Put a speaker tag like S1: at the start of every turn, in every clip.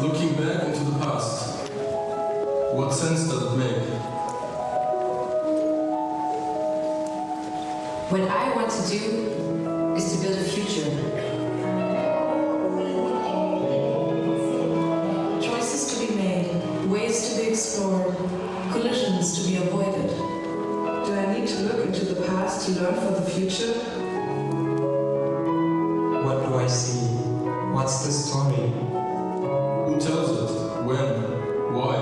S1: Looking back into the past, what sense does it make?
S2: What I want to do is to build a future. Choices to be made, ways to be explored, collisions to be avoided. Do I need to look into the past to learn for the future?
S3: What do I see? What's the story?
S1: Who tells it? When? Why?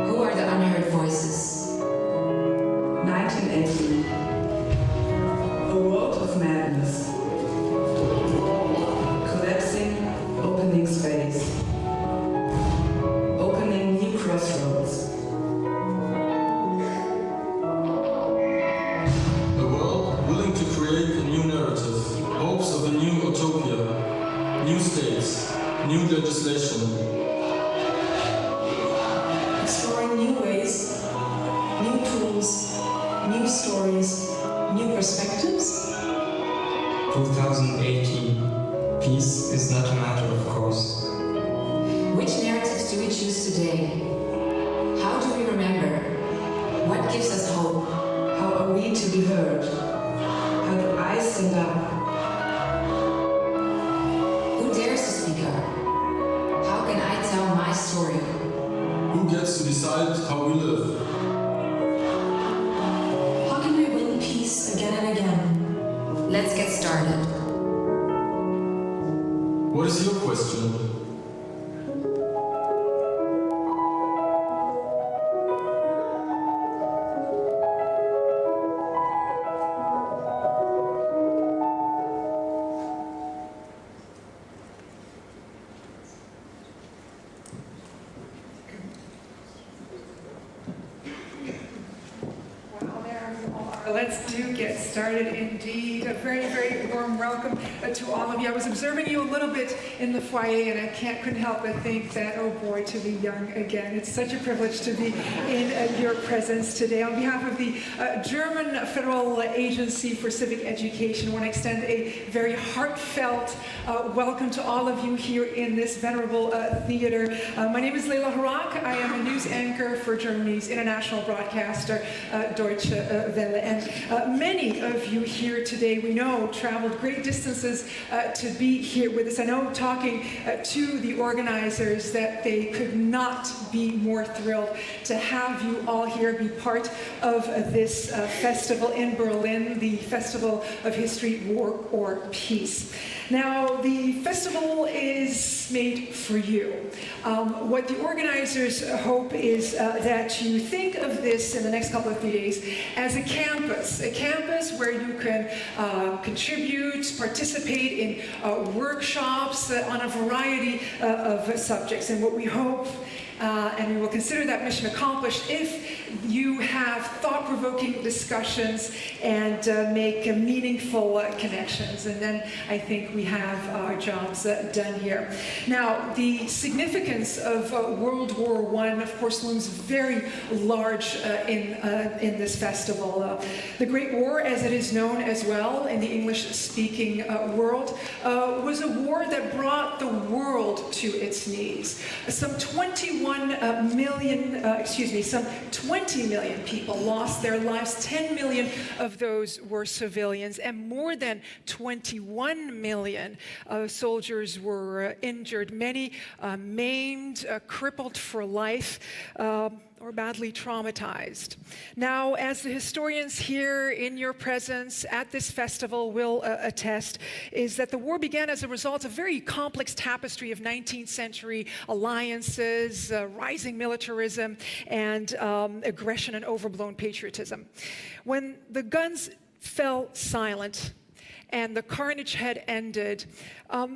S2: Who are the unheard voices?
S4: 1980. A world of madness. Collapsing, opening space. Opening new crossroads.
S1: A world willing to create a new narrative, hopes of a new utopia, new states, new legislation.
S2: Exploring new ways, new tools, new stories, new perspectives.
S3: 2018. Peace is not a matter of course.
S2: Which narratives do we choose today? How do we remember? What gives us hope?
S4: How are we to be heard? How do I stand up?
S2: Who dares to speak up? How can I tell my story?
S1: Who gets to decide how we live?
S2: How can we win peace again and again? Let's get started.
S1: What is your question?
S5: Let's get started indeed. A very, very warm welcome to all of you. I was observing you a little bit in the foyer and I couldn't help but think that, oh boy, to be young again. It's such a privilege to be in your presence today. On behalf of the German Federal Agency for Civic Education, I want to extend a very heartfelt welcome to all of you here in this venerable theater. My name is Leila Harak. I am a news anchor for Germany's international broadcaster, Deutsche Welle. And many of you here today, we know, traveled great distances to be here with us. I know, talking to the organizers, that they could not be more thrilled to have you all here be part of this festival in Berlin, the Festival of History, War, or Peace. Now, the festival is made for you. What the organizers hope is that you think of this in the next couple of 3 days as a campus where you can contribute, participate in workshops on a variety of subjects. And what we hope, and we will consider that mission accomplished if you have thought-provoking discussions and make meaningful connections. And then I think we have our jobs done here. Now, the significance of World War I, of course, looms very large in this festival. The Great War, as it is known as well in the English-speaking world, was a war that brought the world to its knees. Some 20 million people lost their lives. 10 million of those were civilians, and more than 21 million soldiers were injured, many maimed, crippled for life, or badly traumatized. Now, as the historians here in your presence at this festival will attest, is that the war began as a result of a very complex tapestry of 19th century alliances, rising militarism, and aggression and overblown patriotism. When the guns fell silent and the carnage had ended,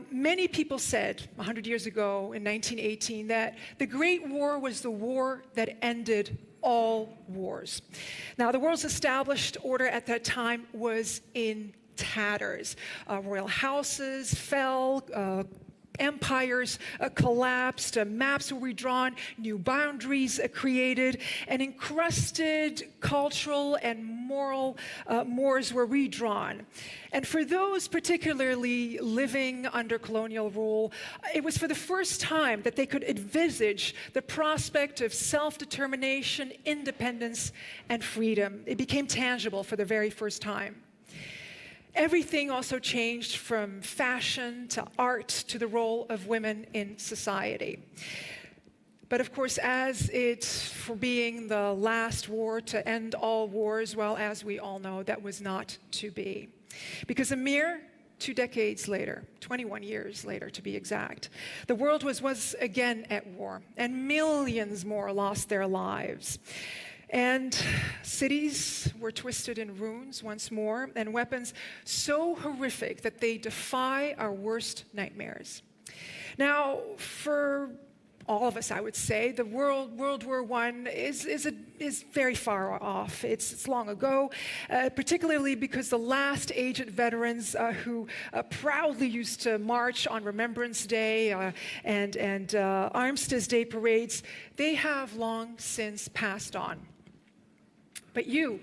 S5: many people said 100 years ago in 1918 that the Great War was the war that ended all wars. Now, the world's established order at that time was in tatters. Royal houses fell, empires collapsed, maps were redrawn, new boundaries created, and encrusted cultural and moral mores were redrawn. And for those particularly living under colonial rule, it was for the first time that they could envisage the prospect of self-determination, independence, and freedom. It became tangible for the very first time. Everything also changed from fashion to art to the role of women in society. But of course, as it's for being the last war to end all wars, well, as we all know, that was not to be. Because a mere 2 decades later, 21 years later to be exact, the world was again at war, and millions more lost their lives. And cities were twisted in ruins once more, and weapons so horrific that they defy our worst nightmares. Now, for all of us, I would say, the World War I is very far off. It's long ago, particularly because the last aged veterans who proudly used to march on Remembrance Day and Armistice Day parades, they have long since passed on. But you,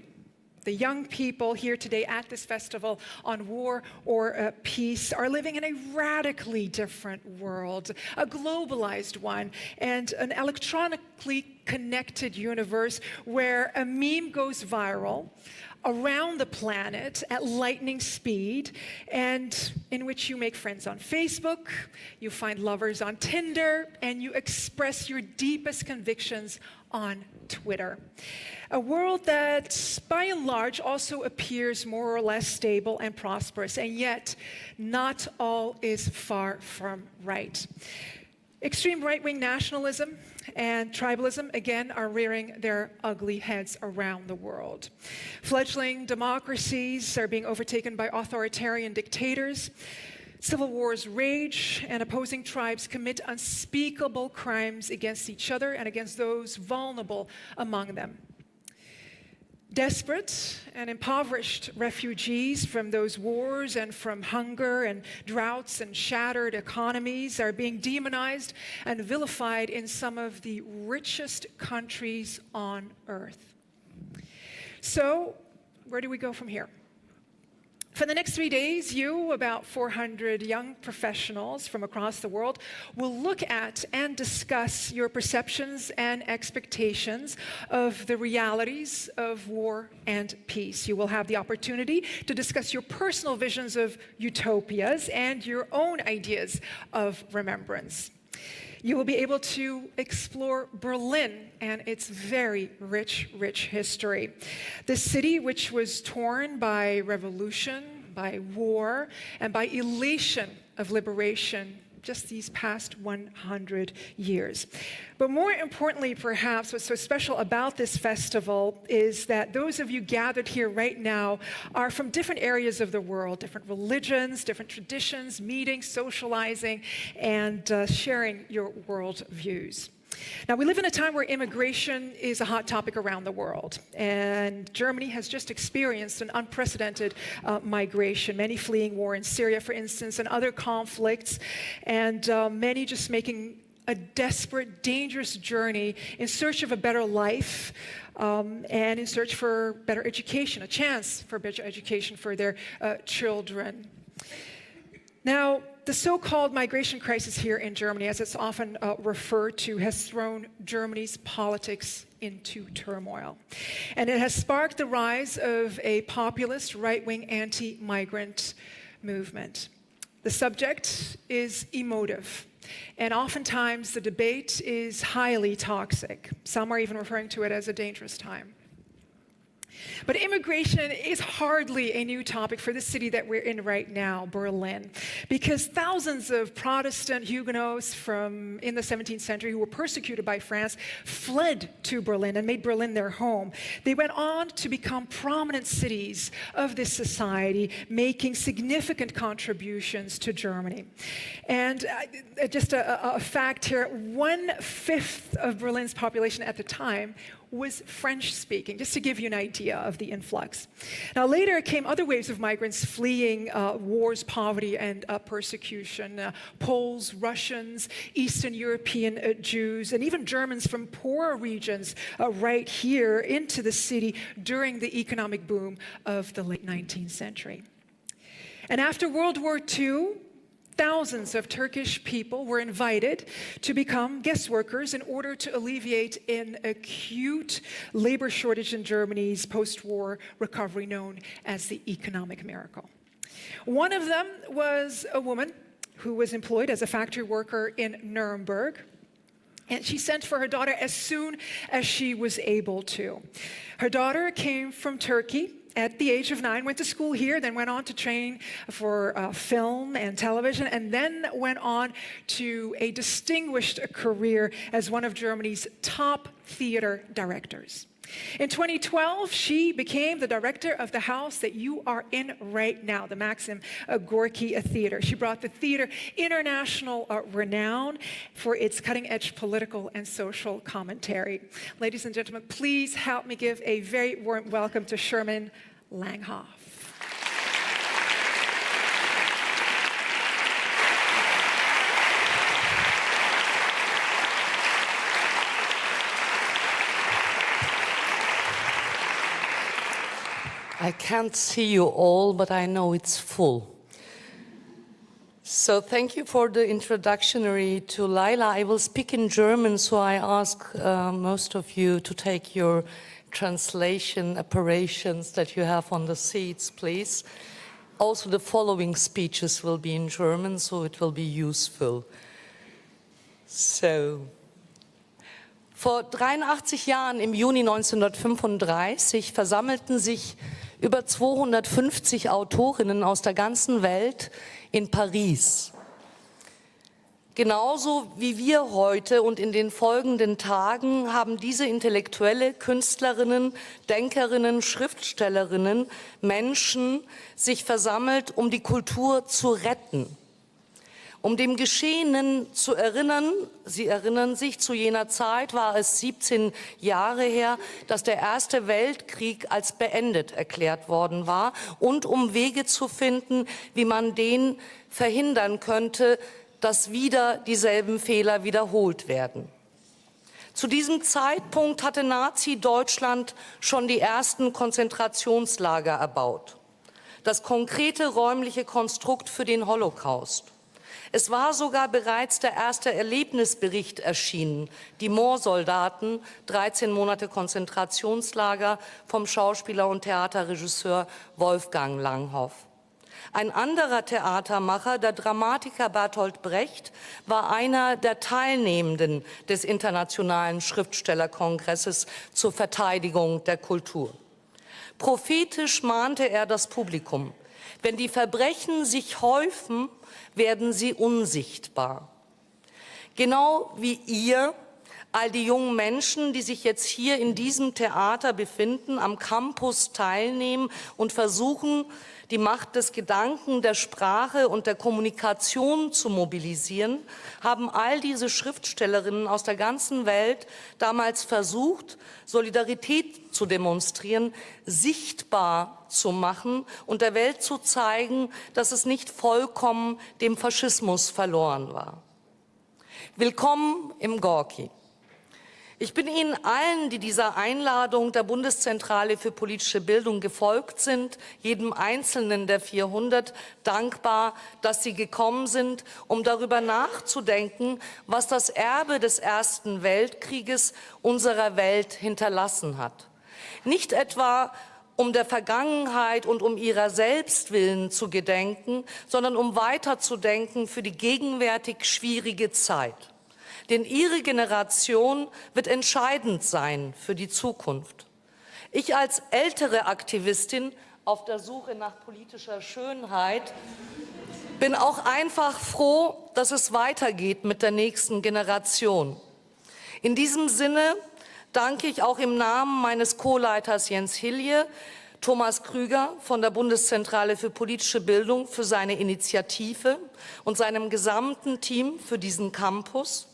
S5: the young people here today at this festival on war or peace, are living in a radically different world, a globalized one, and an electronically connected universe where a meme goes viral around the planet at lightning speed, and in which you make friends on Facebook, you find lovers on Tinder, and you express your deepest convictions on Twitter. A world that, by and large, also appears more or less stable and prosperous, and yet not all is far from right. Extreme right-wing nationalism and tribalism, again, are rearing their ugly heads around the world. Fledgling democracies are being overtaken by authoritarian dictators. Civil wars rage, and opposing tribes commit unspeakable crimes against each other and against those vulnerable among them. Desperate and impoverished refugees from those wars and from hunger and droughts and shattered economies are being demonized and vilified in some of the richest countries on earth. So, where do we go from here? For the next 3 days, you, about 400 young professionals from across the world, will look at and discuss your perceptions and expectations of the realities of war and peace. You will have the opportunity to discuss your personal visions of utopias and your own ideas of remembrance. You will be able to explore Berlin and its very rich history. The city which was torn by revolution, by war, and by elation of liberation just these past 100 years. But more importantly, perhaps, what's so special about this festival is that those of you gathered here right now are from different areas of the world, different religions, different traditions, meeting, socializing, and sharing your world views. Now, we live in a time where immigration is a hot topic around the world, and Germany has just experienced an unprecedented migration, many fleeing war in Syria, for instance, and other conflicts, and many just making a desperate, dangerous journey in search of a better life, and in search for better education, a chance for better education for their children. Now, the so-called migration crisis here in Germany, as it's often referred to, has thrown Germany's politics into turmoil. And it has sparked the rise of a populist, right-wing, anti-migrant movement. The subject is emotive, and oftentimes the debate is highly toxic. Some are even referring to it as a dangerous time. But immigration is hardly a new topic for the city that we're in right now, Berlin, because thousands of Protestant Huguenots from in the 17th century who were persecuted by France fled to Berlin and made Berlin their home. They went on to become prominent cities of this society, making significant contributions to Germany. And just a fact here, 1/5 of Berlin's population at the time was French-speaking, just to give you an idea of the influx. Now later came other waves of migrants fleeing wars, poverty, and persecution. Poles, Russians, Eastern European Jews, and even Germans from poorer regions right here into the city during the economic boom of the late 19th century. And after World War II, thousands of Turkish people were invited to become guest workers in order to alleviate an acute labor shortage in Germany's post-war recovery known as the economic miracle. One of them was a woman who was employed as a factory worker in Nuremberg. And she sent for her daughter as soon as she was able to. Her daughter came from Turkey at the age of 9, went to school here, then went on to train for film and television, and then went on to a distinguished career as one of Germany's top theater directors. In 2012, she became the director of the house that you are in right now, the Maxim Gorki Theater. She brought the theater international renown for its cutting-edge political and social commentary. Ladies and gentlemen, please help me give a very warm welcome to Sherman Langhoff.
S6: I can't see you all, but I know it's full. So thank you for the introductory to Laila. I will speak in German, so I ask most of you to take your translation apparations that you have on the seats, please. Also, the following speeches will be in German, so it will be useful. So. Vor 83 Jahren, im Juni 1935, versammelten sich über 250 Autorinnen aus der ganzen Welt in Paris. Genauso wie wir heute und in den folgenden Tagen haben diese Intellektuelle, Künstlerinnen, Denkerinnen, Schriftstellerinnen, Menschen sich versammelt, um die Kultur zu retten. Um dem Geschehenen zu erinnern, Sie erinnern sich, zu jener Zeit war es 17 Jahre her, dass der Erste Weltkrieg als beendet erklärt worden war, und um Wege zu finden, wie man den verhindern könnte, dass wieder dieselben Fehler wiederholt werden. Zu diesem Zeitpunkt hatte Nazi-Deutschland schon die ersten Konzentrationslager erbaut. Das konkrete räumliche Konstrukt für den Holocaust. Es war sogar bereits der erste Erlebnisbericht erschienen, die Moorsoldaten, 13 Monate Konzentrationslager vom Schauspieler und Theaterregisseur Wolfgang Langhoff. Ein anderer Theatermacher, der Dramatiker Bertolt Brecht, war einer der Teilnehmenden des Internationalen Schriftstellerkongresses zur Verteidigung der Kultur. Prophetisch mahnte er das Publikum: Wenn die Verbrechen sich häufen, werden sie unsichtbar. Genau wie ihr, all die jungen Menschen, die sich jetzt hier in diesem Theater befinden, am Campus teilnehmen und versuchen, die Macht des Gedanken, der Sprache und der Kommunikation zu mobilisieren, haben all diese Schriftstellerinnen aus der ganzen Welt damals versucht, Solidarität zu demonstrieren, sichtbar zu machen und der Welt zu zeigen, dass es nicht vollkommen dem Faschismus verloren war. Willkommen im Gorki. Ich bin Ihnen allen, die dieser Einladung der Bundeszentrale für politische Bildung gefolgt sind, jedem Einzelnen der 400, dankbar, dass Sie gekommen sind, um darüber nachzudenken, was das Erbe des Ersten Weltkrieges unserer Welt hinterlassen hat. Nicht etwa um der Vergangenheit und um ihrer selbst willen zu gedenken, sondern um weiterzudenken für die gegenwärtig schwierige Zeit. Denn ihre Generation wird entscheidend sein für die Zukunft. Ich als ältere Aktivistin auf der Suche nach politischer Schönheit bin auch einfach froh, dass es weitergeht mit der nächsten Generation. In diesem Sinne danke ich auch im Namen meines Co-Leiters Jens Hilje, Thomas Krüger von der Bundeszentrale für politische Bildung für seine Initiative und seinem gesamten Team für diesen Campus.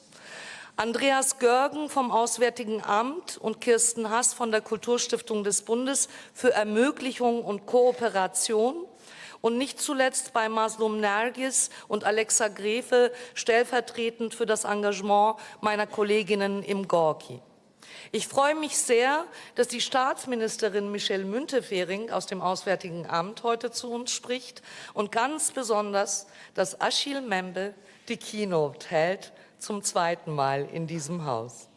S6: Andreas Görgen vom Auswärtigen Amt und Kirsten Hass von der Kulturstiftung des Bundes für Ermöglichung und Kooperation und nicht zuletzt bei Maslum Nergis und Alexa Grefe stellvertretend für das Engagement meiner Kolleginnen im Gorki. Ich freue mich sehr, dass die Staatsministerin Michelle Müntefering aus dem Auswärtigen Amt heute zu uns spricht und ganz besonders, dass Achille Membe die Keynote hält, zum zweiten Mal in diesem Haus.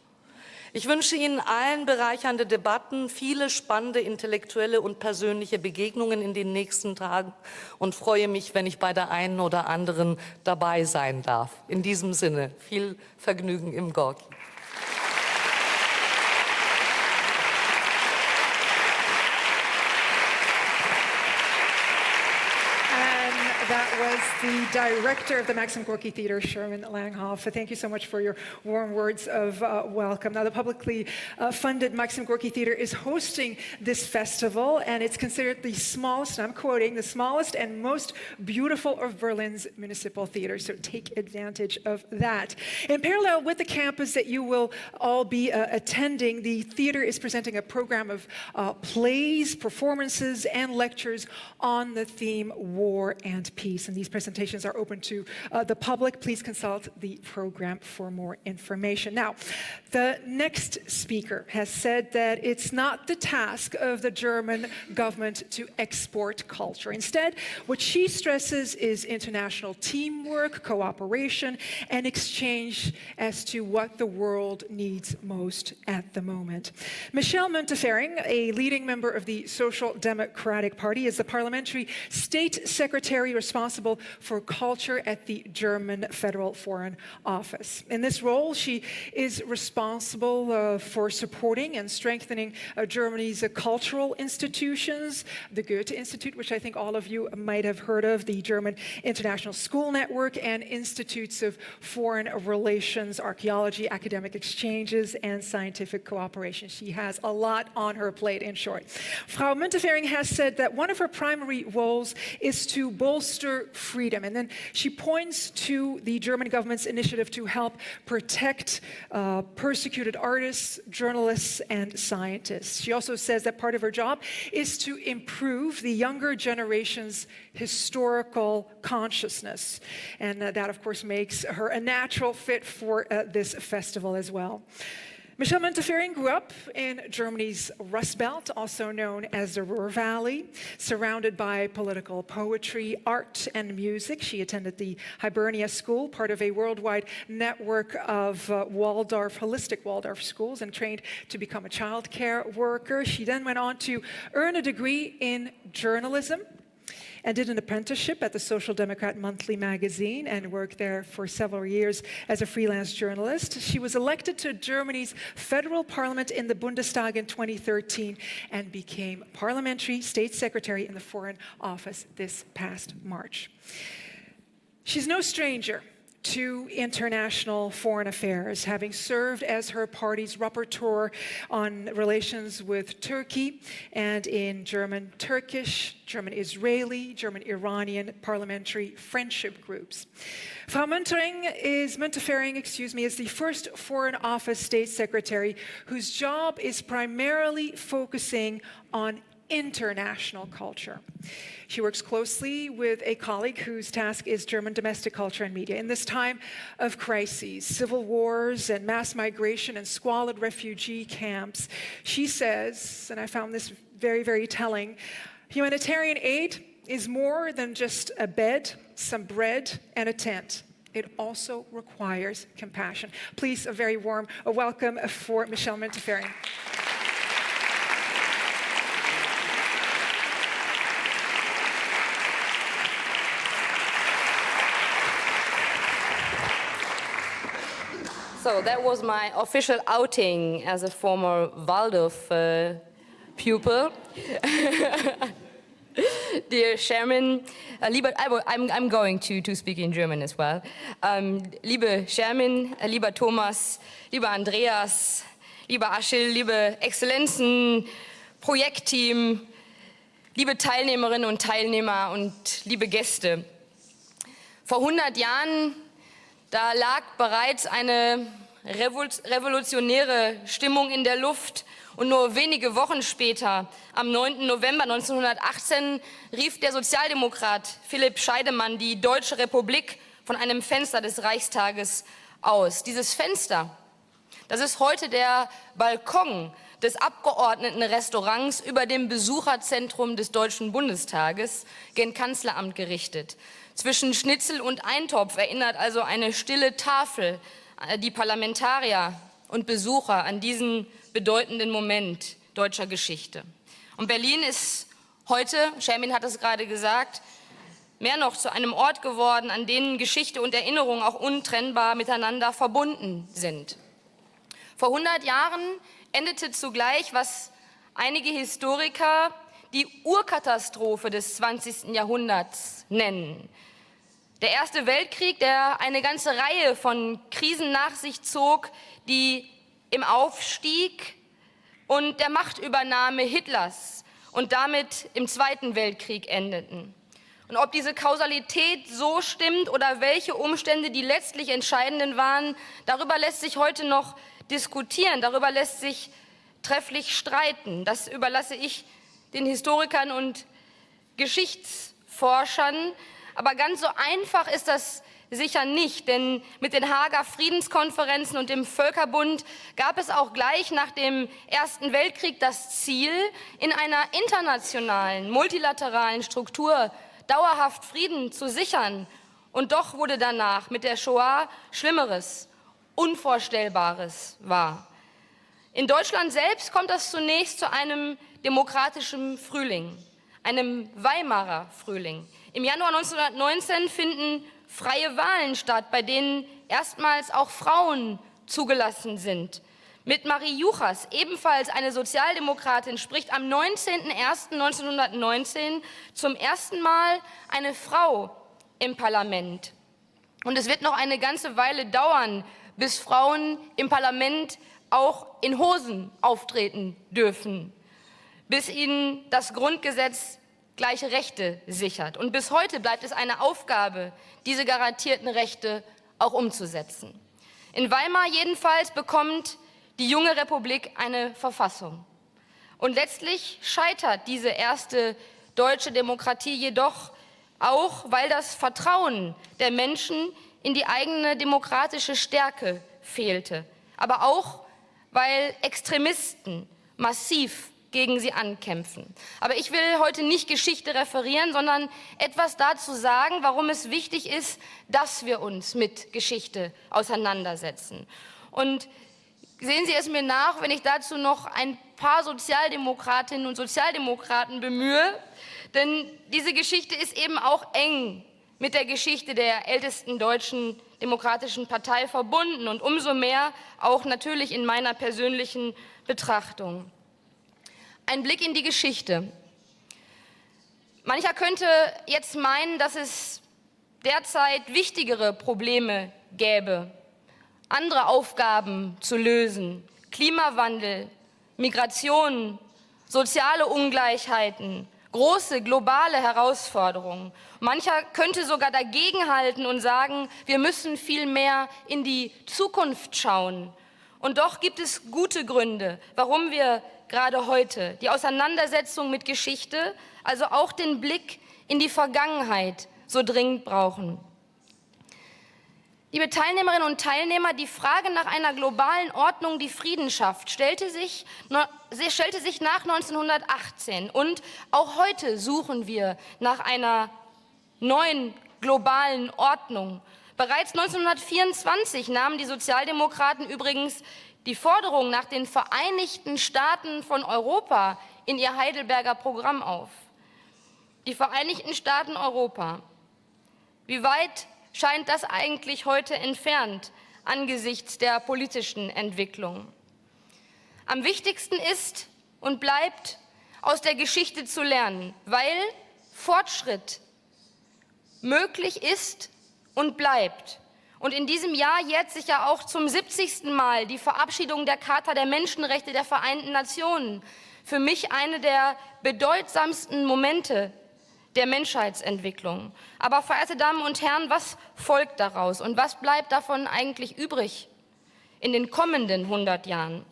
S6: Ich wünsche Ihnen allen bereichernde Debatten, viele spannende intellektuelle und persönliche Begegnungen in den nächsten Tagen und freue mich, wenn ich bei der einen oder anderen dabei sein darf. In diesem Sinne, viel Vergnügen im Gorki.
S5: That was the director of the Maxim Gorki Theater, Sherman Langhoff. Thank you so much for your warm words of welcome. Now, the publicly funded Maxim Gorki Theater is hosting this festival, and it's considered the smallest, and I'm quoting, the smallest and most beautiful of Berlin's municipal theaters, so take advantage of that. In parallel with the campus that you will all be attending, the theater is presenting a program of plays, performances, and lectures on the theme War and Peace. And these presentations are open to the public. Please consult the program for more information. Now, the next speaker has said that it's not the task of the German government to export culture. Instead, what she stresses is international teamwork, cooperation, and exchange as to what the world needs most at the moment. Michelle Müntefering, a leading member of the Social Democratic Party, is the parliamentary state secretary responsible for culture at the German Federal Foreign Office. In this role, she is responsible for supporting and strengthening Germany's cultural institutions, the Goethe Institute, which I think all of you might have heard of, the German International School Network, and institutes of foreign relations, archaeology, academic exchanges, and scientific cooperation. She has a lot on her plate, in short. Frau Müntefering has said that one of her primary roles is to bolster freedom. And then she points to the German government's initiative to help protect persecuted artists, journalists, and scientists. She also says that part of her job is to improve the younger generation's historical consciousness. And that, of course, makes her a natural fit for this festival as well. Michelle Müntefering grew up in Germany's Rust Belt, also known as the Ruhr Valley, surrounded by political poetry, art, and music. She attended the Hibernia School, part of a worldwide network of holistic Waldorf schools, and trained to become a child care worker. She then went on to earn a degree in journalism and did an apprenticeship at the Social Democrat Monthly magazine and worked there for several years as a freelance journalist. She was elected to Germany's federal parliament in the Bundestag in 2013 and became parliamentary state secretary in the Foreign Office this past March. She's no stranger to international foreign affairs, having served as her party's rapporteur on relations with Turkey and in German-Turkish, German-Israeli, German-Iranian parliamentary friendship groups. Frau Müntefering is the first Foreign Office State Secretary whose job is primarily focusing on international culture. She works closely with a colleague whose task is German domestic culture and media. In this time of crises, civil wars and mass migration and squalid refugee camps, she says, and I found this very, very telling, humanitarian aid is more than just a bed, some bread, and a tent. It also requires compassion. Please, a very warm welcome for Michelle Müntefering.
S7: So that was my official outing as a former Waldorf pupil. Dear Chairman, I'm going to speak in German as well. Liebe Chairman, lieber Thomas, lieber Andreas, lieber Achille, liebe Exzellenzen, Projektteam, liebe Teilnehmerinnen und Teilnehmer und liebe Gäste. Vor 100 Jahren, da lag bereits eine revolutionäre Stimmung in der Luft. Und nur wenige Wochen später, am 9. November 1918, rief der Sozialdemokrat Philipp Scheidemann die Deutsche Republik von einem Fenster des Reichstages aus. Dieses Fenster, das ist heute der Balkon des Abgeordnetenrestaurants über dem Besucherzentrum des Deutschen Bundestages gen Kanzleramt gerichtet. Zwischen Schnitzel und Eintopf erinnert also eine stille Tafel die Parlamentarier und Besucher an diesen bedeutenden Moment deutscher Geschichte. Und Berlin ist heute, Shermin hat es gerade gesagt, mehr noch zu einem Ort geworden, an dem Geschichte und Erinnerung auch untrennbar miteinander verbunden sind. Vor 100 Jahren endete zugleich, was einige Historiker die Urkatastrophe des 20. Jahrhunderts nennen. Der Erste Weltkrieg, der eine ganze Reihe von Krisen nach sich zog, die im Aufstieg und der Machtübernahme Hitlers und damit im Zweiten Weltkrieg endeten. Und ob diese Kausalität so stimmt oder welche Umstände die letztlich entscheidenden waren, darüber lässt sich heute noch diskutieren, darüber lässt sich trefflich streiten. Das überlasse ich den Historikern und Geschichtsforschern. Aber ganz so einfach ist das sicher nicht, denn mit den Haager Friedenskonferenzen und dem Völkerbund gab es auch gleich nach dem Ersten Weltkrieg das Ziel, in einer internationalen, multilateralen Struktur dauerhaft Frieden zu sichern. Und doch wurde danach mit der Shoah Schlimmeres, Unvorstellbares wahr. In Deutschland selbst kommt es zunächst zu einem demokratischen Frühling, einem Weimarer Frühling. Im Januar 1919 finden freie Wahlen statt, bei denen erstmals auch Frauen zugelassen sind. Mit Marie Juchas, ebenfalls eine Sozialdemokratin, spricht am 19.01.1919 zum ersten Mal eine Frau im Parlament. Und es wird noch eine ganze Weile dauern, bis Frauen im Parlament auch in Hosen auftreten dürfen, bis ihnen das Grundgesetz gleiche Rechte sichert. Und bis heute bleibt es eine Aufgabe, diese garantierten Rechte auch umzusetzen. In Weimar jedenfalls bekommt die junge Republik eine Verfassung. Und letztlich scheitert diese erste deutsche Demokratie jedoch auch, weil das Vertrauen der Menschen in die eigene demokratische Stärke fehlte. Aber auch, weil Extremisten massiv gegen sie ankämpfen. Aber ich will heute nicht Geschichte referieren, sondern etwas dazu sagen, warum es wichtig ist, dass wir uns mit Geschichte auseinandersetzen. Und sehen Sie es mir nach, wenn ich dazu noch ein paar Sozialdemokratinnen und Sozialdemokraten bemühe, denn diese Geschichte ist eben auch eng mit der Geschichte der ältesten deutschen demokratischen Partei verbunden und umso mehr auch natürlich in meiner persönlichen Betrachtung. Ein Blick in die Geschichte. Mancher könnte jetzt meinen, dass es derzeit wichtigere Probleme gäbe, andere Aufgaben zu lösen. Klimawandel, Migration, soziale Ungleichheiten, große globale Herausforderungen. Mancher könnte sogar dagegenhalten und sagen, wir müssen viel mehr in die Zukunft schauen. Und doch gibt es gute Gründe, warum wir gerade heute die Auseinandersetzung mit Geschichte, also auch den Blick in die Vergangenheit, so dringend brauchen. Liebe Teilnehmerinnen und Teilnehmer, die Frage nach einer globalen Ordnung, die Frieden schafft, stellte sich nach 1918 und auch heute suchen wir nach einer neuen globalen Ordnung. Bereits 1924 nahmen die Sozialdemokraten übrigens die Forderung nach den Vereinigten Staaten von Europa in ihr Heidelberger Programm auf. Die Vereinigten Staaten Europa. Wie weit scheint das eigentlich heute entfernt angesichts der politischen Entwicklung? Am wichtigsten ist und bleibt, aus der Geschichte zu lernen, weil Fortschritt möglich ist und bleibt. Und in diesem Jahr jährt sich ja auch zum 70. Mal die Verabschiedung der Charta der Menschenrechte der Vereinten Nationen. Für mich eine der bedeutsamsten Momente der Menschheitsentwicklung. Aber verehrte Damen und Herren, was folgt daraus und was bleibt davon eigentlich übrig? in den kommenden 100 Jahren.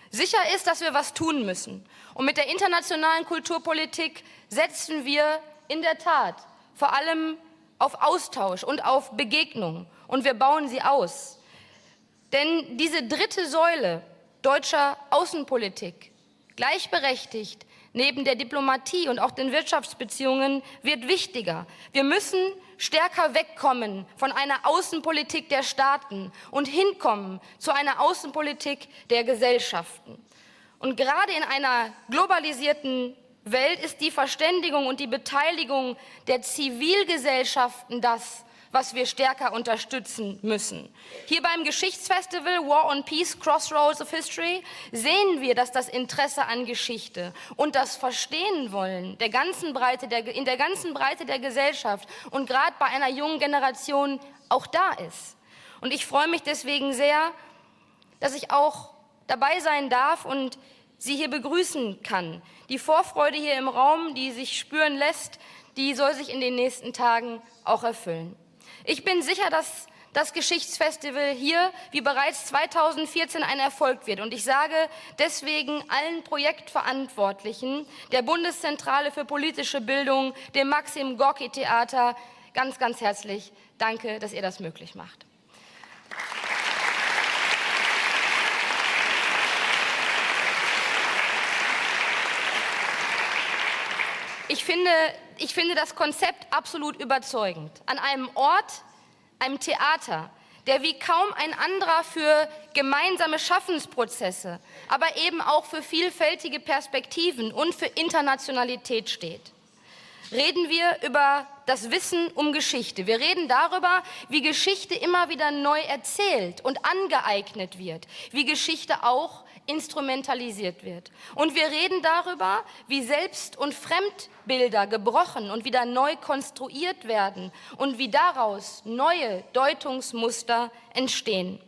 S7: Sicher ist, dass wir was tun müssen. Und mit der internationalen Kulturpolitik setzen wir in der Tat vor allem auf Austausch und auf Begegnung. Und wir bauen sie aus. Denn diese dritte Säule deutscher Außenpolitik, gleichberechtigt neben der Diplomatie und auch den Wirtschaftsbeziehungen, wird wichtiger. Wir müssen stärker wegkommen von einer Außenpolitik der Staaten und hinkommen zu einer Außenpolitik der Gesellschaften. Und gerade in einer globalisierten Welt ist die Verständigung und die Beteiligung der Zivilgesellschaften das, was wir stärker unterstützen müssen. Hier beim Geschichtsfestival War on Peace, CROSSROADS of History sehen wir, dass das Interesse an Geschichte und das Verstehen wollen in der ganzen Breite der Gesellschaft und gerade bei einer jungen Generation auch da ist. Und ich freue mich deswegen sehr, dass ich auch dabei sein darf und Sie hier begrüßen kann. Die Vorfreude hier im Raum, die sich spüren lässt, die soll sich in den nächsten Tagen auch erfüllen. Ich bin sicher, dass das Geschichtsfestival hier, wie bereits 2014, ein Erfolg wird. Und ich sage deswegen allen Projektverantwortlichen der Bundeszentrale für politische Bildung, dem Maxim Gorki Theater, ganz, ganz herzlich danke, dass ihr das möglich macht. Ich finde das Konzept absolut überzeugend. An einem Ort, einem Theater, der wie kaum ein anderer für gemeinsame Schaffensprozesse, aber eben auch für vielfältige Perspektiven und für Internationalität steht. Reden wir über das Wissen um Geschichte. Wir reden darüber, wie Geschichte immer wieder neu erzählt und angeeignet wird, wie Geschichte auch instrumentalisiert wird. Und wir reden darüber, wie Selbst- und Fremdbilder gebrochen und wieder neu konstruiert werden und wie daraus neue Deutungsmuster entstehen.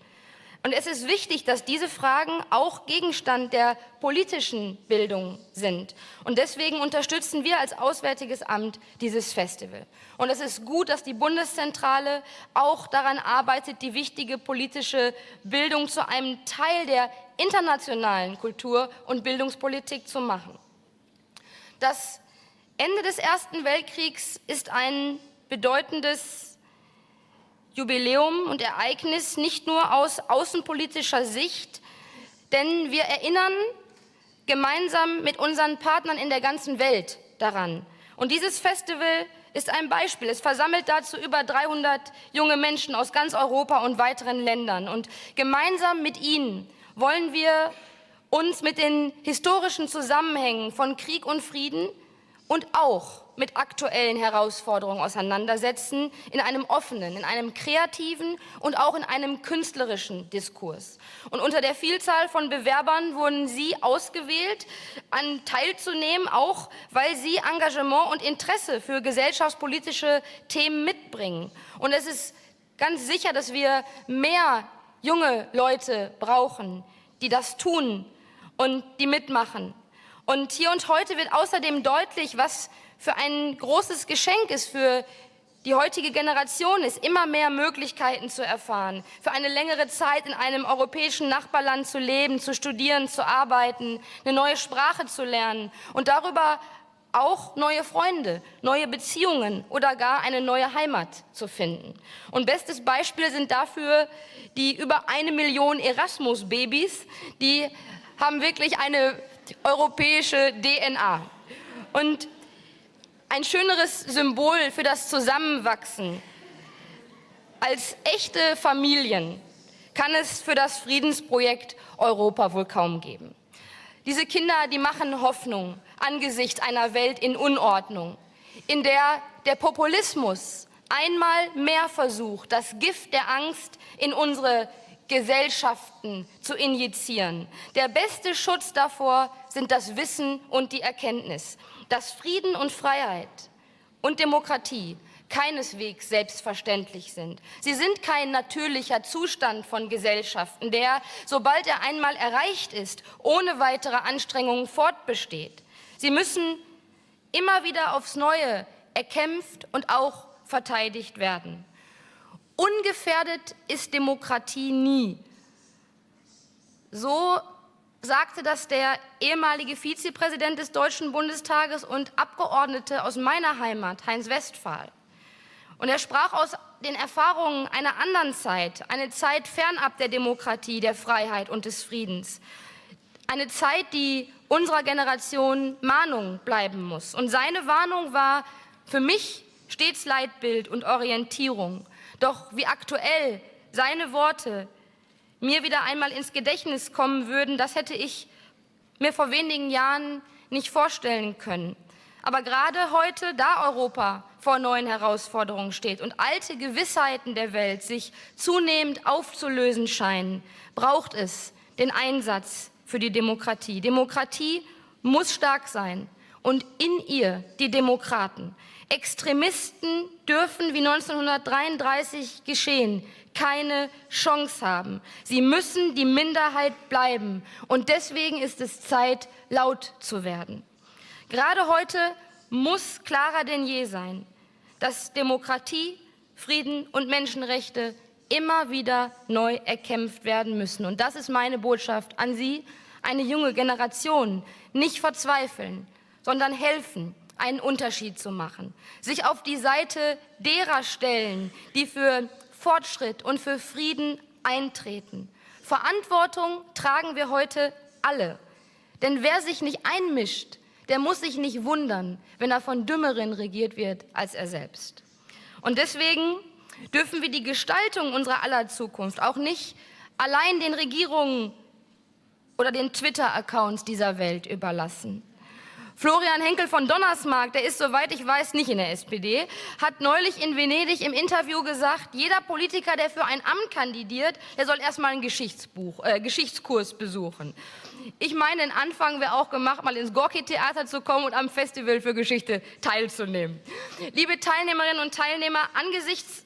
S7: Und es ist wichtig, dass diese Fragen auch Gegenstand der politischen Bildung sind. Und deswegen unterstützen wir als Auswärtiges Amt dieses Festival. Und es ist gut, dass die Bundeszentrale auch daran arbeitet, die wichtige politische Bildung zu einem Teil der internationalen Kultur- und Bildungspolitik zu machen. Das Ende des Ersten Weltkriegs ist ein bedeutendes Jubiläum und Ereignis, nicht nur aus außenpolitischer Sicht, denn wir erinnern gemeinsam mit unseren Partnern in der ganzen Welt daran. Und dieses Festival ist ein Beispiel. Es versammelt dazu über 300 junge Menschen aus ganz Europa und weiteren Ländern. Und gemeinsam mit ihnen wollen wir uns mit den historischen Zusammenhängen von Krieg und Frieden und auch mit aktuellen Herausforderungen auseinandersetzen, in einem offenen, in einem kreativen und auch in einem künstlerischen Diskurs. Und unter der Vielzahl von Bewerbern wurden Sie ausgewählt, an teilzunehmen, auch weil Sie Engagement und Interesse für gesellschaftspolitische Themen mitbringen. Und es ist ganz sicher, dass wir mehr junge Leute brauchen, die das tun und die mitmachen. Und hier und heute wird außerdem deutlich, was für ein großes Geschenk es für die heutige Generation ist, immer mehr Möglichkeiten zu erfahren, für eine längere Zeit in einem europäischen Nachbarland zu leben, zu studieren, zu arbeiten, eine neue Sprache zu lernen und darüber auch neue Freunde, neue Beziehungen oder gar eine neue Heimat zu finden. Und bestes Beispiel sind dafür die über 1 Million Erasmus-Babys, die haben wirklich eine europäische DNA. Und ein schöneres Symbol für das Zusammenwachsen als echte Familien kann es für das Friedensprojekt Europa wohl kaum geben. Diese Kinder, die machen Hoffnung angesichts einer Welt in Unordnung, in der der Populismus einmal mehr versucht, das Gift der Angst in unsere Gesellschaften zu injizieren. Der beste Schutz davor sind das Wissen und die Erkenntnis, dass Frieden und Freiheit und Demokratie keineswegs selbstverständlich sind. Sie sind kein natürlicher Zustand von Gesellschaften, der, sobald er einmal erreicht ist, ohne weitere Anstrengungen fortbesteht. Sie müssen immer wieder aufs Neue erkämpft und auch verteidigt werden. Ungefährdet ist Demokratie nie, So sagte das der ehemalige Vizepräsident des Deutschen Bundestages und Abgeordnete aus meiner Heimat, Heinz Westphal. Und er sprach aus den Erfahrungen einer anderen Zeit, eine Zeit fernab der Demokratie, der Freiheit und des Friedens. Eine Zeit, die unserer Generation Mahnung bleiben muss. Und seine Warnung war für mich stets Leitbild und Orientierung. Doch wie aktuell seine Worte mir wieder einmal ins Gedächtnis kommen würden, das hätte ich mir vor wenigen Jahren nicht vorstellen können. Aber gerade heute, da Europa vor neuen Herausforderungen steht und alte Gewissheiten der Welt sich zunehmend aufzulösen scheinen, braucht es den Einsatz für die Demokratie. Demokratie muss stark sein und in ihr die Demokraten. Extremisten dürfen, wie 1933 geschehen, keine Chance haben. Sie müssen die Minderheit bleiben. Und deswegen ist es Zeit, laut zu werden. Gerade heute muss klarer denn je sein, dass Demokratie, Frieden und Menschenrechte immer wieder neu erkämpft werden müssen. Und das ist meine Botschaft an Sie, eine junge Generation. Nicht verzweifeln, sondern helfen, einen Unterschied zu machen. Sich auf die Seite derer stellen, die für Fortschritt und für Frieden eintreten. Verantwortung tragen wir heute alle. Denn wer sich nicht einmischt, der muss sich nicht wundern, wenn er von Dümmeren regiert wird als er selbst. Und deswegen dürfen wir die Gestaltung unserer aller Zukunft auch nicht allein den Regierungen oder den Twitter-Accounts dieser Welt überlassen. Florian Henkel von Donnersmarck, der ist, soweit ich weiß, nicht in der SPD, hat neulich in Venedig im Interview gesagt, jeder Politiker, der für ein Amt kandidiert, der soll erstmal einen Geschichtskurs besuchen. Ich meine, den Anfang wäre auch gemacht, mal ins Gorki Theater zu kommen und am Festival für Geschichte teilzunehmen. Liebe Teilnehmerinnen und Teilnehmer, angesichts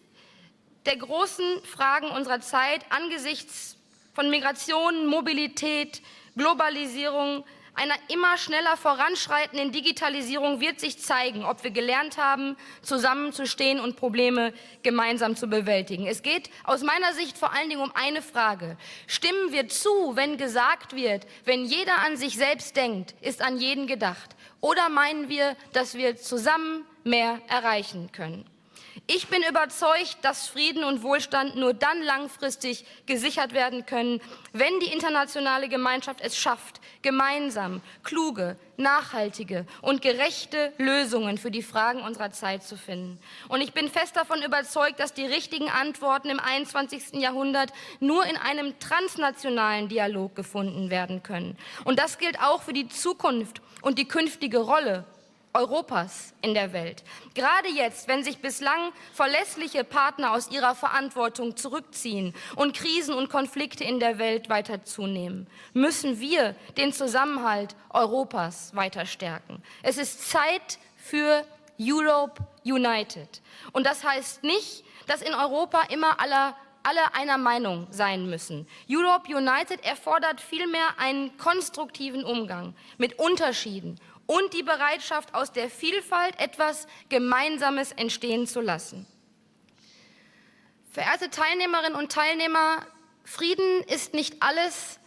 S7: der großen Fragen unserer Zeit, angesichts von Migration, Mobilität, Globalisierung, einer immer schneller voranschreitenden Digitalisierung wird sich zeigen, ob wir gelernt haben, zusammenzustehen und Probleme gemeinsam zu bewältigen. Es geht aus meiner Sicht vor allen Dingen um eine Frage. Stimmen wir zu, wenn gesagt wird, wenn jeder an sich selbst denkt, ist an jeden gedacht? Oder meinen wir, dass wir zusammen mehr erreichen können? Ich bin überzeugt, dass Frieden und Wohlstand nur dann langfristig gesichert werden können, wenn die internationale Gemeinschaft es schafft, gemeinsam kluge, nachhaltige und gerechte Lösungen für die Fragen unserer Zeit zu finden. Und ich bin fest davon überzeugt, dass die richtigen Antworten im 21. Jahrhundert nur in einem transnationalen Dialog gefunden werden können. Und das gilt auch für die Zukunft und die künftige Rolle Europas in der Welt. Gerade jetzt, wenn sich bislang verlässliche Partner aus ihrer Verantwortung zurückziehen und Krisen und Konflikte in der Welt weiter zunehmen, müssen wir den Zusammenhalt Europas weiter stärken. Es ist Zeit für Europe United. Und das heißt nicht, dass in Europa immer alle einer Meinung sein müssen. Europe United erfordert vielmehr einen konstruktiven Umgang mit Unterschieden und die Bereitschaft, aus der Vielfalt etwas Gemeinsames entstehen zu lassen. Verehrte Teilnehmerinnen und Teilnehmer, Frieden ist nicht alles,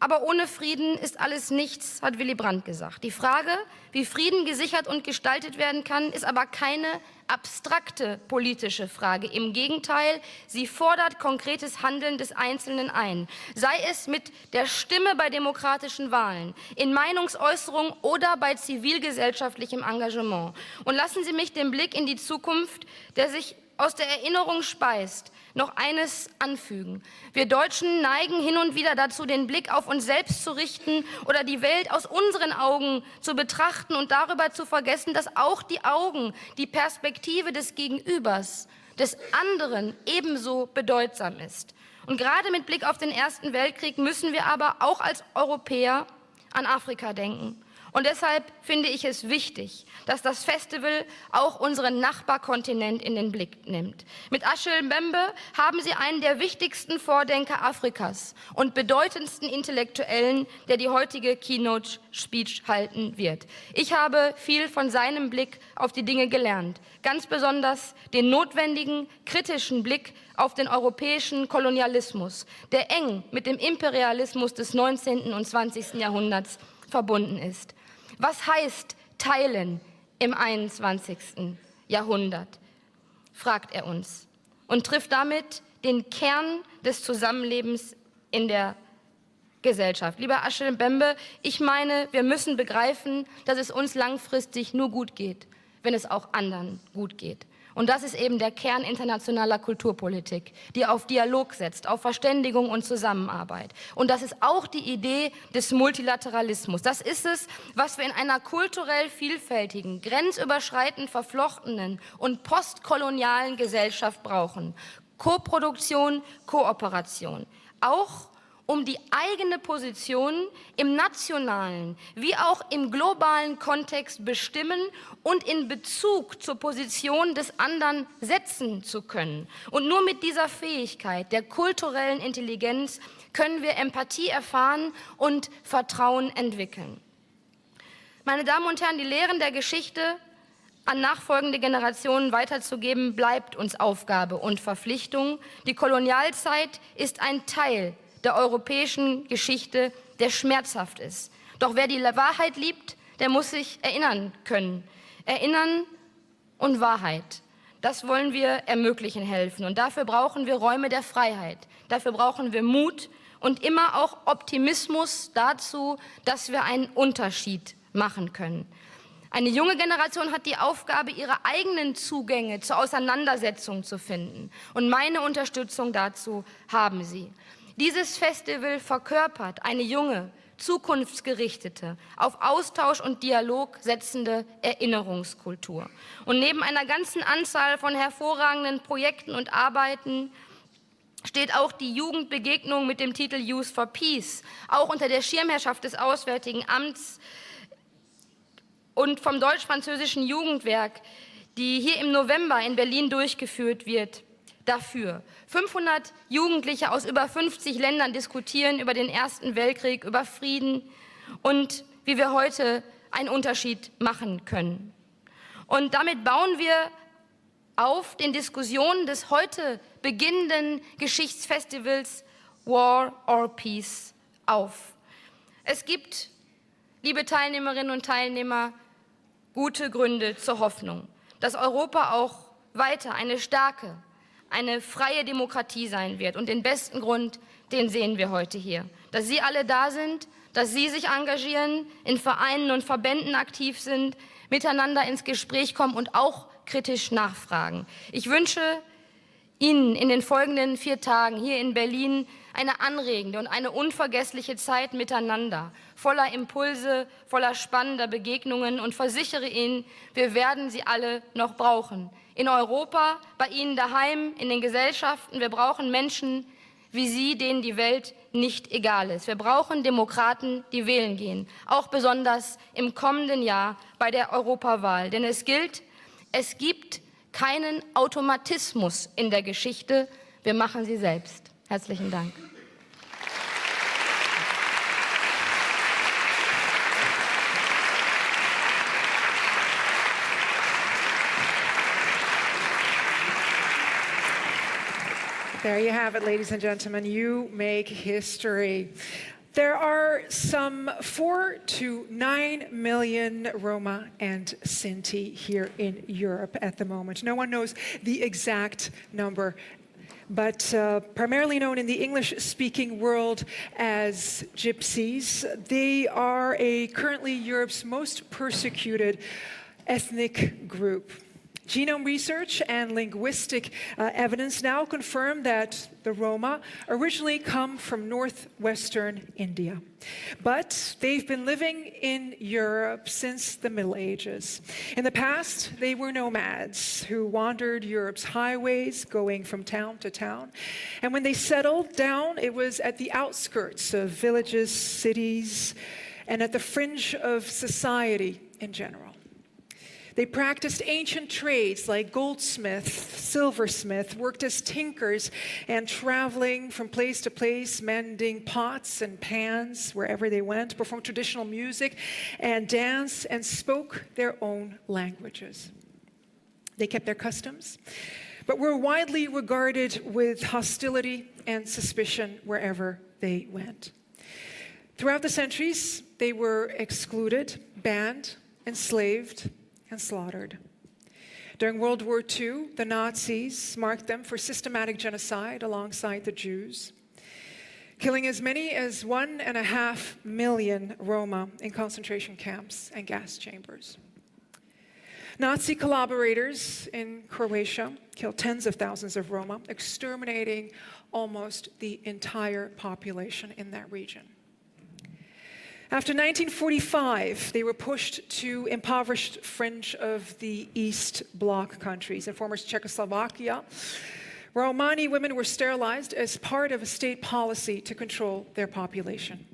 S7: aber ohne Frieden ist alles nichts, hat Willy Brandt gesagt. Die Frage, wie Frieden gesichert und gestaltet werden kann, ist aber keine abstrakte politische Frage. Im Gegenteil, sie fordert konkretes Handeln des Einzelnen ein. Sei es mit der Stimme bei demokratischen Wahlen, in Meinungsäußerung oder bei zivilgesellschaftlichem Engagement. Und lassen Sie mich den Blick in die Zukunft, der sich aus der Erinnerung speist, noch eines anfügen. Wir Deutschen neigen hin und wieder dazu, den Blick auf uns selbst zu richten oder die Welt aus unseren Augen zu betrachten und darüber zu vergessen, dass auch die Augen, die Perspektive des Gegenübers, des anderen ebenso bedeutsam ist. Und gerade mit Blick auf den Ersten Weltkrieg müssen wir aber auch als Europäer an Afrika denken. Und deshalb finde ich es wichtig, dass das Festival auch unseren Nachbarkontinent in den Blick nimmt. Mit Achille Mbembe haben Sie einen der wichtigsten Vordenker Afrikas und bedeutendsten Intellektuellen, der die heutige Keynote-Speech halten wird. Ich habe viel von seinem Blick auf die Dinge gelernt, ganz besonders den notwendigen, kritischen Blick auf den europäischen Kolonialismus, der eng mit dem Imperialismus des 19. und 20. Jahrhunderts verbunden ist. Was heißt Teilen im 21. Jahrhundert, fragt er uns und trifft damit den Kern des Zusammenlebens in der Gesellschaft. Lieber Achille Mbembe, ich meine, wir müssen begreifen, dass es uns langfristig nur gut geht, wenn es auch anderen gut geht. Und das ist eben der Kern internationaler Kulturpolitik, die auf Dialog setzt, auf Verständigung und Zusammenarbeit. Und das ist auch die Idee des Multilateralismus. Das ist es, was wir in einer kulturell vielfältigen, grenzüberschreitend verflochtenen und postkolonialen Gesellschaft brauchen. Koproduktion, Kooperation. Auch um die eigene Position im nationalen wie auch im globalen Kontext bestimmen und in Bezug zur Position des anderen setzen zu können. Und nur mit dieser Fähigkeit der kulturellen Intelligenz können wir Empathie erfahren und Vertrauen entwickeln. Meine Damen und Herren, die Lehren der Geschichte an nachfolgende Generationen weiterzugeben, bleibt uns Aufgabe und Verpflichtung. Die Kolonialzeit ist ein Teil der europäischen Geschichte, der schmerzhaft ist. Doch wer die Wahrheit liebt, der muss sich erinnern können. Erinnern und Wahrheit, das wollen wir ermöglichen helfen. Und dafür brauchen wir Räume der Freiheit. Dafür brauchen wir Mut und immer auch Optimismus dazu, dass wir einen Unterschied machen können. Eine junge Generation hat die Aufgabe, ihre eigenen Zugänge zur Auseinandersetzung zu finden. Und meine Unterstützung dazu haben sie. Dieses Festival verkörpert eine junge, zukunftsgerichtete, auf Austausch und Dialog setzende Erinnerungskultur. Und neben einer ganzen Anzahl von hervorragenden Projekten und Arbeiten steht auch die Jugendbegegnung mit dem Titel Youth for Peace, auch unter der Schirmherrschaft des Auswärtigen Amts und vom deutsch-französischen Jugendwerk, die hier im November in Berlin durchgeführt wird. Dafür. 500 Jugendliche aus über 50 Ländern diskutieren über den Ersten Weltkrieg, über Frieden und wie wir heute einen Unterschied machen können. Und damit bauen wir auf den Diskussionen des heute beginnenden Geschichtsfestivals War or Peace auf. Es gibt, liebe Teilnehmerinnen und Teilnehmer, gute Gründe zur Hoffnung, dass Europa auch weiter eine starke, eine freie Demokratie sein wird. Und den besten Grund, den sehen wir heute hier. Dass Sie alle da sind, dass Sie sich engagieren, in Vereinen und Verbänden aktiv sind, miteinander ins Gespräch kommen und auch kritisch nachfragen. Ich wünsche Ihnen in den folgenden 4 Tagen hier in Berlin eine anregende und eine unvergessliche Zeit miteinander, voller Impulse, voller spannender Begegnungen und versichere Ihnen, wir werden sie alle noch brauchen. In Europa, bei Ihnen daheim, in den Gesellschaften. Wir brauchen Menschen wie Sie, denen die Welt nicht egal ist. Wir brauchen Demokraten, die wählen gehen, auch besonders im kommenden Jahr bei der Europawahl. Denn es gilt, es gibt keinen Automatismus in der Geschichte. Wir machen sie selbst. Herzlichen Dank.
S5: There you have it, ladies and gentlemen. You make history. There are some 4 to 9 million Roma and Sinti here in Europe at the moment. No one knows the exact number, but primarily known in the English-speaking world as Gypsies. They are currently Europe's most persecuted ethnic group. Genome research and linguistic evidence now confirm that the Roma originally come from northwestern India. But they've been living in Europe since the Middle Ages. In the past, they were nomads who wandered Europe's highways, going from town to town. And when they settled down, it was at the outskirts of villages, cities, and at the fringe of society in general. They practiced ancient trades like goldsmith, silversmith, worked as tinkers, and traveling from place to place, mending pots and pans wherever they went, performed traditional music and dance, and spoke their own languages. They kept their customs, but were widely regarded with hostility and suspicion wherever they went. Throughout the centuries, they were excluded, banned, enslaved, and slaughtered. During World War II, the Nazis marked them for systematic genocide alongside the Jews, killing as many as 1.5 million Roma in concentration camps and gas chambers. Nazi collaborators in Croatia killed tens of thousands of Roma, exterminating almost the entire population in that region. After 1945, they were pushed to impoverished fringe of the East Bloc countries. In former Czechoslovakia, Romani women were sterilized as part of a state policy to control their population.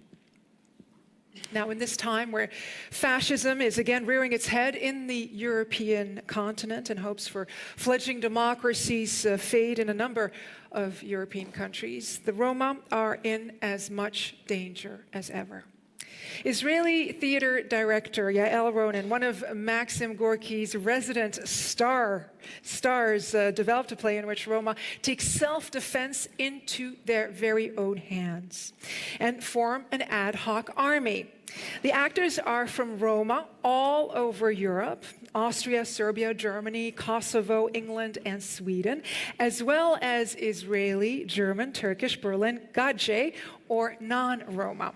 S5: Now, in this time where fascism is again rearing its head in the European continent and hopes for fledgling democracies fade in a number of European countries, the Roma are in as much danger as ever. Israeli theater director Yael Ronen, one of Maxim Gorki's resident stars, developed a play in which Roma take self-defense into their very own hands and form an ad hoc army. The actors are from Roma all over Europe, Austria, Serbia, Germany, Kosovo, England, and Sweden, as well as Israeli, German, Turkish, Berlin, Gaje, or non-Roma.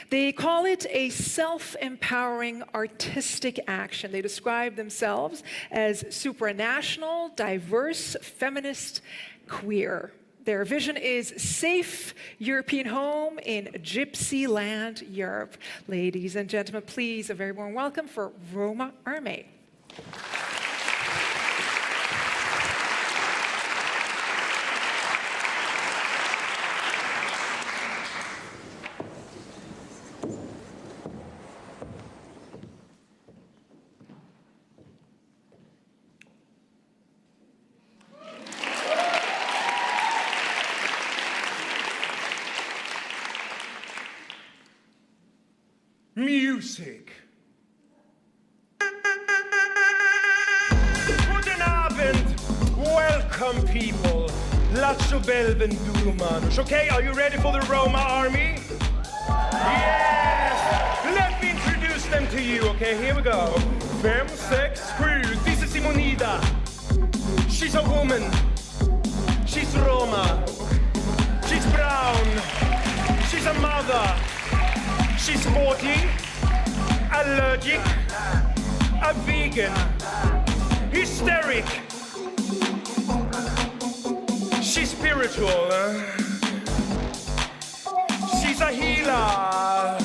S5: They call it a self-empowering artistic action. They describe themselves as supranational, diverse, feminist, queer. Their vision is safe European home in Gypsy land, Europe. Ladies and gentlemen, please, a very warm welcome for Roma Army.
S8: Music. Guten Abend. Welcome, people. Lascio bel vendurumanos. Okay, are you ready for the Roma army? Yes! Let me introduce them to you, okay? Here we go. 5, 6, 7. This is Simonida. She's a woman. She's Roma. She's brown. She's a mother. She's 40, allergic, a vegan, hysteric. She's spiritual. She's a healer.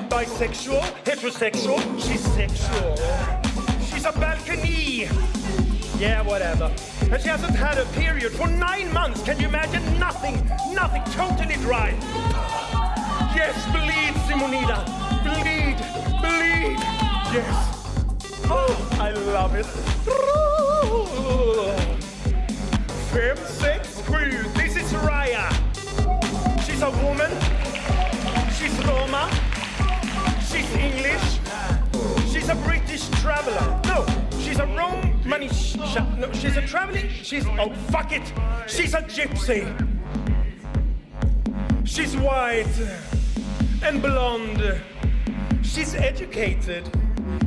S8: Bisexual, heterosexual, she's sexual. She's a balcony. Yeah, whatever. And she hasn't had a period for 9 months. Can you imagine? Nothing, totally dry. Yes, bleed, Simonida. Bleed. Yes. Oh, I love it. 5, 6, 7. This is Raya. She's a woman. She's Roma. She's English. She's a British traveler. No, she's a Romani. No, she's a traveling. Oh, fuck it. She's a gypsy. She's white and blonde. She's educated.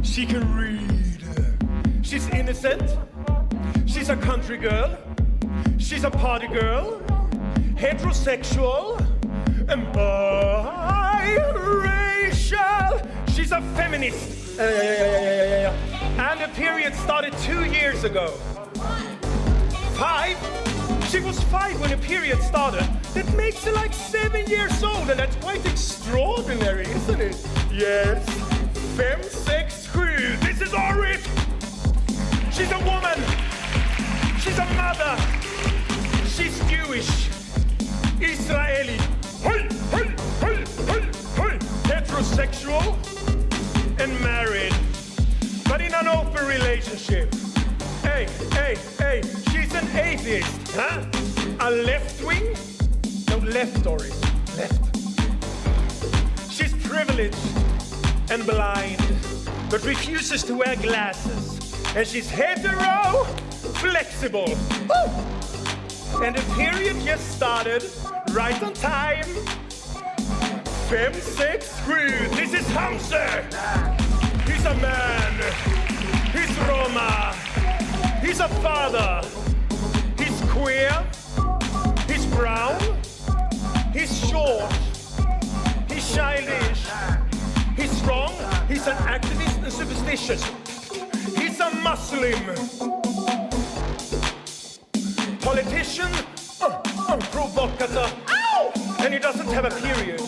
S8: She can read. She's innocent. She's a country girl. She's a party girl. Heterosexual and biracial. She's a feminist. And the period started 2 years ago. 5? She was 5 when the period started. That makes her like 7 years old, and that's quite extraordinary, isn't it? Yes. 5, 6, 7. This is Orit. She's a woman. She's a mother. She's Jewish. Israeli. Hey, hey, hey, hey, Huh? A left wing? No, left, Doris. Left. She's privileged and blind, but refuses to wear glasses. And she's hetero, flexible. Woo! And the period just started right on time. 5, 6, 3. This is Hamza. He's a man. He's Roma. He's a father. He's queer. He's brown. He's short. He's childish. He's strong. He's an activist and superstitious. He's a Muslim. Politician, provocateur. Ow! And he doesn't have a period,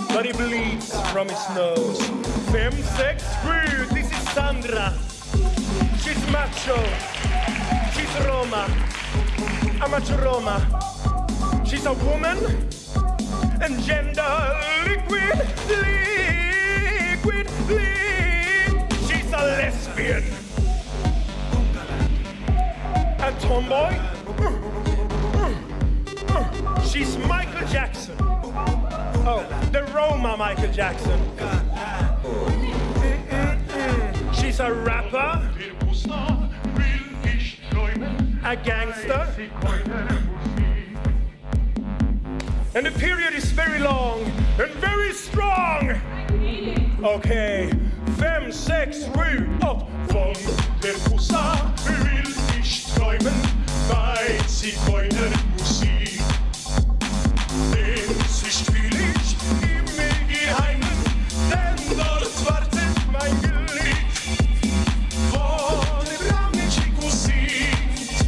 S8: but he bleeds from his nose. 5, 6, 3. This is Sandra. She's macho. She's Roma. A macho Roma. She's a woman and gender liquid. She's a lesbian. A tomboy. She's Michael Jackson. Oh, the Roma Michael Jackson. She's a rapper. A gangster. And the period is very long and very strong. Okay. 5, 6, 3, up. Von der Pusa will ich träumen bei Zigeunermusik. Den sie spiel ich im Geheimen, denn dort wartet mein Glück. Wo der Ramenschiku singt,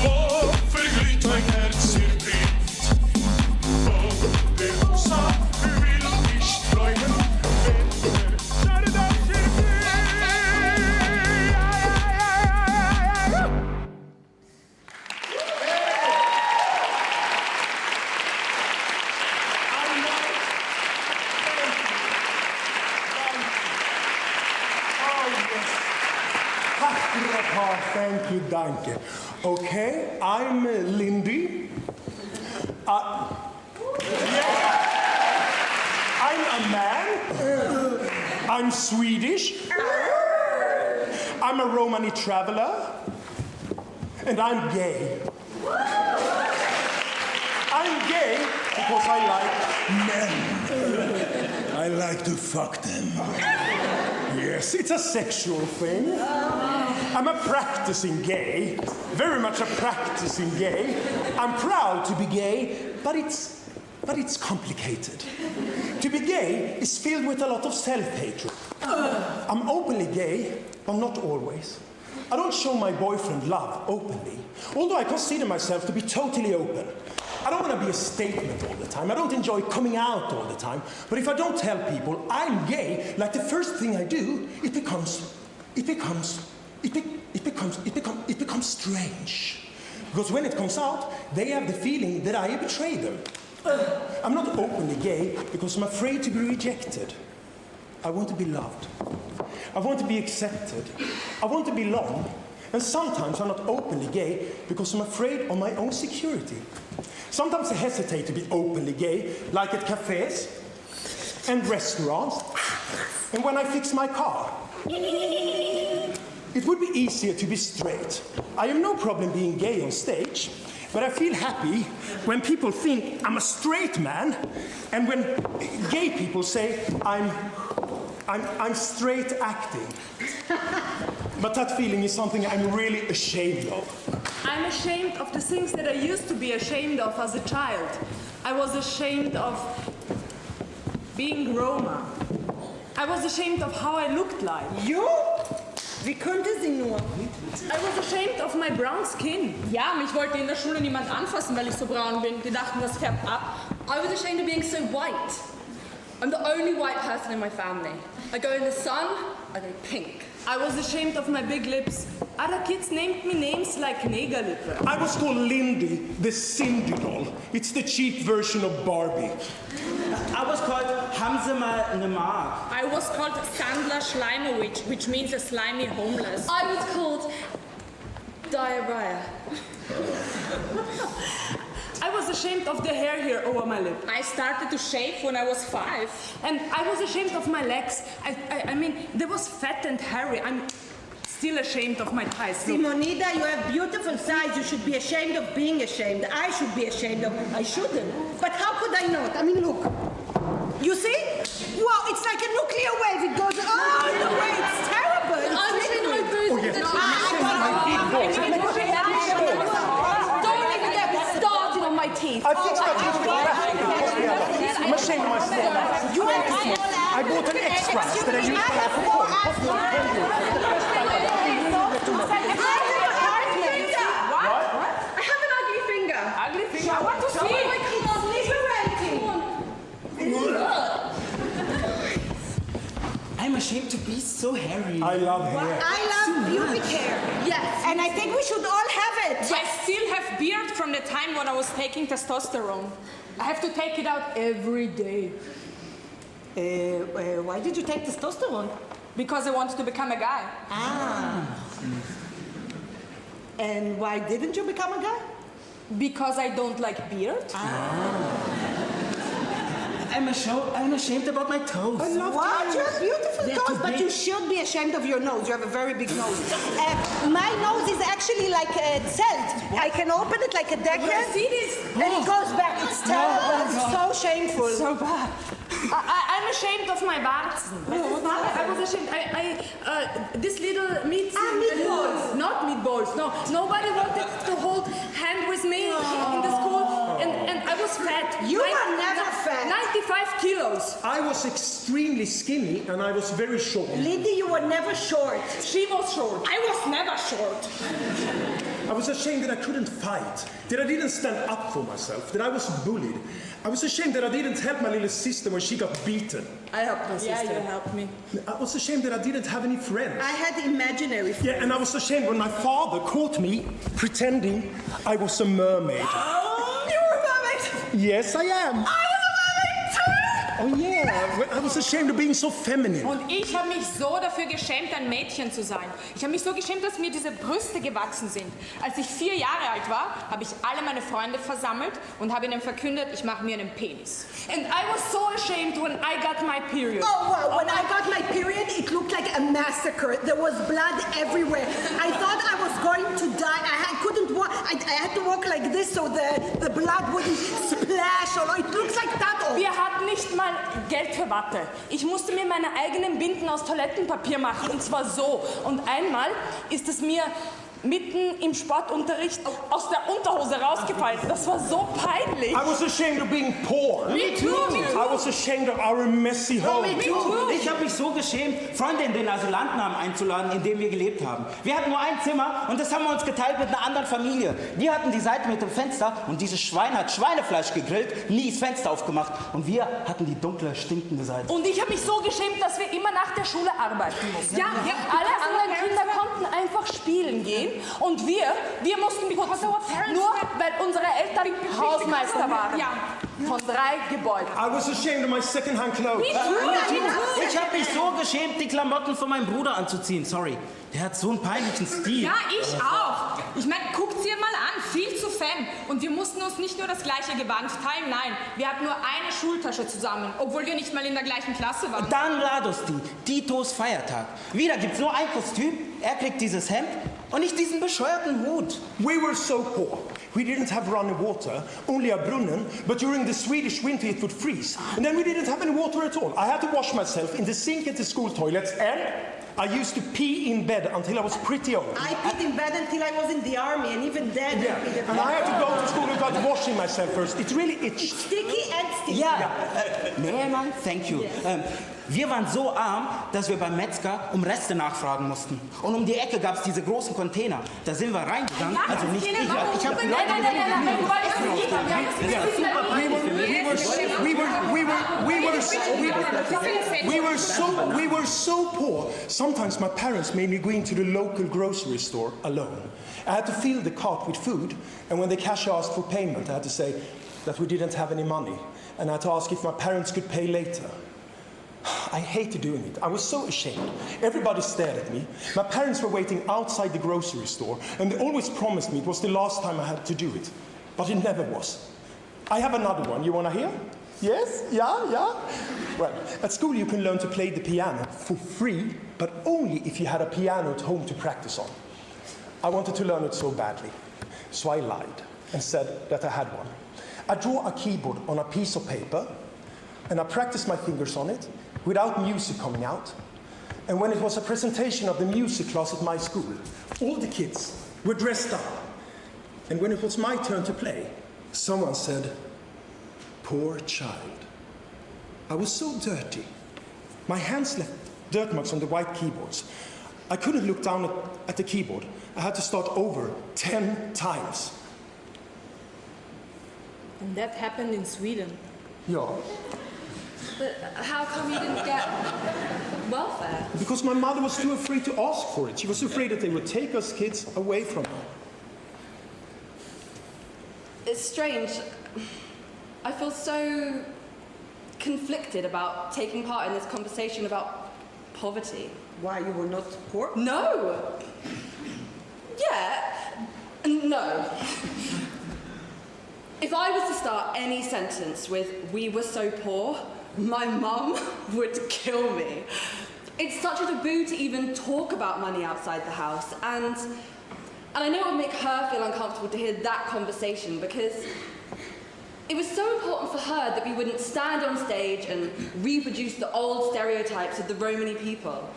S8: wo verglüht mein Herz zerbricht. Von der Pusa will ich träumen, wenn der Schade
S9: Thank you, danke. Okay, I'm Lindy. I'm a man. I'm Swedish. I'm a Romani traveler. And I'm gay. I'm gay because I like men. I like to fuck them. Yes, it's a sexual thing. I'm a practicing gay, very much a practicing gay. I'm proud to be gay, but it's complicated. To be gay is filled with a lot of self-hatred. I'm openly gay, but not always. I don't show my boyfriend love openly, although I consider myself to be totally open. I don't want to be a statement all the time. I don't enjoy coming out all the time. But if I don't tell people I'm gay, like the first thing I do, it becomes strange. Because when it comes out, they have the feeling that I betray them. I'm not openly gay because I'm afraid to be rejected. I want to be loved. I want to be accepted. I want to belong. And sometimes I'm not openly gay because I'm afraid of my own security. Sometimes I hesitate to be openly gay, like at cafes and restaurants, and when I fix my car. It would be easier to be straight. I have no problem being gay on stage, but I feel happy when people think I'm a straight man, and when gay people say I'm straight acting. But that feeling is something I'm really ashamed of.
S10: I'm ashamed of the things that I used to be ashamed of as a child. I was ashamed of being Roma. I was ashamed of how I looked like.
S11: You? Wie könnte sie nur?
S10: I was ashamed of my brown skin.
S11: Ja, mich wollte in der Schule niemand anfassen, weil ich so braun bin. Die dachten, das färbt ab. I was ashamed of being so white. I'm the only white person in my family. I go in the sun, I go pink.
S10: I was ashamed of my big lips. Other kids named me names like Negerlippe.
S9: I was called Lindy, the Cindy doll. It's the cheap version of Barbie.
S12: I was called Hamzema Nemar.
S11: I was called Sandler Schleimowitsch, which means a slimy homeless. I was called diarrhea.
S10: I was ashamed of the hair here over my lip.
S11: I started to shave when I was 5.
S10: And I was ashamed of my legs. I mean, they was fat and hairy. I'm still ashamed of my thighs.
S13: Simonida, you have beautiful thighs. You should be ashamed of being ashamed. I should be ashamed of... I shouldn't. But how could I not? I mean, look. You see? Wow, it's like a nuclear wave. It goes all the way. It's terrible.
S11: I'm in my booth.
S10: Don't even get me started on my teeth.
S9: I fixed my teeth with plastic. I'm ashamed of myself. I bought an extra that I used when I performed.
S11: I have an ugly finger.
S10: Ugly finger? I want to see.
S11: Come on, liberating.
S12: I'm ashamed to be so hairy.
S9: I love hair.
S13: I love pubic hair.
S11: Yes.
S13: And I think we should all have it.
S10: I still have beard from the time when I was taking testosterone. I have to take it out every day.
S13: Why did you take testosterone?
S10: Because I wanted to become a guy.
S13: And why didn't you become a guy?
S10: Because I don't like beard.
S12: I'm ashamed about my toes.
S13: What? You have beautiful toes, but you should be ashamed of your nose. You have a very big nose. My nose is actually like a zelt. I can open it like a decker.
S10: See this?
S13: And it goes back. It's terrible. It's so shameful.
S10: So bad. I'm ashamed of my warts. I was ashamed. This little meat.
S13: Meatballs.
S10: Not meatballs. No. Nobody wanted to hold hand with me in the school, and I was fat.
S13: You were never fat.
S10: 95 kilos.
S9: I was extremely skinny and I was very short.
S13: Liddy, you were never short.
S10: She was short.
S11: I was never short.
S9: I was ashamed that I couldn't fight, that I didn't stand up for myself, that I was bullied. I was ashamed that I didn't help my little sister when she got beaten.
S10: I helped my sister.
S11: Yeah, you helped me.
S9: I was ashamed that I didn't have any friends.
S13: I had imaginary friends.
S9: Yeah, and I was ashamed when my father caught me pretending I was a mermaid.
S10: You were a mermaid.
S9: Yes, I am.
S10: I was a mermaid too.
S9: Oh yeah, I was ashamed of being so feminine.
S10: Und ich habe mich so dafür geschämt, ein Mädchen zu sein. Ich habe mich so geschämt, dass mir diese Brüste gewachsen sind. Als ich 4 Jahre alt war, habe ich alle meine Freunde versammelt und habe ihnen verkündet, ich mache mir einen Penis. And I was so ashamed when I got my period.
S13: Oh, wow. When I got my period, it looked like a massacre. There was blood everywhere. I thought I was going to die. I couldn't walk. I had to walk like this so the blood wouldn't splash. Or it looks like that.
S10: Wir hatten nicht mal Geld für Watte. Ich musste mir meine eigenen Binden aus Toilettenpapier machen, und zwar so. Und einmal ist es mir mitten im Sportunterricht aus der Unterhose rausgefallen. Das war so peinlich.
S9: I was ashamed of being poor.
S10: Me too.
S9: I was ashamed of our messy home.
S12: Me too. Ich habe mich so geschämt, Freunde in den Asylantenheim einzuladen, in dem wir gelebt haben. Wir hatten nur ein Zimmer und das haben wir uns geteilt mit einer anderen Familie. Die hatten die Seite mit dem Fenster und dieses Schwein hat Schweinefleisch gegrillt, nie das Fenster aufgemacht und wir hatten die dunkle, stinkende Seite.
S10: Und ich habe mich so geschämt, dass wir immer nach der Schule arbeiten mussten. Ja. Alle anderen Kinder konnten einfach spielen gehen. Und wir mussten putzen, nur weil unsere Eltern Hausmeister waren. Ja. Von 3 Gebäuden.
S9: I was ashamed of my second-hand clothes.
S12: Ich habe mich so geschämt, die Klamotten von meinem Bruder anzuziehen. Sorry, der hat so einen peinlichen Stil.
S10: Ja, ich auch. Ich meine, guckt sie mal an, viel zu femme. Und wir mussten uns nicht nur das gleiche Gewand teilen, nein, wir hatten nur eine Schultasche zusammen, obwohl wir nicht mal in der gleichen Klasse waren.
S12: Dann Ladosti, Titos Feiertag. Wieder gibt's nur ein Kostüm, er kriegt dieses Hemd und nicht diesen bescheuerten Hut.
S9: We were so poor. We didn't have running water, only a brunnen, but during the Swedish winter it would freeze. And then we didn't have any water at all. I had to wash myself in the sink at the school toilets, and I used to pee in bed until I was pretty old.
S13: I peed in bed until I was in the army, and even then
S9: Yeah, and I had to go to school without washing myself first. It really itched.
S13: sticky and sticky.
S12: Ja, Nähemann, thank you. Wir waren so arm, dass wir beim Metzger um Reste nachfragen mussten. Und um die Ecke gab es diese großen Container. Da sind wir reingegangen, also nicht ich. Ich habe
S9: We were so poor. Sometimes my parents made me go into the local grocery store alone. I had to fill the cart with food, and when the cashier asked for payment, I had to say that we didn't have any money, and I had to ask if my parents could pay later. I hated doing it. I was so ashamed. Everybody stared at me. My parents were waiting outside the grocery store, and they always promised me it was the last time I had to do it. But it never was. I have another one. You want to hear? Yes? Yeah? Well, at school you can learn to play the piano for free, but only if you had a piano at home to practice on. I wanted to learn it so badly, so I lied and said that I had one. I draw a keyboard on a piece of paper, and I practiced my fingers on it without music coming out. And when it was a presentation of the music class at my school, all the kids were dressed up. And when it was my turn to play, someone said, "Poor child." I was so dirty. My hands left dirt marks on the white keyboards. I couldn't look down at the keyboard. I had to start over 10 times.
S10: And that happened in Sweden.
S9: Yeah.
S11: But how come you didn't get welfare?
S9: Because my mother was too afraid to ask for it. She was afraid that they would take us kids away from her.
S11: It's strange. I feel so conflicted about taking part in this conversation about poverty.
S13: Why, you were not poor?
S11: No! Yeah, no. If I was to start any sentence with "we were so poor," my mum would kill me. It's such a taboo to even talk about money outside the house, and I know it would make her feel uncomfortable to hear that conversation, because it was so important for her that we wouldn't stand on stage and reproduce the old stereotypes of the Romani people.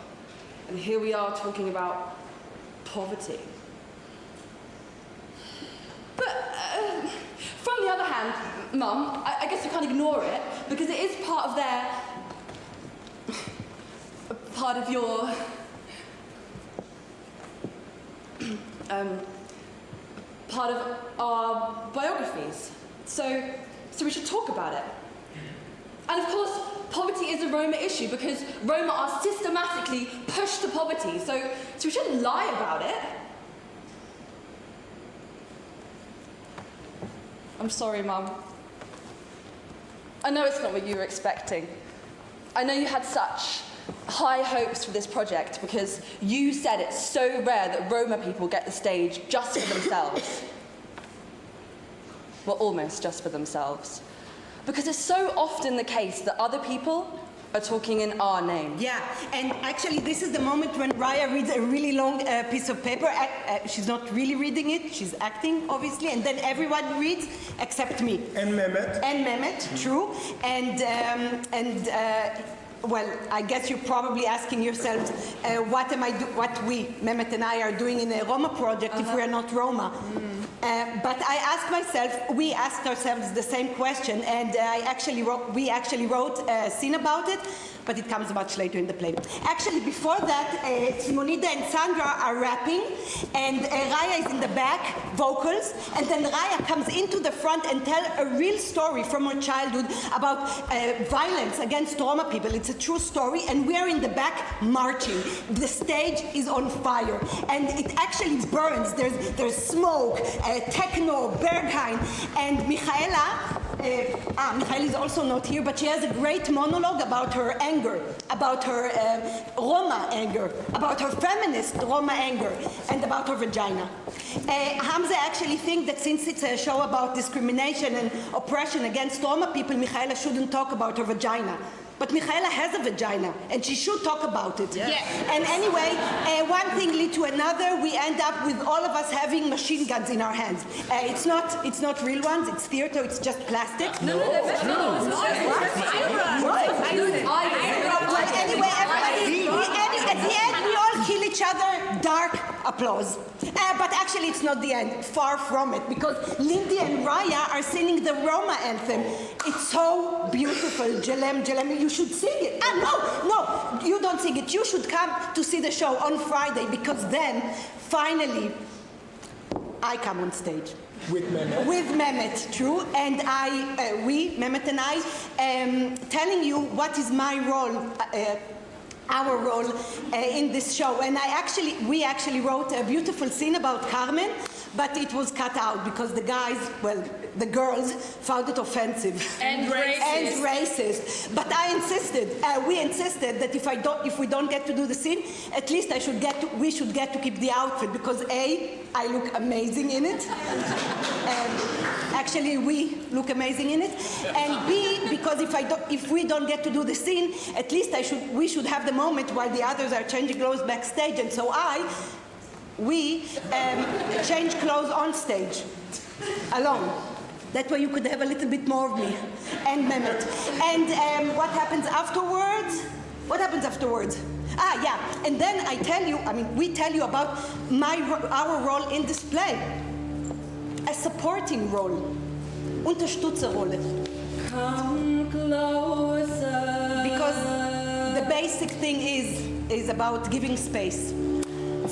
S11: And here we are talking about poverty. But from the other hand, Mum, I guess you can't ignore it, because it is part of your part of our biographies. So we should talk about it. And of course, poverty is a Roma issue because Roma are systematically pushed to poverty. So we shouldn't lie about it. I'm sorry, Mum. I know it's not what you were expecting. I know you had such high hopes for this project because you said it's so rare that Roma people get the stage just for themselves. Well, almost just for themselves. Because it's so often the case that other people are talking in our name.
S13: Yeah, and actually this is the moment when Raya reads a really long piece of paper. She's not really reading it, she's acting, obviously, and then everyone reads except me.
S9: And Mehmet.
S13: And Mehmet, true. Well, I guess you're probably asking yourselves, what we, Mehmet and I, are doing in a Roma project if we are not Roma. But we asked ourselves the same question, and we actually wrote a scene about it, but it comes much later in the play. Actually, before that, Simonida and Sandra are rapping, and Raya is in the back, vocals, and then Raya comes into the front and tells a real story from her childhood about violence against Roma people. It's a true story, and we are in the back marching. The stage is on fire, and it actually burns. There's smoke, techno, Berghain, and Michaela is also not here, but she has a great monologue about her anger, about her Roma anger, about her feminist Roma anger, and about her vagina. Hamza actually thinks that since it's a show about discrimination and oppression against Roma people, Michaela shouldn't talk about her vagina. But Michaela has a vagina, and she should talk about it.
S10: Yes.
S13: And anyway, one thing leads to another. We end up with all of us having machine guns in our hands. It's not real ones. It's theater. It's just plastic.
S11: No, it's not.
S13: Well, anyway, everybody. At the end, we all kill each other. Dark applause. But actually, it's not the end. Far from it, because Lindy and Raya are singing the Roma Anthem. It's so beautiful. Jelem, Jelem. You should sing it. No, you don't sing it. You should come to see the show on Friday, because then, finally, I come on stage.
S9: With Mehmet.
S13: With Mehmet, true. And Mehmet and I, telling you what is my role, our role in this show. And we actually wrote a beautiful scene about Carmen, but it was cut out because the guys, well, the girls found it offensive
S10: And racist.
S13: But I insisted. We insisted that if we don't get to do the scene, at least we should get to keep the outfit because A, I look amazing in it. Actually, we look amazing in it. And B, because if we don't get to do the scene, at least we should have the moment while the others are changing clothes backstage. And so we change clothes on stage, alone. That way you could have a little bit more of me and Mehmet. And what happens afterwards? What happens afterwards? Yeah, and then we tell you about our role in this play. A supporting role. Unterstützerrolle.
S11: Come closer.
S13: Because the basic thing is about giving space.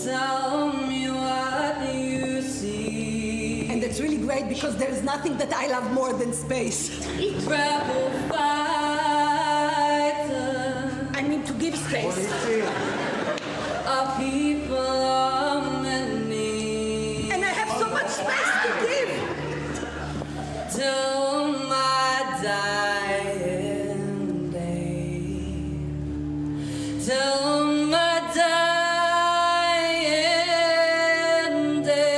S11: Tell me what you see.
S13: And it's really great because there's nothing that I love more than space.
S11: Rebel fighter.
S13: I mean to give space.
S11: Our people are many.
S13: And I have so much space to give.
S11: Till my dying day. Till my dying day.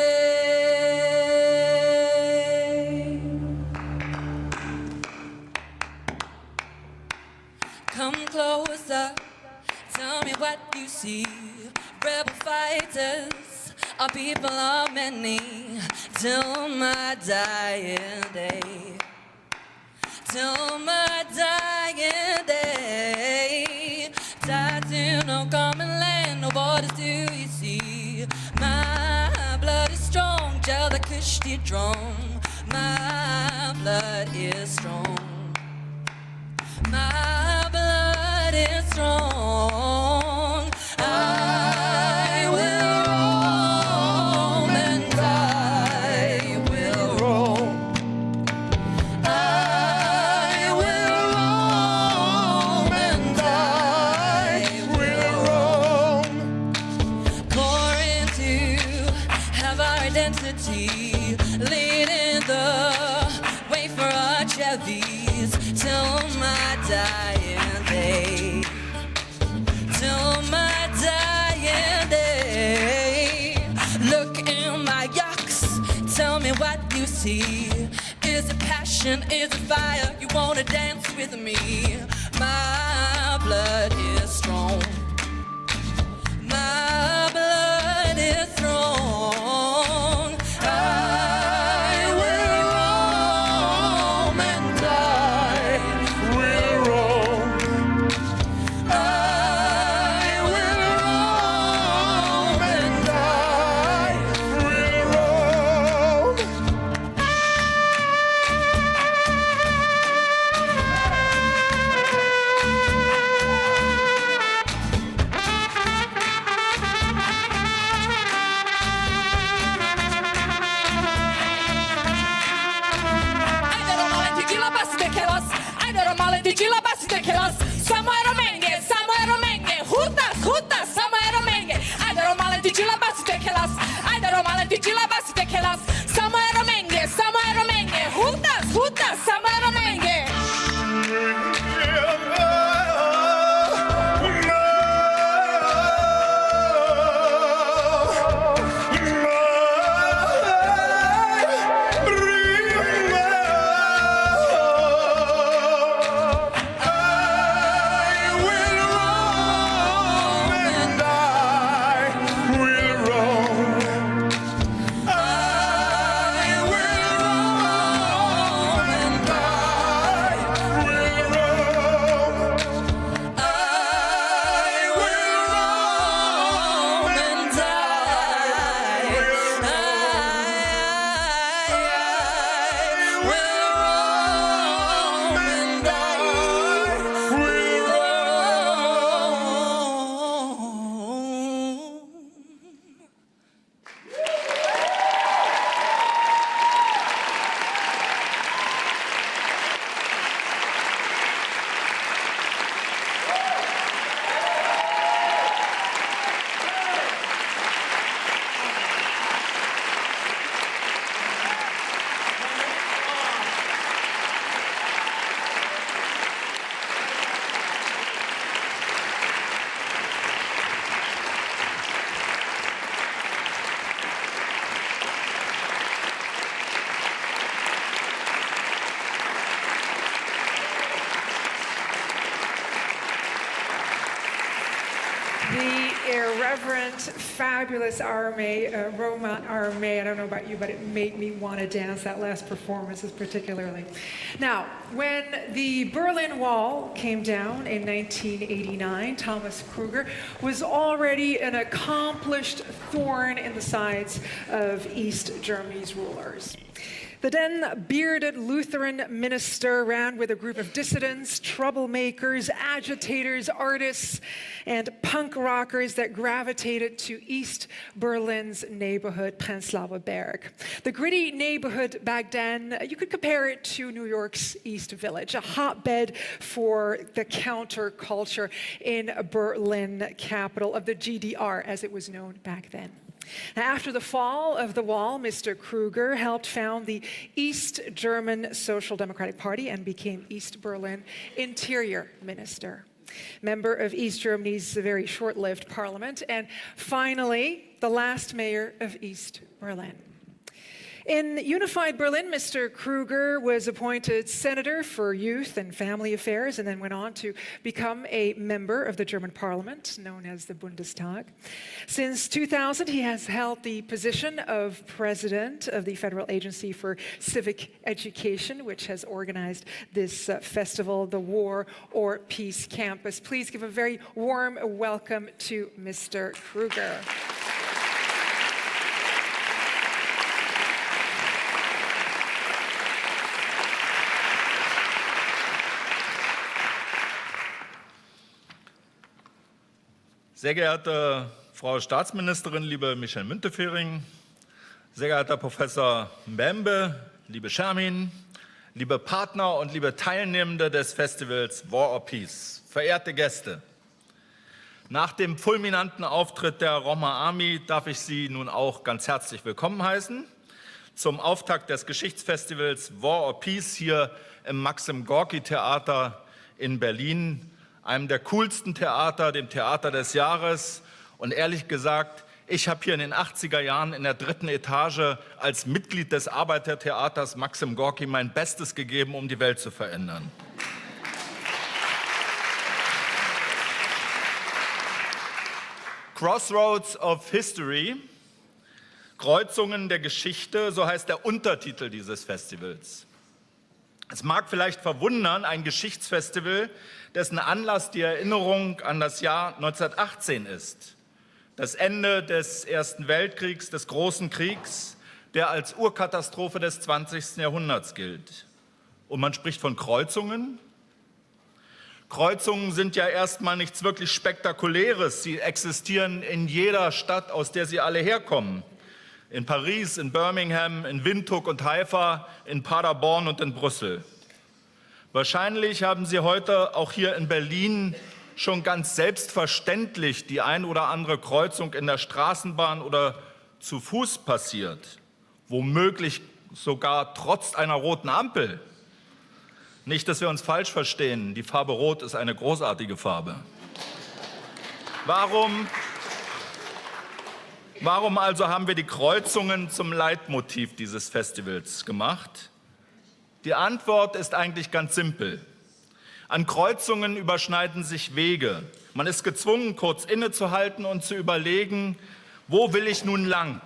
S11: Come closer, tell me what you see. Rebel fighters, our people are many. Till my dying day. Till my dying day. Tied to no common land, no borders do you see. My blood is strong, gel the kushti drum. My blood is strong. My blood is strong. I will roam and I will roam. I will roam and I will roam. Pouring to have our identity, leading the way for our Chevys till my dying day. Till my dying day. Look in my yaks, tell me what you see. Is it passion, is it fire? You wanna dance with me? My blood is strong. My blood is strong. I will roam and I will roam. I will roam and I will roam.
S10: Samuel Romenge, hutas, Samuel Romenge. I don't know did you labas de kelas. I don't know did you labas de kelas. Samuel Romenge, hutas, Samuel Romenge.
S11: I
S5: irreverent, fabulous RMA, Roma RMA. I don't know about you, but it made me want to dance. That last performance is particularly. Now, when the Berlin Wall came down in 1989, Thomas Kruger was already an accomplished thorn in the sides of East Germany's rulers. The then bearded Lutheran minister ran with a group of dissidents, troublemakers, agitators, artists, and punk rockers that gravitated to East Berlin's neighborhood, Prenzlauer Berg. The gritty neighborhood back then, you could compare it to New York's East Village, a hotbed for the counterculture in Berlin, capital of the GDR, as it was known back then. Now, after the fall of the wall, Mr. Kruger helped found the East German Social Democratic Party and became East Berlin Interior Minister, member of East Germany's very short-lived parliament, and finally, the last mayor of East Berlin. In unified Berlin, Mr. Kruger was appointed Senator for Youth and Family Affairs and then went on to become a member of the German parliament, known as the Bundestag. Since 2000, he has held the position of president of the Federal Agency for Civic Education, which has organized this festival, the War or Peace Campus. Please give a very warm welcome to Mr. Kruger.
S14: Sehr geehrte Frau Staatsministerin, liebe Michelle Müntefering, sehr geehrter Professor Mbembe, liebe Shermin, liebe Partner und liebe Teilnehmende des Festivals War or Peace, verehrte Gäste. Nach dem fulminanten Auftritt der Roma Army darf ich Sie nun auch ganz herzlich willkommen heißen zum Auftakt des Geschichtsfestivals War or Peace hier im Maxim Gorki Theater in Berlin, einem der coolsten Theater, dem Theater des Jahres. Und ehrlich gesagt, ich habe hier in den 80er Jahren in der 3. Etage als Mitglied des Arbeitertheaters Maxim Gorki mein Bestes gegeben, um die Welt zu verändern. Crossroads of History, Kreuzungen der Geschichte, so heißt der Untertitel dieses Festivals. Es mag vielleicht verwundern, ein Geschichtsfestival, dessen Anlass die Erinnerung an das Jahr 1918 ist. Das Ende des Ersten Weltkriegs, des Großen Kriegs, der als Urkatastrophe des 20. Jahrhunderts gilt. Und man spricht von Kreuzungen. Kreuzungen sind ja erstmal nichts wirklich Spektakuläres. Sie existieren in jeder Stadt, aus der sie alle herkommen. In Paris, in Birmingham, in Windhoek und Haifa, in Paderborn und in Brüssel. Wahrscheinlich haben Sie heute auch hier in Berlin schon ganz selbstverständlich die ein oder andere Kreuzung in der Straßenbahn oder zu Fuß passiert. Womöglich sogar trotz einer roten Ampel. Nicht, dass wir uns falsch verstehen, die Farbe Rot ist eine großartige Farbe. Warum also haben wir die Kreuzungen zum Leitmotiv dieses Festivals gemacht? Die Antwort ist eigentlich ganz simpel. An Kreuzungen überschneiden sich Wege. Man ist gezwungen, kurz innezuhalten und zu überlegen, wo will ich nun lang?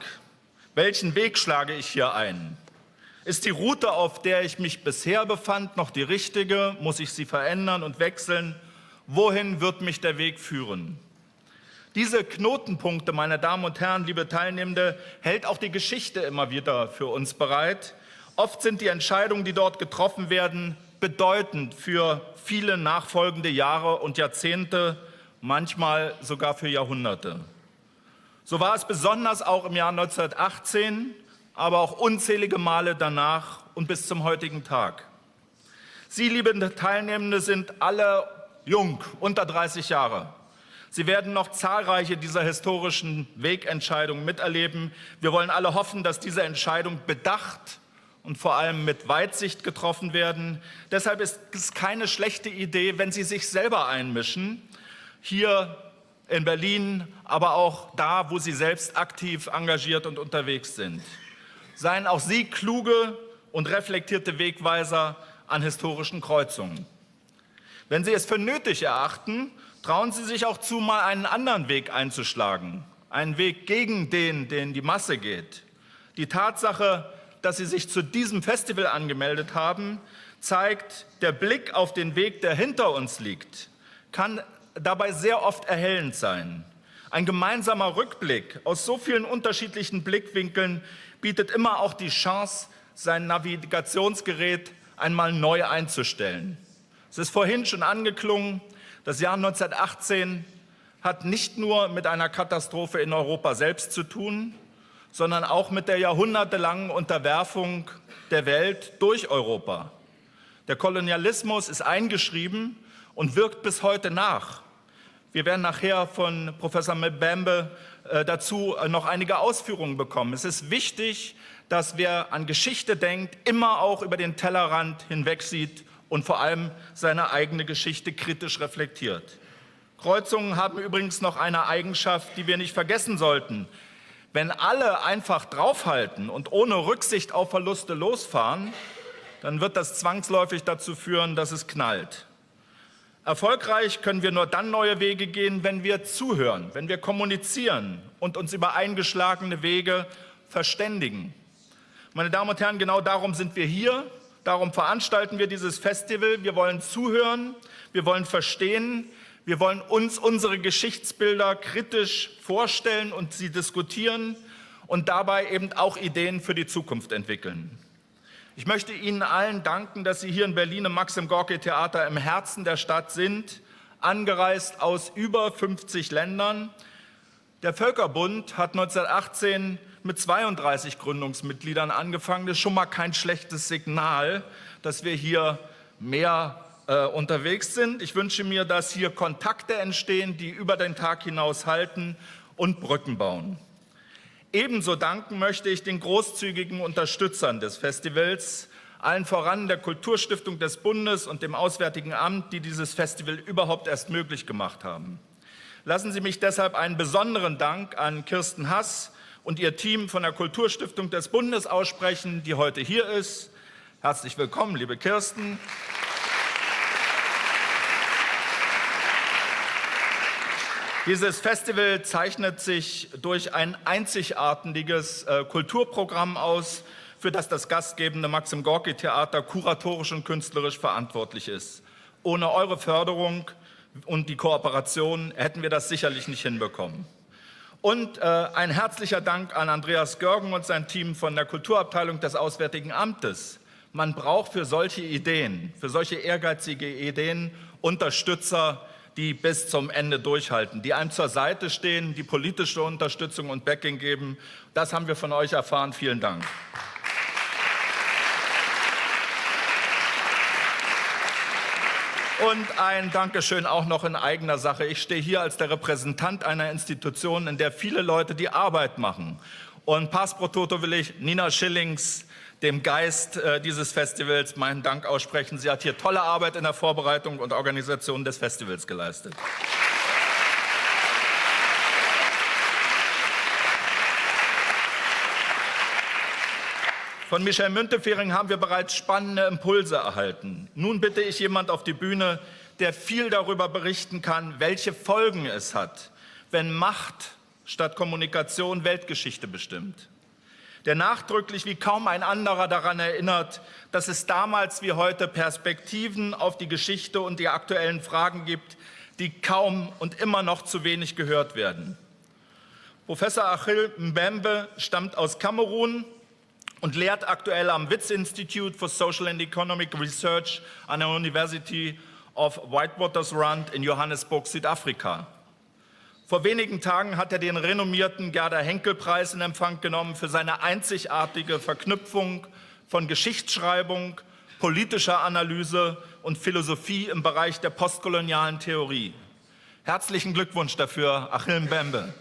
S14: Welchen Weg schlage ich hier ein? Ist die Route, auf der ich mich bisher befand, noch die richtige? Muss ich sie verändern und wechseln? Wohin wird mich der Weg führen? Diese Knotenpunkte, meine Damen und Herren, liebe Teilnehmende, hält auch die Geschichte immer wieder für uns bereit. Oft sind die Entscheidungen, die dort getroffen werden, bedeutend für viele nachfolgende Jahre und Jahrzehnte, manchmal sogar für Jahrhunderte. So war es besonders auch im Jahr 1918, aber auch unzählige Male danach und bis zum heutigen Tag. Sie, liebe Teilnehmende, sind alle jung, unter 30 Jahre. Sie werden noch zahlreiche dieser historischen Wegentscheidungen miterleben. Wir wollen alle hoffen, dass diese Entscheidungen bedacht und vor allem mit Weitsicht getroffen werden. Deshalb ist es keine schlechte Idee, wenn Sie sich selber einmischen, hier in Berlin, aber auch da, wo Sie selbst aktiv, engagiert und unterwegs sind. Seien auch Sie kluge und reflektierte Wegweiser an historischen Kreuzungen. Wenn Sie es für nötig erachten, Trauen Sie sich auch zu, mal einen anderen Weg einzuschlagen, einen Weg gegen den die Masse geht. Die Tatsache, dass Sie sich zu diesem Festival angemeldet haben, zeigt, der Blick auf den Weg, der hinter uns liegt, kann dabei sehr oft erhellend sein. Ein gemeinsamer Rückblick aus so vielen unterschiedlichen Blickwinkeln bietet immer auch die Chance, sein Navigationsgerät einmal neu einzustellen. Es ist vorhin schon angeklungen, das Jahr 1918 hat nicht nur mit einer Katastrophe in Europa selbst zu tun, sondern auch mit der jahrhundertelangen Unterwerfung der Welt durch Europa. Der Kolonialismus ist eingeschrieben und wirkt bis heute nach. Wir werden nachher von Professor Mbembe dazu noch einige Ausführungen bekommen. Es ist wichtig, dass wer an Geschichte denkt, immer auch über den Tellerrand hinwegsieht und vor allem seine eigene Geschichte kritisch reflektiert. Kreuzungen haben übrigens noch eine Eigenschaft, die wir nicht vergessen sollten. Wenn alle einfach draufhalten und ohne Rücksicht auf Verluste losfahren, dann wird das zwangsläufig dazu führen, dass es knallt. Erfolgreich können wir nur dann neue Wege gehen, wenn wir zuhören, wenn wir kommunizieren und uns über eingeschlagene Wege verständigen. Meine Damen und Herren, genau darum sind wir hier, darum veranstalten wir dieses Festival. Wir wollen zuhören, wir wollen verstehen, wir wollen uns unsere Geschichtsbilder kritisch vorstellen und sie diskutieren und dabei eben auch Ideen für die Zukunft entwickeln. Ich möchte Ihnen allen danken, dass Sie hier in Berlin im Maxim Gorki Theater im Herzen der Stadt sind, angereist aus über 50 Ländern. Der Völkerbund hat 1918 mit 32 Gründungsmitgliedern angefangen. Das ist schon mal kein schlechtes Signal, dass wir hier mehr unterwegs sind. Ich wünsche mir, dass hier Kontakte entstehen, die über den Tag hinaus halten und Brücken bauen. Ebenso danken möchte ich den großzügigen Unterstützern des Festivals, allen voran der Kulturstiftung des Bundes und dem Auswärtigen Amt, die dieses Festival überhaupt erst möglich gemacht haben. Lassen Sie mich deshalb einen besonderen Dank an Kirsten Hass und ihr Team von der Kulturstiftung des Bundes aussprechen, die heute hier ist. Herzlich willkommen, liebe Kirsten. Dieses Festival zeichnet sich durch ein einzigartiges Kulturprogramm aus, für das das gastgebende Maxim Gorki Theater kuratorisch und künstlerisch verantwortlich ist. Ohne eure Förderung und die Kooperation hätten wir das sicherlich nicht hinbekommen. Und ein herzlicher Dank an Andreas Görgen und sein Team von der Kulturabteilung des Auswärtigen Amtes. Man braucht für solche Ideen, für solche ehrgeizige Ideen Unterstützer, die bis zum Ende durchhalten, die einem zur Seite stehen, die politische Unterstützung und Backing geben. Das haben wir von euch erfahren. Vielen Dank. Und ein Dankeschön auch noch in eigener Sache. Ich stehe hier als der Repräsentant einer Institution, in der viele Leute die Arbeit machen. Und pars pro toto will ich Nina Schillings, dem Geist dieses Festivals, meinen Dank aussprechen. Sie hat hier tolle Arbeit in der Vorbereitung und Organisation des Festivals geleistet. Von Michel Müntefering haben wir bereits spannende Impulse erhalten. Nun bitte ich jemand auf die Bühne, der viel darüber berichten kann, welche Folgen es hat, wenn Macht statt Kommunikation Weltgeschichte bestimmt. Der nachdrücklich wie kaum ein anderer daran erinnert, dass es damals wie heute Perspektiven auf die Geschichte und die aktuellen Fragen gibt, die kaum und immer noch zu wenig gehört werden. Professor Achille Mbembe stammt aus Kamerun und lehrt aktuell am Wits Institute for Social and Economic Research an der University of Witwatersrand in Johannesburg, Südafrika. Vor wenigen Tagen hat er den renommierten Gerda-Henkel-Preis in Empfang genommen für seine einzigartige Verknüpfung von Geschichtsschreibung, politischer Analyse und Philosophie im Bereich der postkolonialen Theorie. Herzlichen Glückwunsch dafür, Achille Mbembe.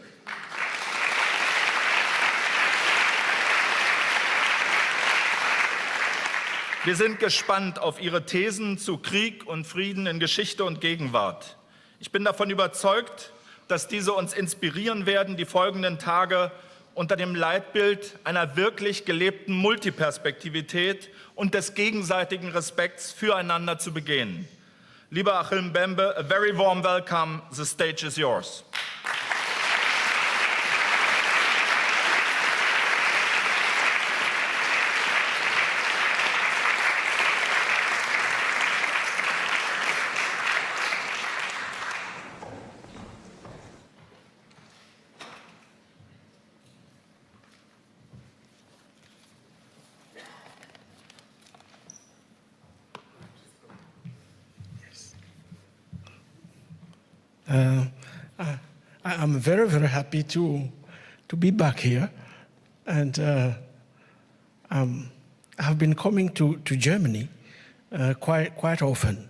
S14: Wir sind gespannt auf Ihre Thesen zu Krieg und Frieden in Geschichte und Gegenwart. Ich bin davon überzeugt, dass diese uns inspirieren werden, die folgenden Tage unter dem Leitbild einer wirklich gelebten Multiperspektivität und des gegenseitigen Respekts füreinander zu begehen. Lieber Achim Mbembe, a very warm welcome. The stage is yours.
S15: I'm very, very happy to be back here, and I've been coming to Germany quite often,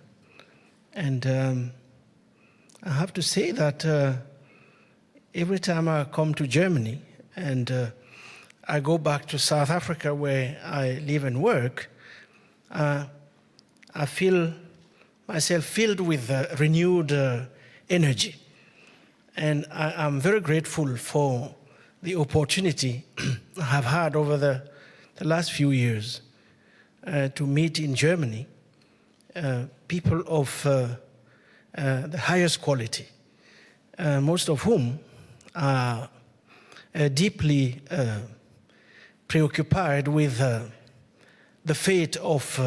S15: and I have to say that every time I come to Germany and I go back to South Africa where I live and work, I feel myself filled with renewed energy. And I'm very grateful for the opportunity I have had over the last few years to meet in Germany people of the highest quality, most of whom are deeply preoccupied with the fate of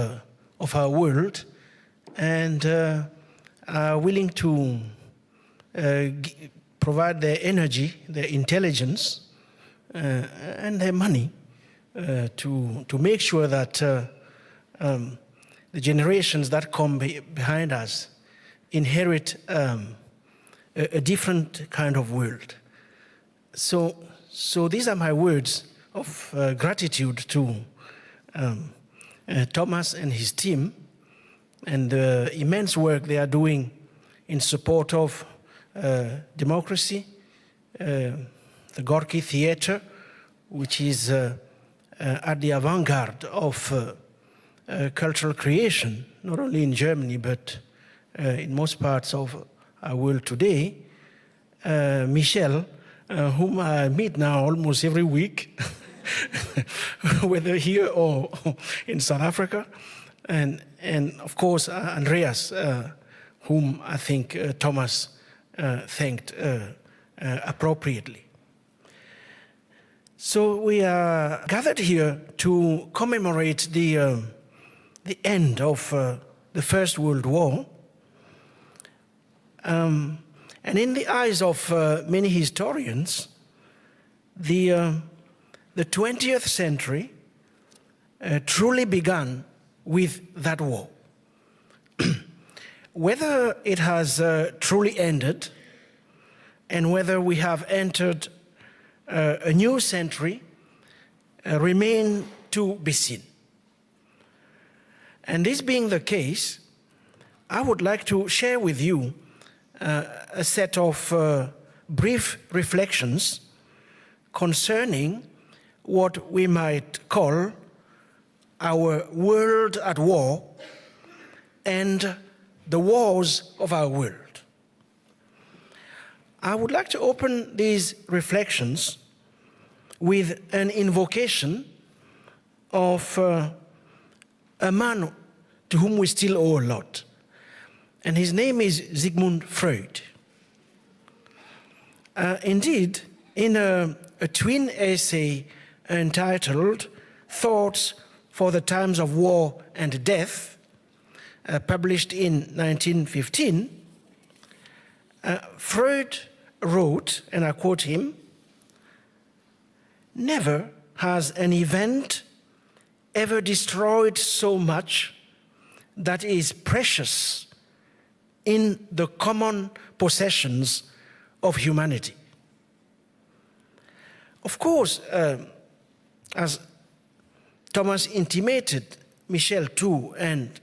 S15: our world and are willing to provide their energy, their intelligence, and their money to make sure that the generations that come behind us inherit a different kind of world. So these are my words of gratitude to Thomas and his team and the immense work they are doing in support of democracy, the Gorki Theater, which is at the avant-garde of cultural creation, not only in Germany, but in most parts of our world today. Michel, whom I meet now almost every week, whether here or in South Africa, and of course Andreas, whom I think Thomas thanked appropriately. So we are gathered here to commemorate the end of the First World War. And in the eyes of many historians, the 20th century truly began with that war. Whether it has truly ended and whether we have entered a new century remain to be seen. And this being the case, I would like to share with you a set of brief reflections concerning what we might call our world at war and the wars of our world. I would like to open these reflections with an invocation of a man to whom we still owe a lot. And his name is Sigmund Freud. Indeed, in a twin essay entitled Thoughts for the Times of War and Death, published in 1915, Freud wrote, and I quote him, "Never has an event ever destroyed so much that is precious in the common possessions of humanity." Of course, as Thomas intimated, Michel too, and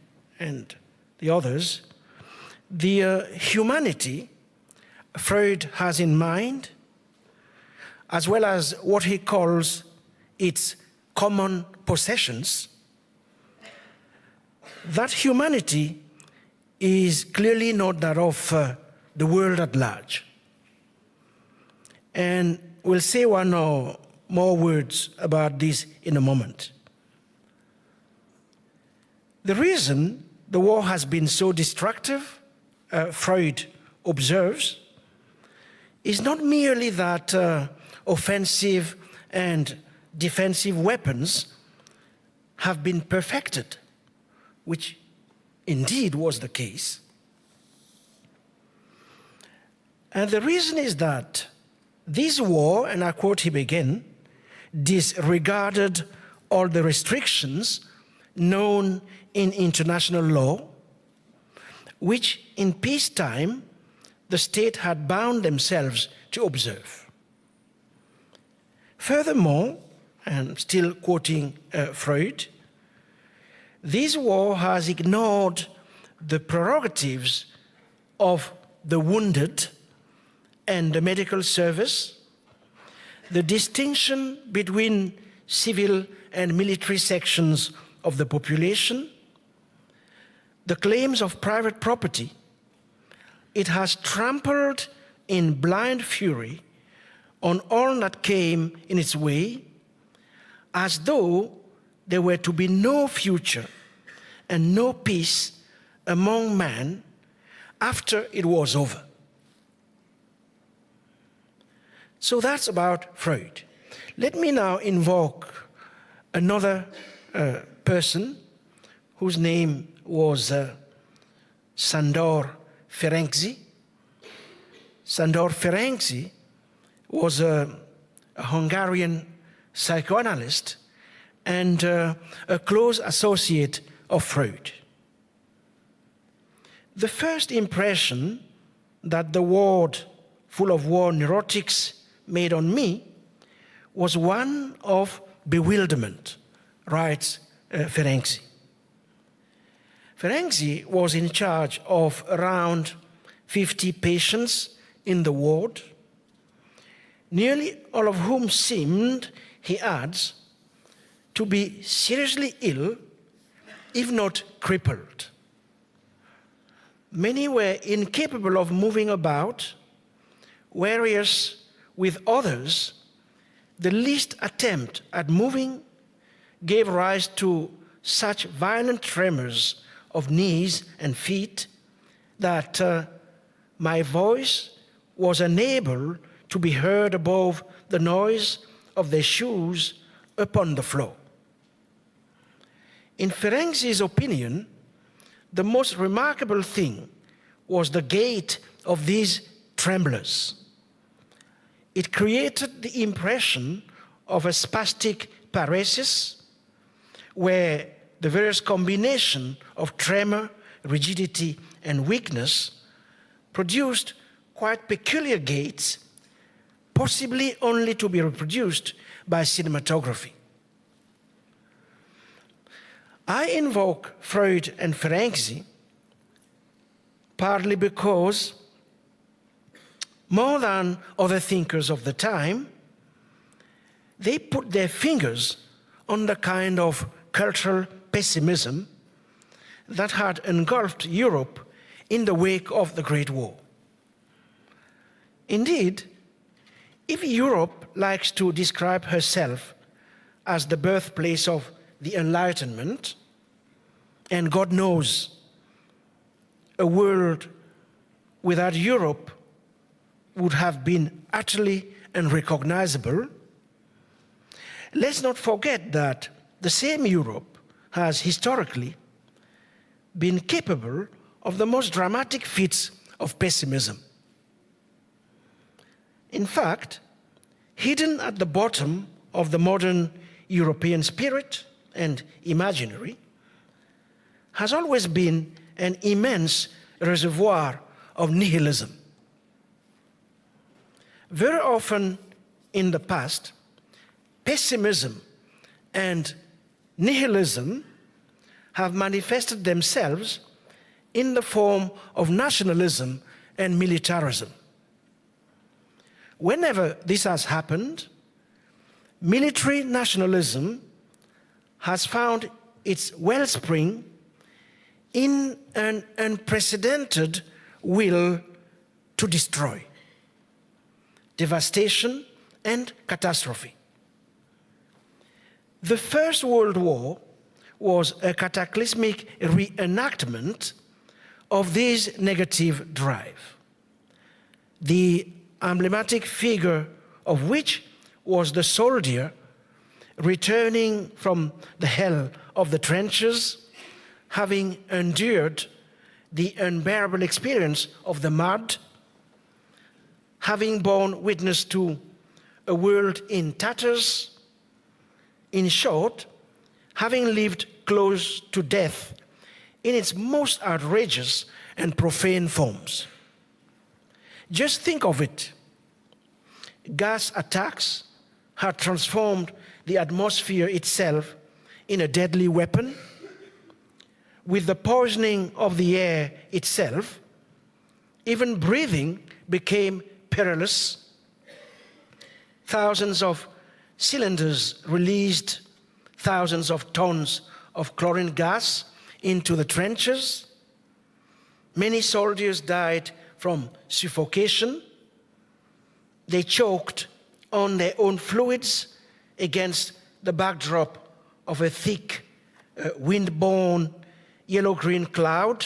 S15: the others, the humanity Freud has in mind, as well as what he calls its common possessions, that humanity is clearly not that of the world at large. And we'll say one or more words about this in a moment. The reason the war has been so destructive Freud observes is not merely that offensive and defensive weapons have been perfected, which indeed was the case. And the reason is that this war, and I quote him again, disregarded all the restrictions known in international law, which in peacetime the state had bound themselves to observe. Furthermore, and still quoting Freud, this war has ignored the prerogatives of the wounded and the medical service, the distinction between civil and military sections of the population, the claims of private property. It has trampled in blind fury on all that came in its way, as though there were to be no future and no peace among man after it was over. So that's about Freud. Let me now invoke another person whose name was Sandor Ferengi. Sandor Ferengi was a Hungarian psychoanalyst and a close associate of Freud. The first impression that the ward full of war neurotics made on me was one of bewilderment, writes Ferengi. Ferengi was in charge of around 50 patients in the ward, nearly all of whom seemed, he adds, to be seriously ill, if not crippled. Many were incapable of moving about, whereas with others, the least attempt at moving gave rise to such violent tremors of knees and feet that my voice was unable to be heard above the noise of their shoes upon the floor. In Ferengi's opinion, the most remarkable thing was the gait of these tremblers. It created the impression of a spastic paresis, where the various combination of tremor, rigidity, and weakness produced quite peculiar gaits, possibly only to be reproduced by cinematography. I invoke Freud and Ferengi partly because, more than other thinkers of the time, they put their fingers on the kind of cultural pessimism that had engulfed Europe in the wake of the Great War. Indeed, if Europe likes to describe herself as the birthplace of the Enlightenment, and God knows, a world without Europe would have been utterly unrecognizable, let's not forget that the same Europe has historically been capable of the most dramatic feats of pessimism. In fact, hidden at the bottom of the modern European spirit and imaginary has always been an immense reservoir of nihilism. Very often in the past, pessimism and nihilism have manifested themselves in the form of nationalism and militarism. Whenever this has happened, military nationalism has found its wellspring in an unprecedented will to destroy, devastation, and catastrophe. The First World War was a cataclysmic reenactment of this negative drive, the emblematic figure of which was the soldier returning from the hell of the trenches, having endured the unbearable experience of the mud, having borne witness to a world in tatters, in short, having lived close to death in its most outrageous and profane forms. Just think of it. Gas attacks had transformed the atmosphere itself in a deadly weapon. With the poisoning of the air itself, even breathing became perilous. Thousands of cylinders released thousands of tons of chlorine gas into the trenches. Many soldiers died from suffocation. They choked on their own fluids against the backdrop of a thick, wind-borne yellow-green cloud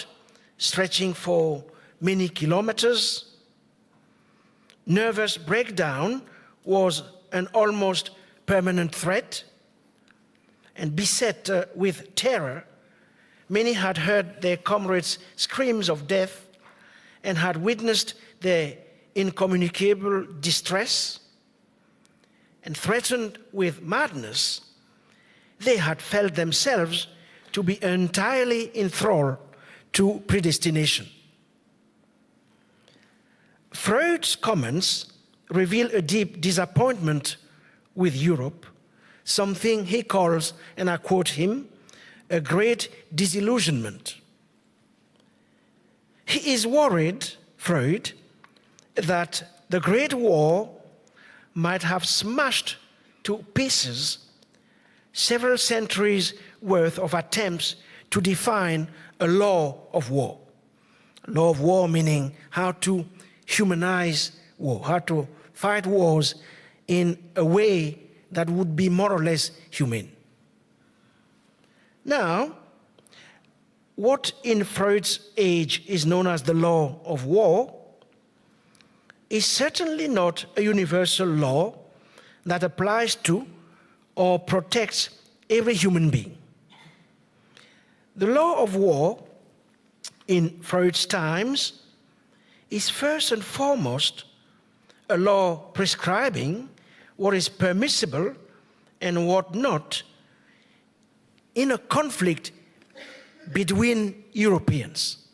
S15: stretching for many kilometers. Nervous breakdown was an almost permanent threat, and beset with terror, many had heard their comrades' screams of death and had witnessed their incommunicable distress, and threatened with madness, they had felt themselves to be entirely enthralled to predestination. Freud's comments reveal a deep disappointment with Europe, something he calls, and I quote him, a great disillusionment. He is worried, Freud, that the Great War might have smashed to pieces several centuries worth of attempts to define a law of war. A law of war meaning how to humanize war, how to fight wars in a way that would be more or less humane. Now, what in Freud's age is known as the law of war is certainly not a universal law that applies to or protects every human being. The law of war in Freud's times is first and foremost a law prescribing what is permissible and what not in a conflict between Europeans.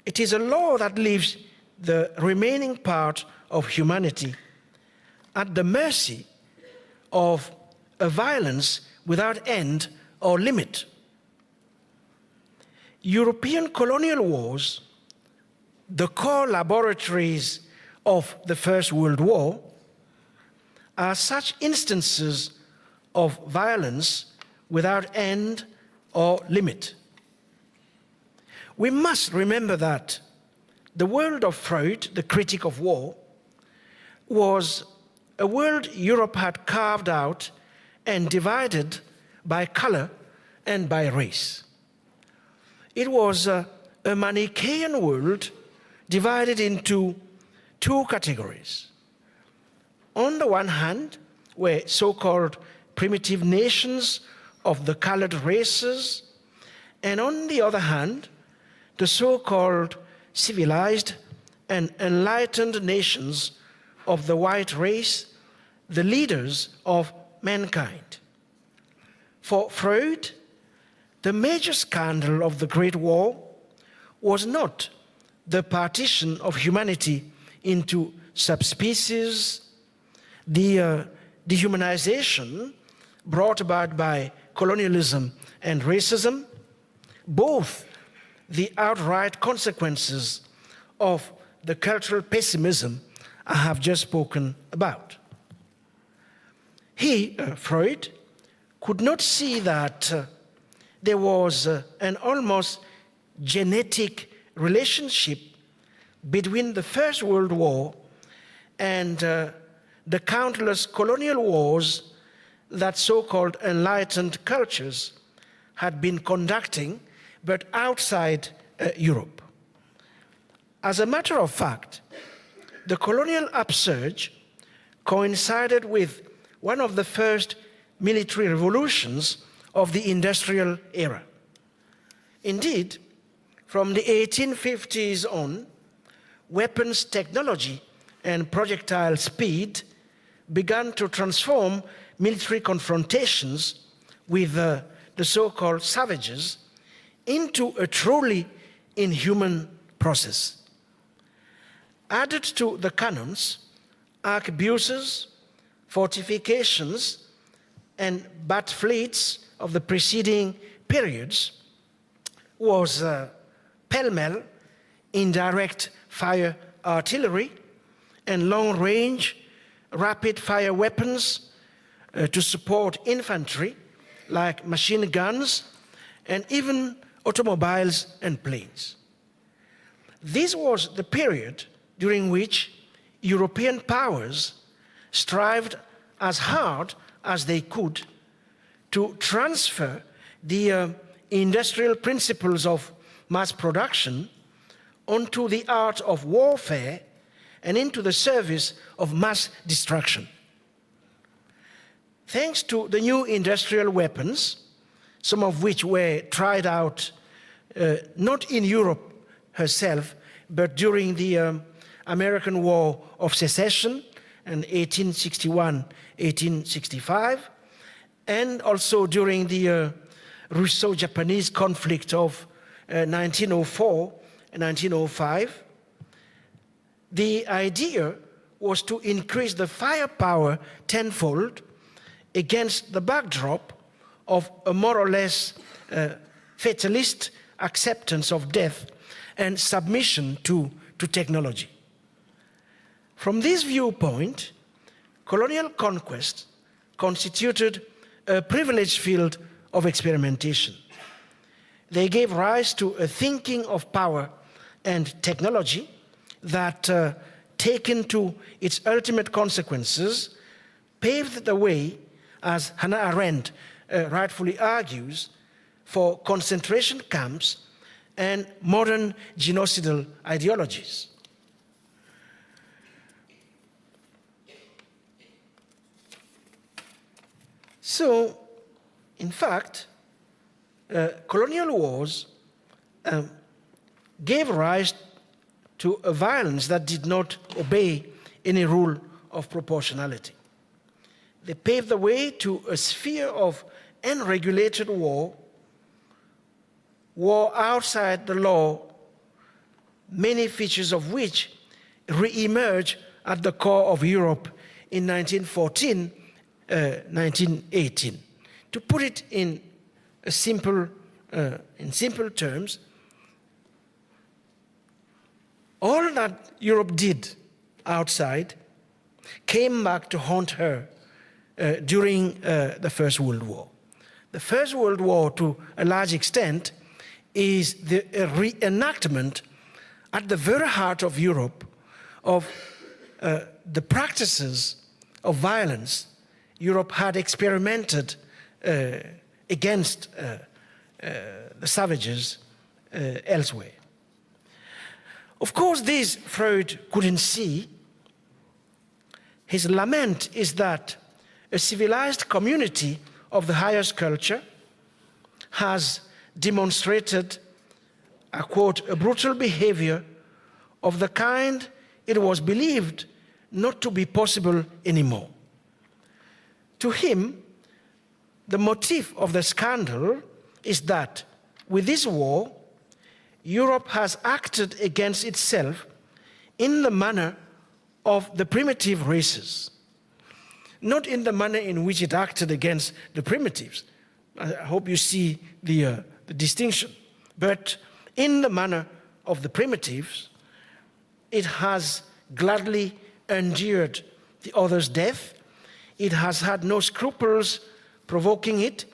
S15: It is a law that leaves the remaining part of humanity at the mercy of a violence without end or limit. European colonial wars, the core laboratories of the First World War, are such instances of violence without end or limit. We must remember that the world of Freud, the critic of war, was a world Europe had carved out and divided by color and by race. It was a Manichaean world divided into two categories. On the one hand, were so-called primitive nations of the colored races, and on the other hand, the so-called civilized and enlightened nations of the white race, the leaders of mankind. For Freud, the major scandal of the Great War was not the partition of humanity into subspecies, the dehumanization brought about by colonialism and racism, both the outright consequences of the cultural pessimism I have just spoken about. He, Freud, could not see that there was an almost genetic relationship between the First World War and the countless colonial wars that so-called enlightened cultures had been conducting, but outside Europe. As a matter of fact, the colonial upsurge coincided with one of the first military revolutions of the industrial era. Indeed, from the 1850s on, weapons technology and projectile speed began to transform military confrontations with the so-called savages into a truly inhuman process. Added to the cannons, arquebuses, fortifications, and bat fleets of the preceding periods was pell-mell indirect fire artillery and long-range rapid-fire weapons to support infantry like machine guns and even automobiles and planes. This was the period during which European powers strived as hard as they could to transfer the industrial principles of mass production onto the art of warfare and into the service of mass destruction. Thanks to the new industrial weapons, some of which were tried out not in Europe herself, but during the American War of Secession in 1861-1865, and also during the Russo-Japanese conflict of 1904 and 1905, the idea was to increase the firepower tenfold against the backdrop of a more or less fatalist acceptance of death and submission to technology. From this viewpoint, colonial conquest constituted a privileged field of experimentation. They gave rise to a thinking of power and technology that, taken to its ultimate consequences, paved the way, as Hannah Arendt rightfully argues, for concentration camps and modern genocidal ideologies. So, in fact, colonial wars gave rise to a violence that did not obey any rule of proportionality. They paved the way to a sphere of unregulated war outside the law, many features of which re-emerge at the core of Europe in 1914, 1918. To put it in simple terms, all that Europe did outside came back to haunt her during the First World War. The First World War, to a large extent, is the reenactment at the very heart of Europe of the practices of violence Europe had experimented against the savages elsewhere. Of course, this Freud couldn't see. His lament is that a civilized community of the highest culture has demonstrated, I quote, a brutal behavior of the kind it was believed not to be possible anymore. To him, the motif of the scandal is that with this war, Europe has acted against itself in the manner of the primitive races, not in the manner in which it acted against the primitives. I hope you see the distinction. But in the manner of the primitives, it has gladly endured the other's death, it has had no scruples provoking it,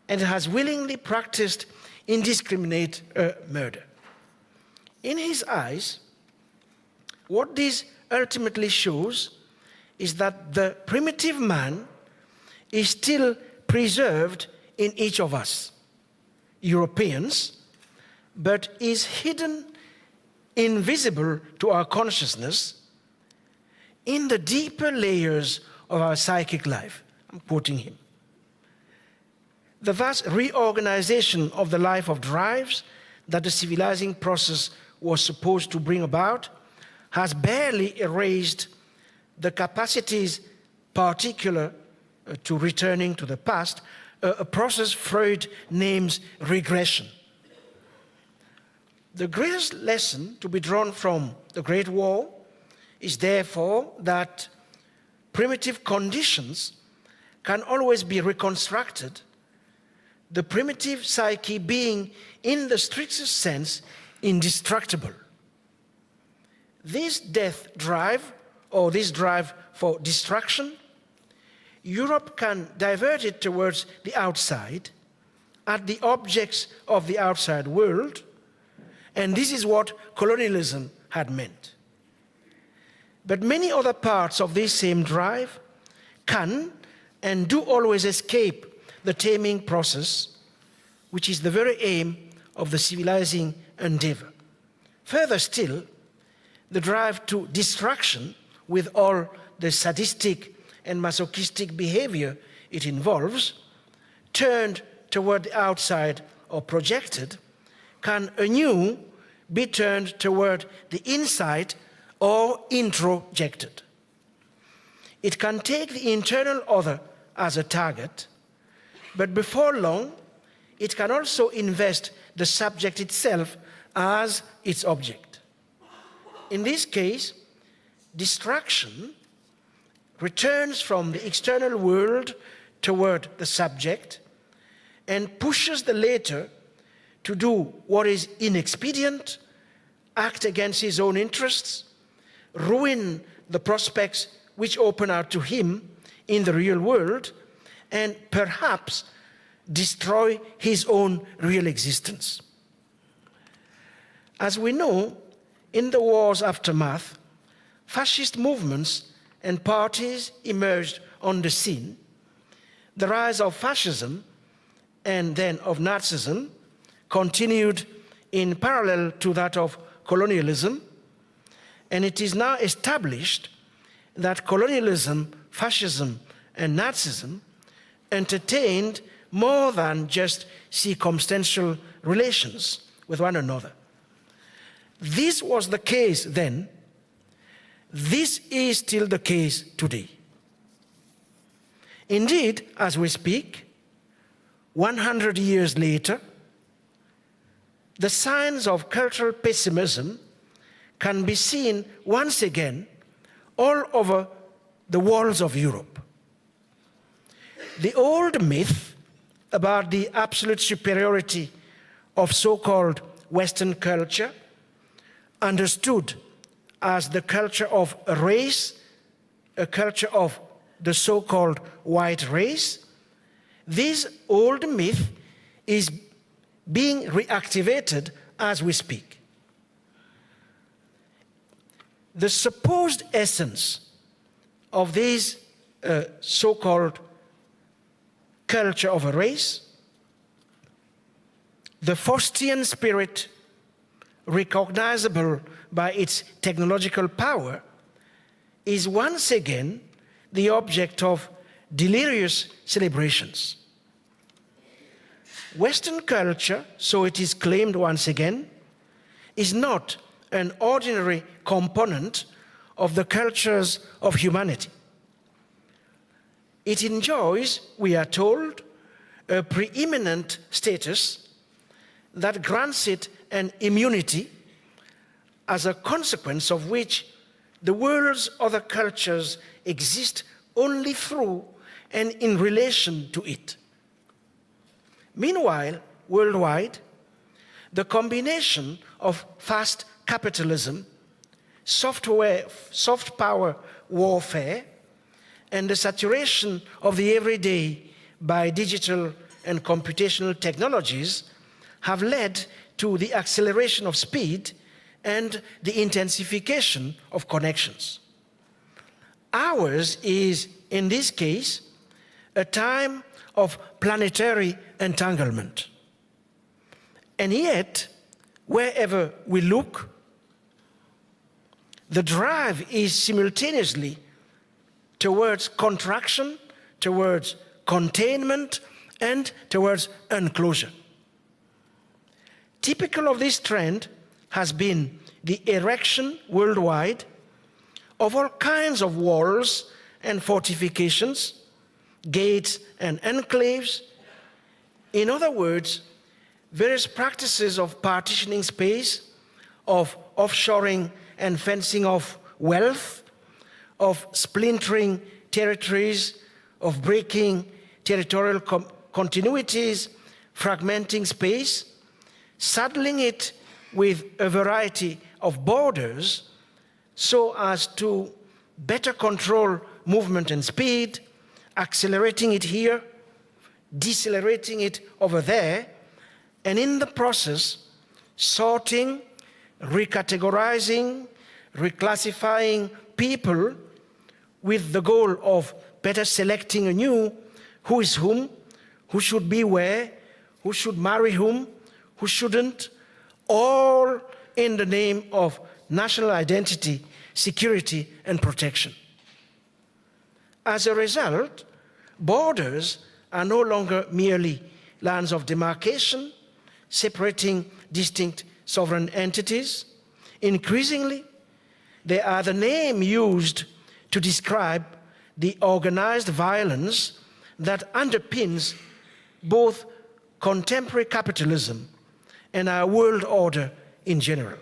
S15: and it has willingly practiced indiscriminate murder. In his eyes, what this ultimately shows is that the primitive man is still preserved in each of us, Europeans, but is hidden, invisible to our consciousness in the deeper layers of our psychic life. I'm quoting him. The vast reorganization of the life of drives that the civilizing process was supposed to bring about has barely erased the capacities particular to returning to the past, a process Freud names regression. The greatest lesson to be drawn from the Great War is therefore that primitive conditions can always be reconstructed, the primitive psyche being, in the strictest sense, indestructible. This death drive, or this drive for destruction, Europe can divert it towards the outside, at the objects of the outside world, and this is what colonialism had meant. But many other parts of this same drive can and do always escape the taming process, which is the very aim of the civilizing endeavor. Further still, the drive to destruction, with all the sadistic and masochistic behavior it involves, turned toward the outside or projected, can anew be turned toward the inside or introjected. It can take the internal other as a target, but before long, it can also invest the subject itself as its object. In this case, distraction returns from the external world toward the subject and pushes the latter to do what is inexpedient, act against his own interests, ruin the prospects which open out to him in the real world, and perhaps destroy his own real existence. As we know, in the war's aftermath, fascist movements and parties emerged on the scene. The rise of fascism and then of Nazism continued in parallel to that of colonialism, and it is now established that colonialism, fascism, and Nazism entertained more than just circumstantial relations with one another. This was the case then. This is still the case today. Indeed, as we speak, 100 years later, the signs of cultural pessimism can be seen once again all over the walls of Europe. The old myth about the absolute superiority of so-called Western culture, understood as the culture of a race, a culture of the so-called white race, this old myth is being reactivated as we speak. The supposed essence of this so-called culture of a race, the Faustian spirit, recognizable by its technological power, is once again the object of delirious celebrations. Western culture, so it is claimed once again, is not an ordinary component of the cultures of humanity. It enjoys, we are told, a preeminent status that grants it an immunity, as a consequence of which the world's other cultures exist only through and in relation to it. Meanwhile, worldwide, the combination of fast capitalism, soft power warfare, and the saturation of the everyday by digital and computational technologies have led to the acceleration of speed and the intensification of connections. Ours is, in this case, a time of planetary entanglement. And yet, wherever we look, the drive is simultaneously towards contraction, towards containment, and towards enclosure. Typical of this trend has been the erection worldwide of all kinds of walls and fortifications, gates and enclaves. In other words, various practices of partitioning space, of offshoring and fencing of wealth, of splintering territories, of breaking territorial continuities, fragmenting space, saddling it with a variety of borders so as to better control movement and speed, accelerating it here, decelerating it over there, and in the process, sorting, recategorizing, reclassifying people with the goal of better selecting anew who is whom, who should be where, who should marry whom, who shouldn't, all in the name of national identity, security, and protection. As a result, borders are no longer merely lines of demarcation, separating distinct sovereign entities. Increasingly, they are the name used to describe the organized violence that underpins both contemporary capitalism and our world order in general.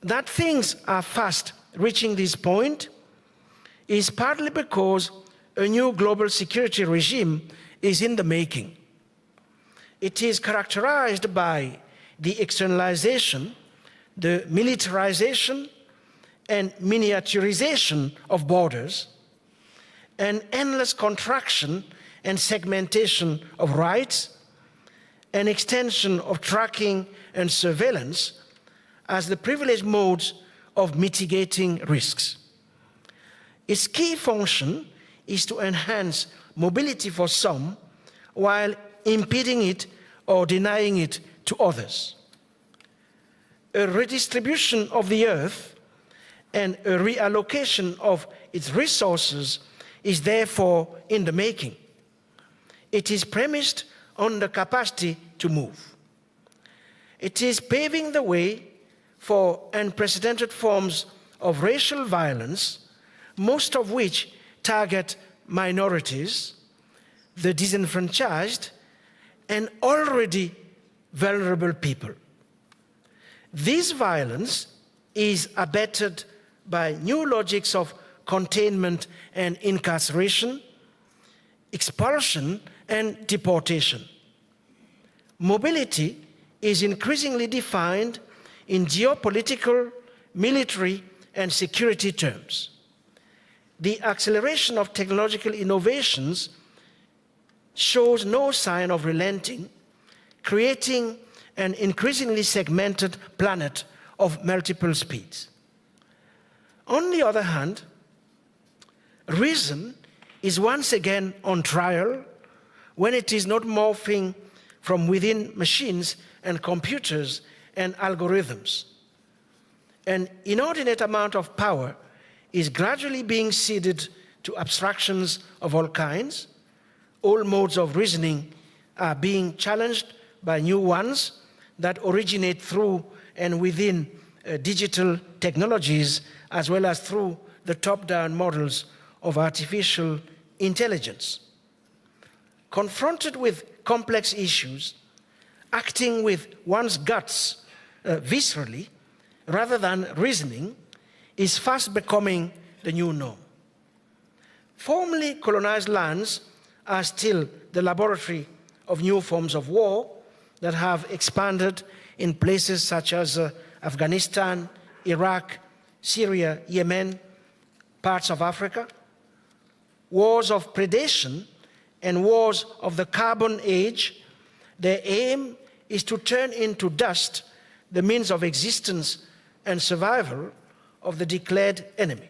S15: That things are fast reaching this point is partly because a new global security regime is in the making. It is characterized by the externalization, the militarization, and miniaturization of borders, an endless contraction and segmentation of rights, an extension of tracking and surveillance as the privileged modes of mitigating risks. Its key function is to enhance mobility for some while impeding it or denying it to others. A redistribution of the earth and a reallocation of its resources is therefore in the making. It is premised on the capacity to move. It is paving the way for unprecedented forms of racial violence, most of which target minorities, the disenfranchised, and already vulnerable people. This violence is abetted by new logics of containment and incarceration, expulsion and deportation. Mobility is increasingly defined in geopolitical, military, and security terms. The acceleration of technological innovations shows no sign of relenting, creating an increasingly segmented planet of multiple speeds. On the other hand, reason is once again on trial when it is not morphing from within machines and computers and algorithms. An inordinate amount of power is gradually being ceded to abstractions of all kinds. All modes of reasoning are being challenged by new ones that originate through and within digital technologies, as well as through the top-down models of artificial intelligence. Confronted with complex issues, acting with one's guts viscerally, rather than reasoning, is fast becoming the new norm. Formerly colonized lands are still the laboratory of new forms of war that have expanded in places such as Afghanistan, Iraq, Syria, Yemen, parts of Africa. Wars of predation and wars of the carbon age, their aim is to turn into dust the means of existence and survival of the declared enemy.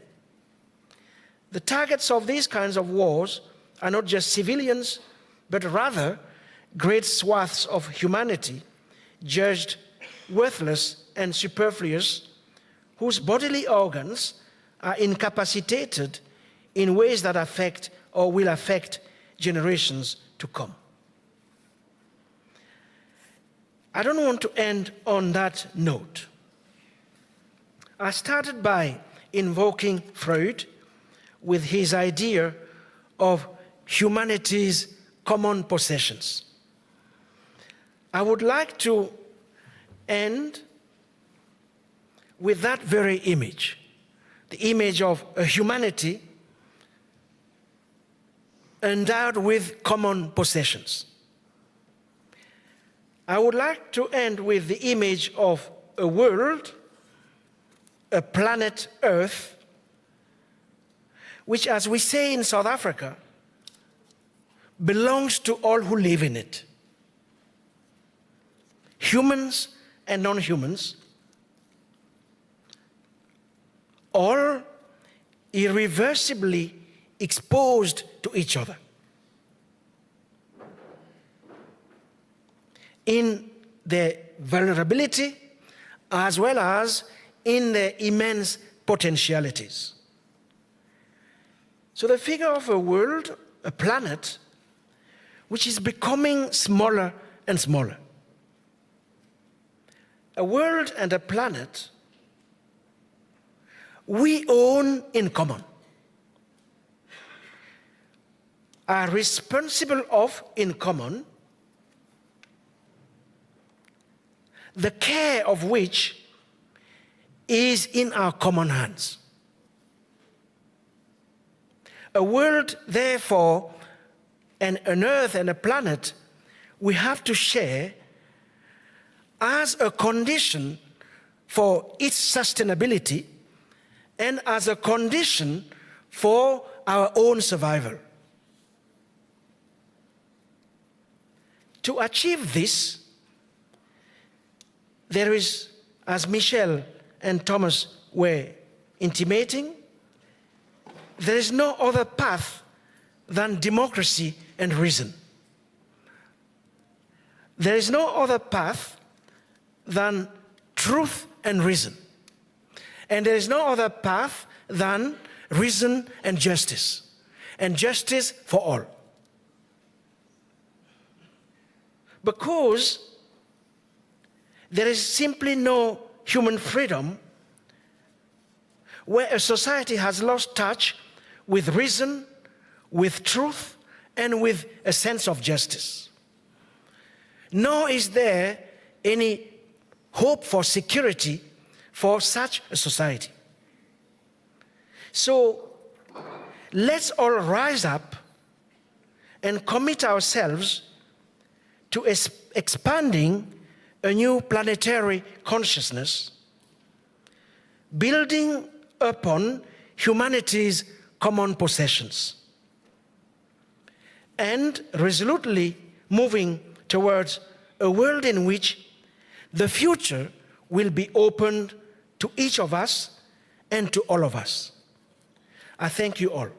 S15: The targets of these kinds of wars are not just civilians, but rather great swaths of humanity judged worthless and superfluous, whose bodily organs are incapacitated in ways that affect or will affect generations to come. I don't want to end on that note. I started by invoking Freud with his idea of humanity's common possessions. I would like to end with that very image, the image of a humanity endowed with common possessions. I would like to end with the image of a world, a planet Earth, which, as we say in South Africa, belongs to all who live in it. Humans and non-humans, all irreversibly exposed to each other. In their vulnerability, as well as in their immense potentialities. So the figure of a world, a planet, which is becoming smaller and smaller. A world and a planet we own in common, are responsible of in common, the care of which is in our common hands. A world, therefore, and an earth and a planet we have to share as a condition for its sustainability and as a condition for our own survival. To achieve this, there is, as Michel and Thomas were intimating, there is no other path than democracy and reason. There is no other path than truth and reason. And there is no other path than reason and justice for all. Because there is simply no human freedom where a society has lost touch with reason, with truth, and with a sense of justice. Nor is there any hope for security for such a society. So let's all rise up and commit ourselves to expanding a new planetary consciousness, building upon humanity's common possessions, and resolutely moving towards a world in which the future will be opened to each of us and to all of us. I thank you all.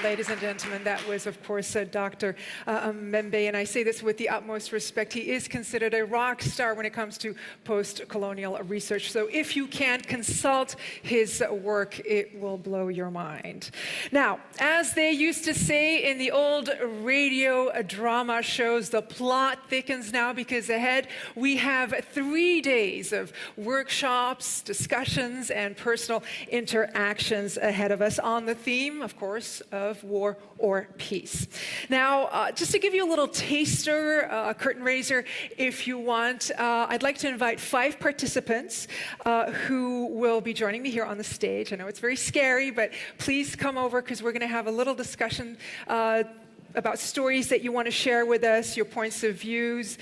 S5: Ladies and gentlemen, that was, of course, Dr. Mbembe, and I say this with the utmost respect. He is considered a rock star when it comes to post-colonial research. So if you can't consult his work, it will blow your mind. Now, as they used to say in the old radio drama shows, the plot thickens now because ahead we have 3 days of workshops, discussions, and personal interactions ahead of us on the theme, of course, of of war or peace. Now, just to give you a little taster, a curtain raiser, if you want, I'd like to invite 5 participants who will be joining me here on the stage. I know it's very scary, but please come over because we're going to have a little discussion about stories that you want to share with us, your points of views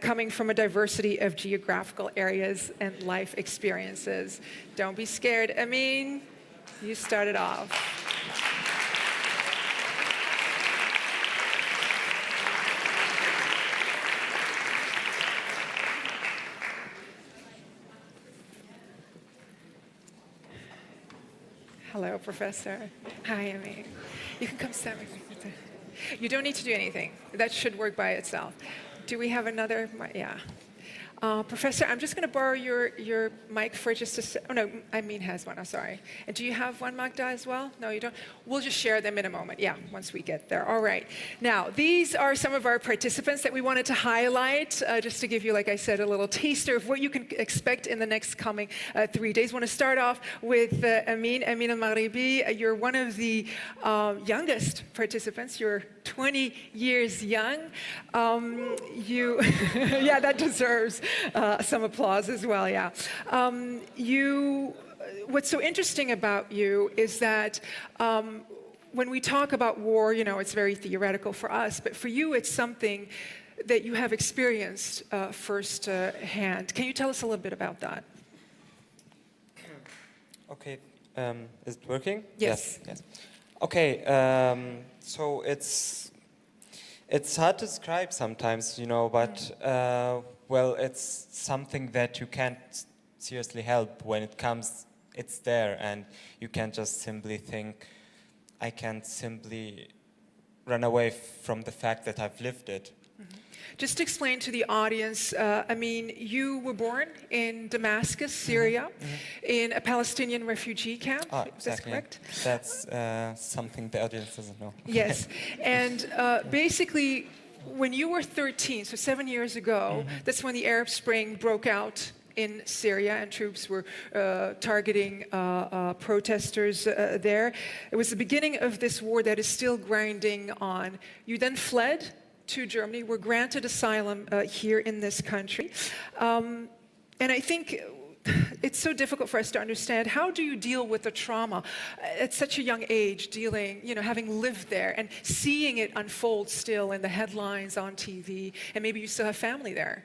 S5: coming from a diversity of geographical areas and life experiences. Don't be scared. Amin, you started off. Hello, Professor. Hi, Amin. You can come stand with me. You don't need to do anything. That should work by itself. Do we have another? Yeah. Professor, I'm just going to borrow your mic for just a second. Oh, no, Amin has one. I'm sorry. And do you have one, Magda, as well? No, you don't? We'll just share them in a moment. Yeah, once we get there. All right. Now, these are some of our participants that we wanted to highlight, just to give you, like I said, a little taster of what you can expect in the next coming 3 days. I want to start off with Amin al-Maghribi. You're one of the youngest participants. You're 20 years young. Yeah, that deserves some applause as well, yeah. What's so interesting about you is that when we talk about war, you know, it's very theoretical for us, but for you it's something that you have experienced firsthand. Can you tell us a little bit about that?
S3: Okay, is it working?
S5: Yes.
S3: Yes. Okay, so it's hard to describe sometimes, you know, but well, it's something that you can't seriously help when it comes. It's there, and you can't just simply think, I can't simply run away from the fact that I've lived it.
S5: Mm-hmm. Just to explain to the audience, I mean, you were born in Damascus, Syria, in a Palestinian refugee camp. Is that correct?
S3: That's something the audience doesn't know.
S5: Yes, and basically, when you were 13, so 7 years ago, that's when the Arab Spring broke out in Syria and troops were targeting protesters there. It was the beginning of this war that is still grinding on. You then fled to Germany, were granted asylum here in this country. And I think it's so difficult for us to understand, how do you deal with the trauma at such a young age, dealing, you know, having lived there and seeing it unfold still in the headlines on TV, and maybe you still have family there?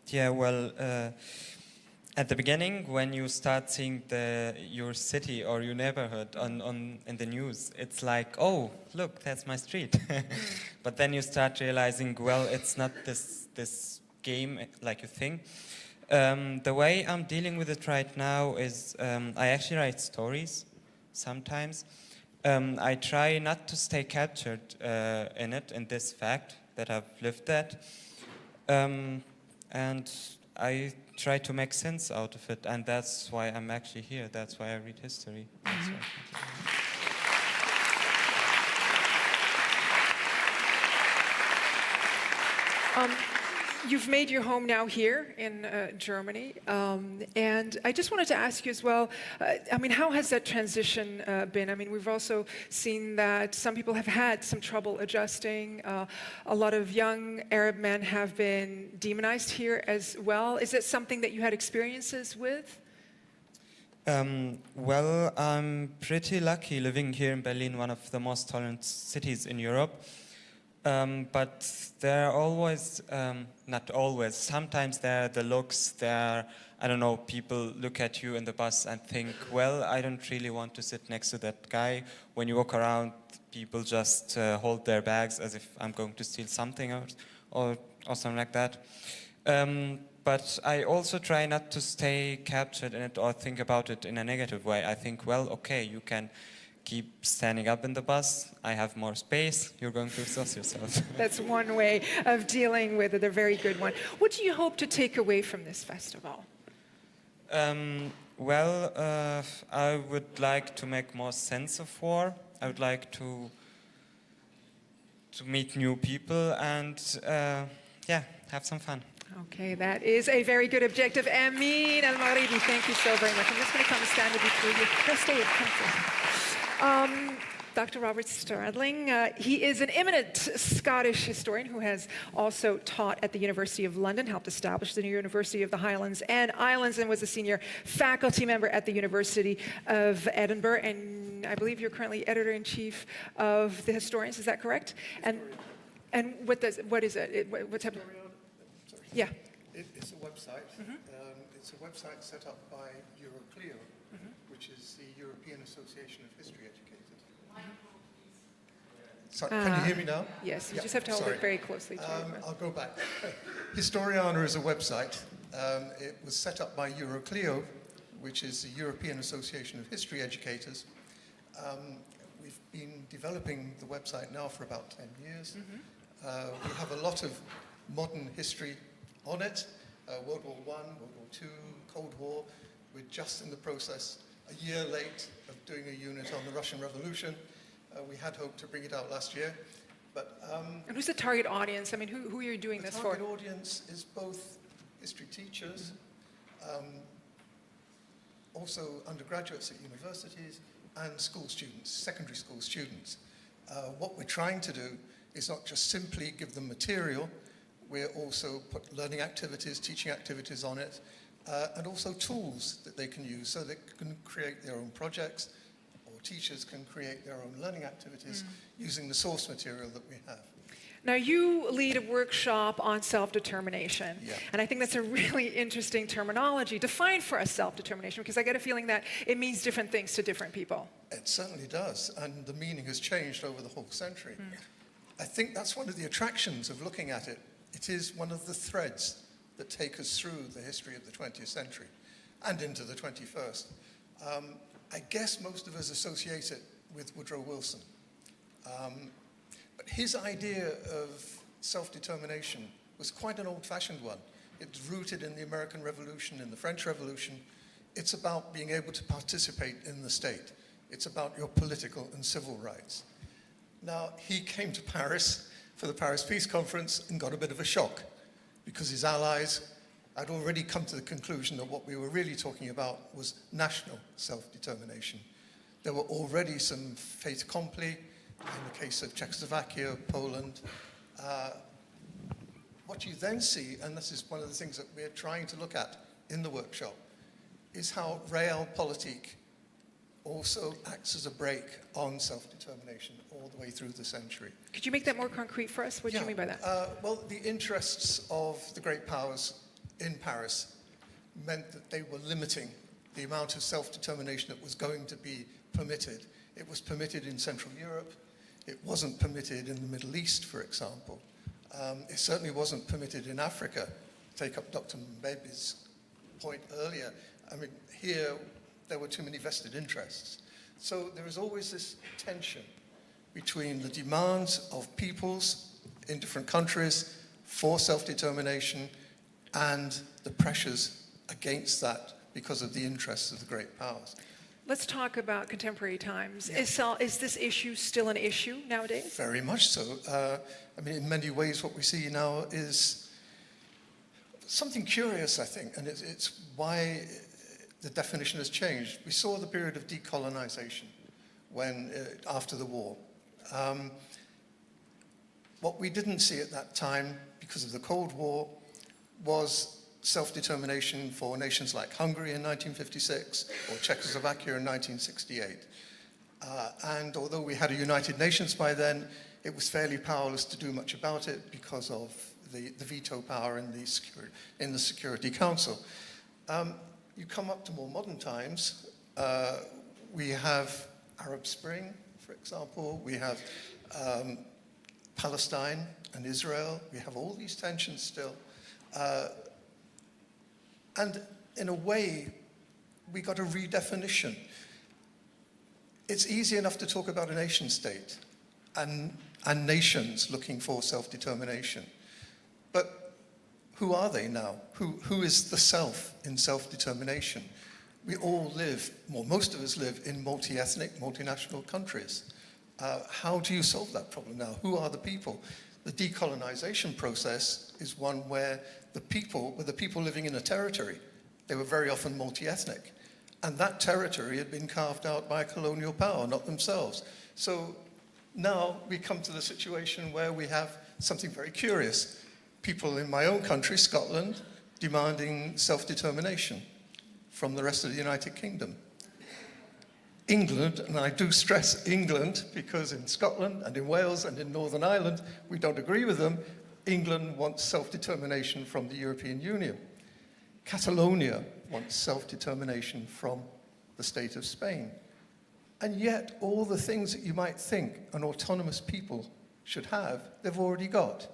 S3: Yeah, well, at the beginning, when you start seeing your city or your neighborhood in the news, it's like, oh, look, that's my street. But then you start realizing, well, it's not this game like you think. The way I'm dealing with it right now is I actually write stories sometimes. I try not to stay captured in this fact that I've lived that. And I try to make sense out of it, and that's why I'm actually here. That's why I read history.
S5: You've made your home now here in Germany, and I just wanted to ask you as well, I mean, how has that transition been? I mean, we've also seen that some people have had some trouble adjusting. A lot of young Arab men have been demonized here as well. Is it something that you had experiences with?
S3: Well, I'm pretty lucky living here in Berlin, one of the most tolerant cities in Europe. But there are always, not always, sometimes there are the looks, I don't know, people look at you in the bus and think, well, I don't really want to sit next to that guy. When you walk around, people just hold their bags as if I'm going to steal something or something like that. But I also try not to stay captured in it or think about it in a negative way. I think, well, okay, you can keep standing up in the bus. I have more space. You're going to exhaust yourself.
S5: That's one way of dealing with it, a very good one. What do you hope to take away from this festival?
S3: Well, I would like to make more sense of war. I would like to meet new people and, yeah, have some fun.
S5: Okay, that is a very good objective. Amin al-Maghribi, thank you so very much. I'm just going to come and stand with you through you. No, stay. Dr. Robert Stradling. He is an eminent Scottish historian who has also taught at the University of London, helped establish the University of the Highlands and Islands, and was a senior faculty member at the University of Edinburgh. And I believe you're currently editor-in-chief of the Historians. Is that correct? And what is it? What's happening? Yeah.
S16: It's a website. It's a website set up by Euroclio, which is the European Association of History Educators. Sorry, can you hear me now?
S5: Yes, you just have to hold it very closely to you.
S16: I'll go back. Historiana is a website. It was set up by Euroclio, which is the European Association of History Educators. We've been developing the website now for about 10 years. We have a lot of modern history on it. World War I, World War II, Cold War. We're just in the process, a year late, of doing a unit on the Russian Revolution. We had hoped to bring it out last year, but...
S5: and who's the target audience? I mean, who are you doing this for?
S16: The target audience is both history teachers, also undergraduates at universities, and school students, secondary school students. What we're trying to do is not just simply give them material, we're also put learning activities, teaching activities on it, and also tools that they can use so they can create their own projects, or teachers can create their own learning activities using the source material that we have.
S5: Now, you lead a workshop on self-determination, and I think that's a really interesting terminology. Define for us self-determination, because I get a feeling that it means different things to different people.
S16: It certainly does, and the meaning has changed over the whole century. I think that's one of the attractions of looking at it. It is one of the threads that take us through the history of the 20th century and into the 21st. I guess most of us associate it with Woodrow Wilson. But his idea of self-determination was quite an old-fashioned one. It's rooted in the American Revolution, in the French Revolution. It's about being able to participate in the state. It's about your political and civil rights. Now, he came to Paris for the Paris Peace Conference and got a bit of a shock because his allies had already come to the conclusion that what we were really talking about was national self-determination. There were already some fait accompli in the case of Czechoslovakia, Poland. What you then see, and this is one of the things that we're trying to look at in the workshop, is how realpolitik also acts as a brake on self-determination all the way through the century.
S5: Could you make that more concrete for us? What do you mean by that?
S16: Well, the interests of the great powers in Paris meant that they were limiting the amount of self-determination that was going to be permitted. It was permitted in Central Europe. It wasn't permitted in the Middle East, for example. It certainly wasn't permitted in Africa. Take up Dr. Mbebe's point earlier. I mean, here, there were too many vested interests. So there is always this tension between the demands of peoples in different countries for self-determination and the pressures against that because of the interests of the great powers.
S5: Let's talk about contemporary times. Is this issue still an issue nowadays?
S16: Very much so. I mean, in many ways, what we see now is something curious, I think, and it's why the definition has changed. We saw the period of decolonization when, after the war. What we didn't see at that time, because of the Cold War, was self-determination for nations like Hungary in 1956 or Czechoslovakia in 1968. And although we had a United Nations by then, it was fairly powerless to do much about it because of the veto power in the Security Council. You come up to more modern times, we have Arab Spring, for example, we have Palestine and Israel, we have all these tensions still. And in a way, we got a redefinition. It's easy enough to talk about a nation state and nations looking for self-determination. But who are they now? Who is the self in self-determination? We all live, well, most of us live in multi-ethnic, multinational countries. How do you solve that problem now? Who are the people? The decolonization process is one where the people were the people living in a territory. They were very often multi-ethnic. And that territory had been carved out by a colonial power, not themselves. So now we come to the situation where we have something very curious. People in my own country, Scotland, demanding self-determination from the rest of the United Kingdom. England, and I do stress England because in Scotland and in Wales and in Northern Ireland, we don't agree with them. England wants self-determination from the European Union. Catalonia wants self-determination from the state of Spain. And yet, all the things that you might think an autonomous people should have, they've already got.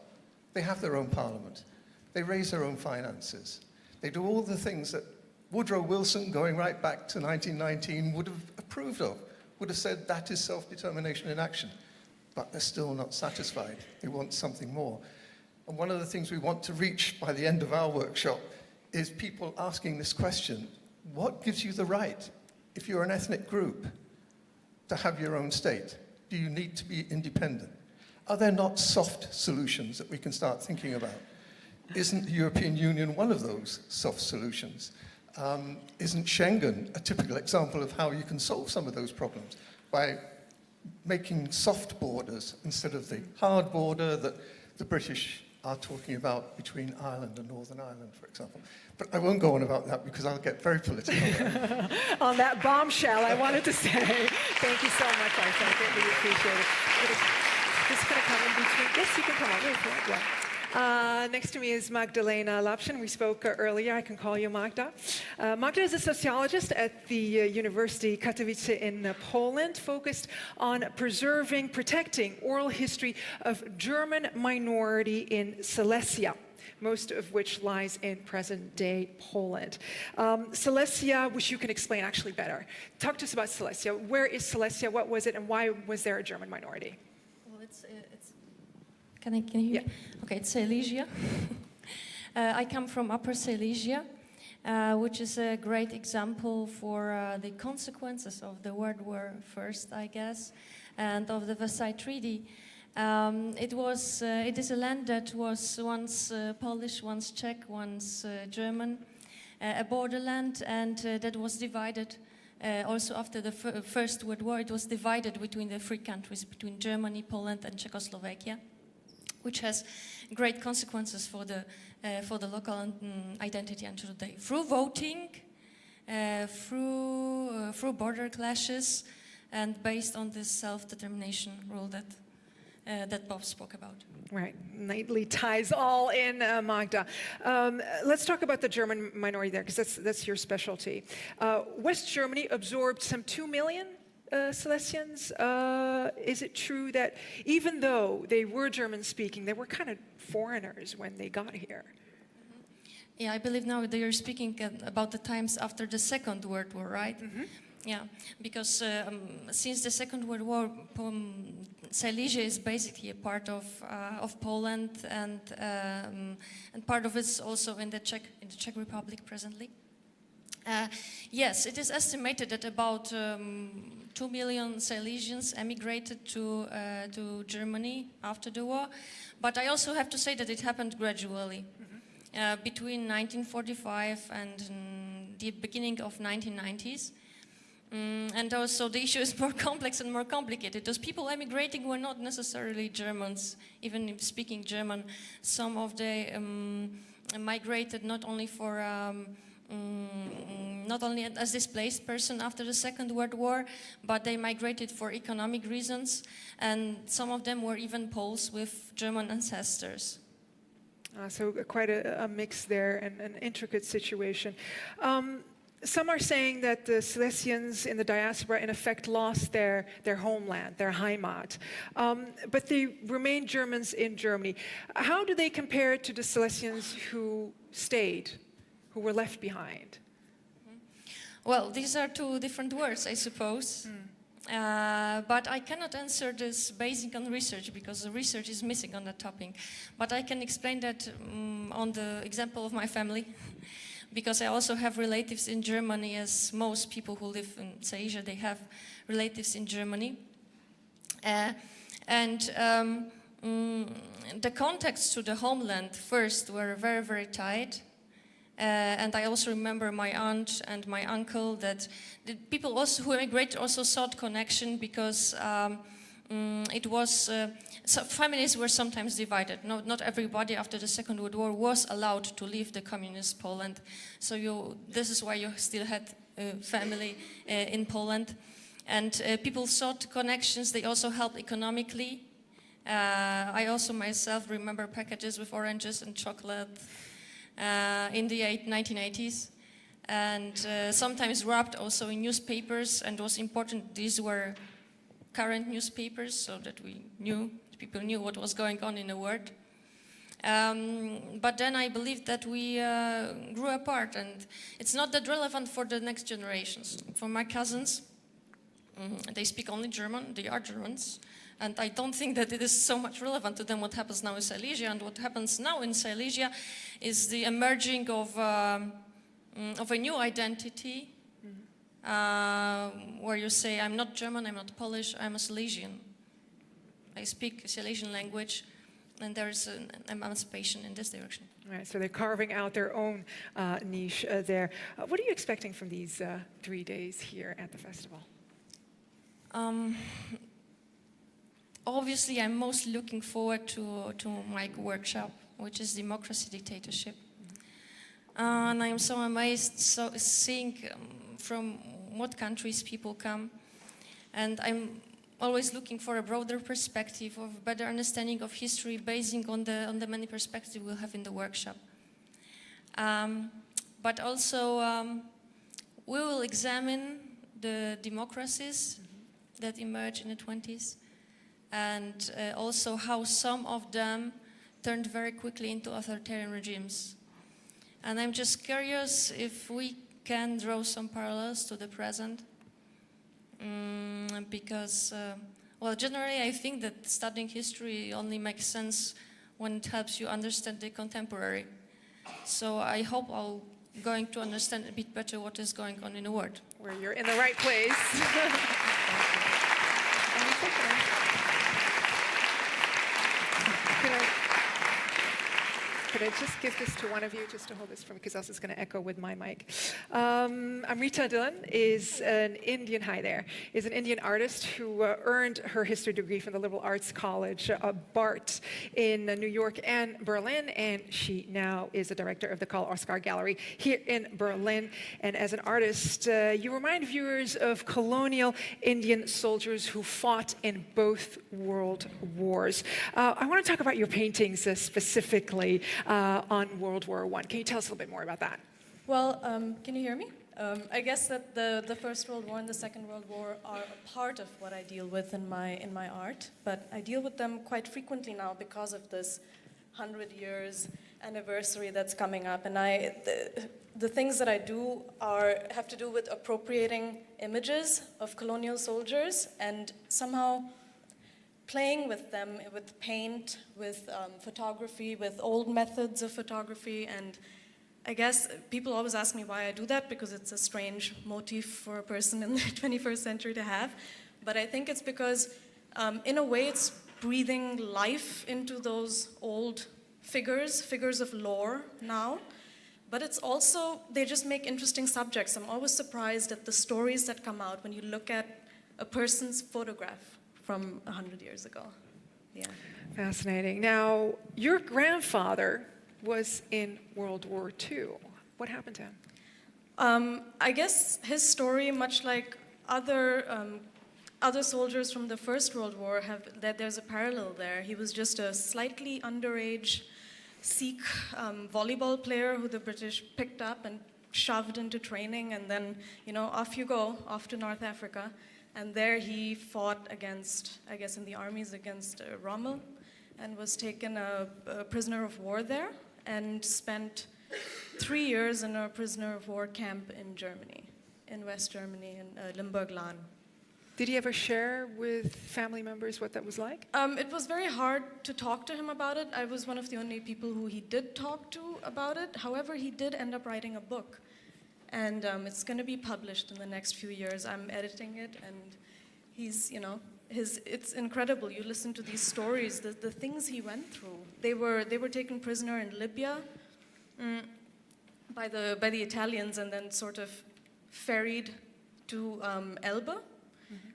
S16: They have their own parliament. They raise their own finances. They do all the things that Woodrow Wilson, going right back to 1919, would have approved of, would have said that is self-determination in action. But they're still not satisfied. They want something more. And one of the things we want to reach by the end of our workshop is people asking this question: what gives you the right, if you're an ethnic group, to have your own state? Do you need to be independent? Are there not soft solutions that we can start thinking about? Isn't the European Union one of those soft solutions? Isn't Schengen a typical example of how you can solve some of those problems? By making soft borders instead of the hard border that the British are talking about between Ireland and Northern Ireland, for example. But I won't go on about that because I'll get very political.
S5: On that bombshell, I wanted to say thank you so much, Arthur. I greatly appreciate it. Just going to come in between. Yes, you can come over if you want. Yeah. Next to me is Magdalena Lapshin. We spoke earlier. I can call you Magda. Magda is a sociologist at the University Katowice in Poland, focused on preserving, protecting oral history of German minority in Silesia, most of which lies in present-day Poland. Silesia, which you can explain actually better. Talk to us about Silesia. Where is Silesia? What was it? And why was there a German minority?
S17: Well, it's can you hear me? Okay, it's Silesia. I come from Upper Silesia, which is a great example for the consequences of the World War I, I guess, and of the Versailles Treaty. It is a land that was once Polish, once Czech, once German, a borderland, and that was divided. Also after the First World War, it was divided between the three countries, between Germany, Poland, and Czechoslovakia, which has great consequences for the local identity until today. Through voting, through border clashes, and based on this self-determination rule that Bob spoke about.
S5: Right, neatly ties all in, Magda. Let's talk about the German minority there, because that's your specialty. West Germany absorbed some 2 million Silesians. Is it true that even though they were German-speaking, they were kind of foreigners when they got here?
S17: Yeah, I believe now they are speaking about the times after the Second World War, right? Mm-hmm. Yeah, because since the Second World War, Silesia is basically a part of Poland, and part of it is also in the Czech Republic presently. Yes, it is estimated that about 2 million Silesians emigrated to Germany after the war, but I also have to say that it happened gradually. Mm-hmm. Between 1945 and the beginning of 1990s. And also the issue is more complex and more complicated. Those people emigrating were not necessarily Germans, even if speaking German. Some of them migrated not only as displaced person after the Second World War, but they migrated for economic reasons, and some of them were even Poles with German ancestors.
S5: So quite a mix there, and an intricate situation. Some are saying that the Silesians in the diaspora in effect lost their homeland, their Heimat, but they remain Germans in Germany. How do they compare to the Silesians who stayed, who were left behind?
S17: Well, these are two different words, I suppose. But I cannot answer this based on research, because the research is missing on that topic. But I can explain that on the example of my family. Because I also have relatives in Germany, as most people who live in Silesia, they have relatives in Germany. The contacts to the homeland first were very, very tight. And I also remember my aunt and my uncle, that the people also who emigrated also sought connection because it was, so families were sometimes divided. Not everybody after the Second World War was allowed to leave the communist Poland. So this is why you still had family in Poland. And people sought connections. They also helped economically. I also myself remember packages with oranges and chocolate in the 1980s. And sometimes wrapped also in newspapers, and it was important these were current newspapers so that people knew what was going on in the world. But then I believe that we grew apart, and it's not that relevant for the next generations. For my cousins, they speak only German, they are Germans, and I don't think that it is so much relevant to them what happens now in Silesia. And what happens now in Silesia is the emerging of a new identity, where you say, I'm not German, I'm not Polish, I'm a Silesian. I speak Silesian language, and there's an emancipation in this direction.
S5: All right, so they're carving out their own niche there. What are you expecting from these 3 days here at the festival?
S17: Obviously, I'm most looking forward to my workshop, which is Democracy Dictatorship. And I'm so amazed seeing from what countries people come. And I'm always looking for a broader perspective, of better understanding of history, basing on the many perspectives we'll have in the workshop. But also, we will examine the democracies that emerged in the 20s, and also how some of them turned very quickly into authoritarian regimes. And I'm just curious if we can draw some parallels to the present, because, well, generally I think that studying history only makes sense when it helps you understand the contemporary. So I hope I'm going to understand a bit better what is going on in the world.
S5: Where you're in the right place. Could I just give this to one of you, just to hold this for me, because else it's going to echo with my mic. Rita Dillon is an Indian, hi there, is an Indian artist who earned her history degree from the Liberal Arts College, BART, in New York and Berlin, and she now is a director of the CROSSROADS Gallery here in Berlin. And as an artist, you remind viewers of colonial Indian soldiers who fought in both world wars. I want to talk about your paintings specifically on World War I. Can you tell us a little bit more about that?
S18: Well, can you hear me? I guess that the First World War and the Second World War are a part of what I deal with in my art, but I deal with them quite frequently now because of this 100 years anniversary that's coming up. And the things that I do have to do with appropriating images of colonial soldiers and somehow playing with them, with paint, with photography, with old methods of photography. And I guess people always ask me why I do that, because it's a strange motif for a person in the 21st century to have. But I think it's because, in a way, it's breathing life into those old figures of lore now. But it's also, they just make interesting subjects. I'm always surprised at the stories that come out when you look at a person's photograph from 100 years ago. Yeah.
S5: Fascinating. Now, your grandfather was in World War II. What happened to him?
S18: I guess his story, much like other soldiers from the First World War, there's a parallel there. He was just a slightly underage Sikh volleyball player who the British picked up and shoved into training, and then, off you go, off to North Africa. And there he fought against, I guess in the armies, against Roma, and was taken a prisoner of war there, and spent 3 years in a prisoner of war camp in Germany, in West Germany, in Limburg-Lahn.
S5: Did he ever share with family members what that was like?
S18: It was very hard to talk to him about it. I was one of the only people who he did talk to about it. However, he did end up writing a book. And it's going to be published in the next few years. I'm editing it, and he's, it's incredible. You listen to these stories, the things he went through. They were taken prisoner in Libya. by the Italians and then sort of ferried to Elba.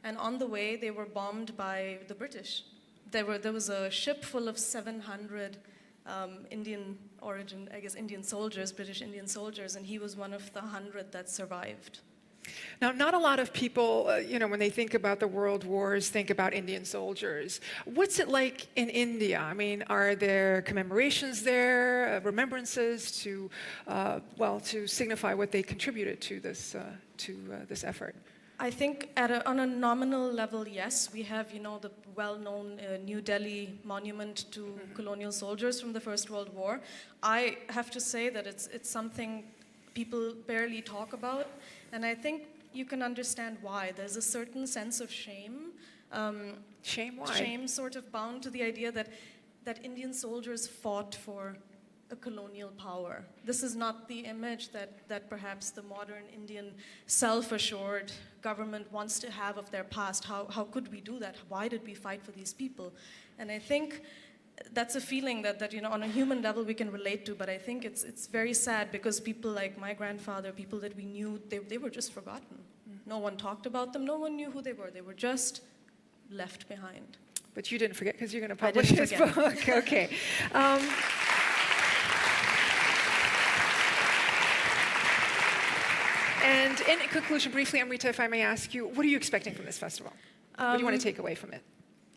S18: And on the way, they were bombed by the British. There was a ship full of 700 Indian origin, I guess Indian soldiers, British Indian soldiers, and he was one of the 100 that survived.
S5: Now, not a lot of people, when they think about the world wars, think about Indian soldiers. What's it like in India? I mean, are there commemorations there, remembrances to signify what they contributed to this effort?
S18: I think on a nominal level, yes. We have, the well-known New Delhi monument to colonial soldiers from the First World War. I have to say that it's something people barely talk about, and I think you can understand why. There's a certain sense of shame.
S5: Shame? Why?
S18: Shame sort of bound to the idea that Indian soldiers fought for a colonial power. This is not the image that perhaps the modern Indian self-assured government wants to have of their past. How could we do that? Why did we fight for these people? And I think that's a feeling that on a human level we can relate to, but I think it's very sad because people like my grandfather, people that we knew, they were just forgotten. No one talked about them, no one knew who they were. They were just left behind.
S5: But you didn't forget because you're going to publish his book. Okay. And in conclusion, briefly, Amrita, if I may ask you, what are you expecting from this festival? What do you want to take away from it?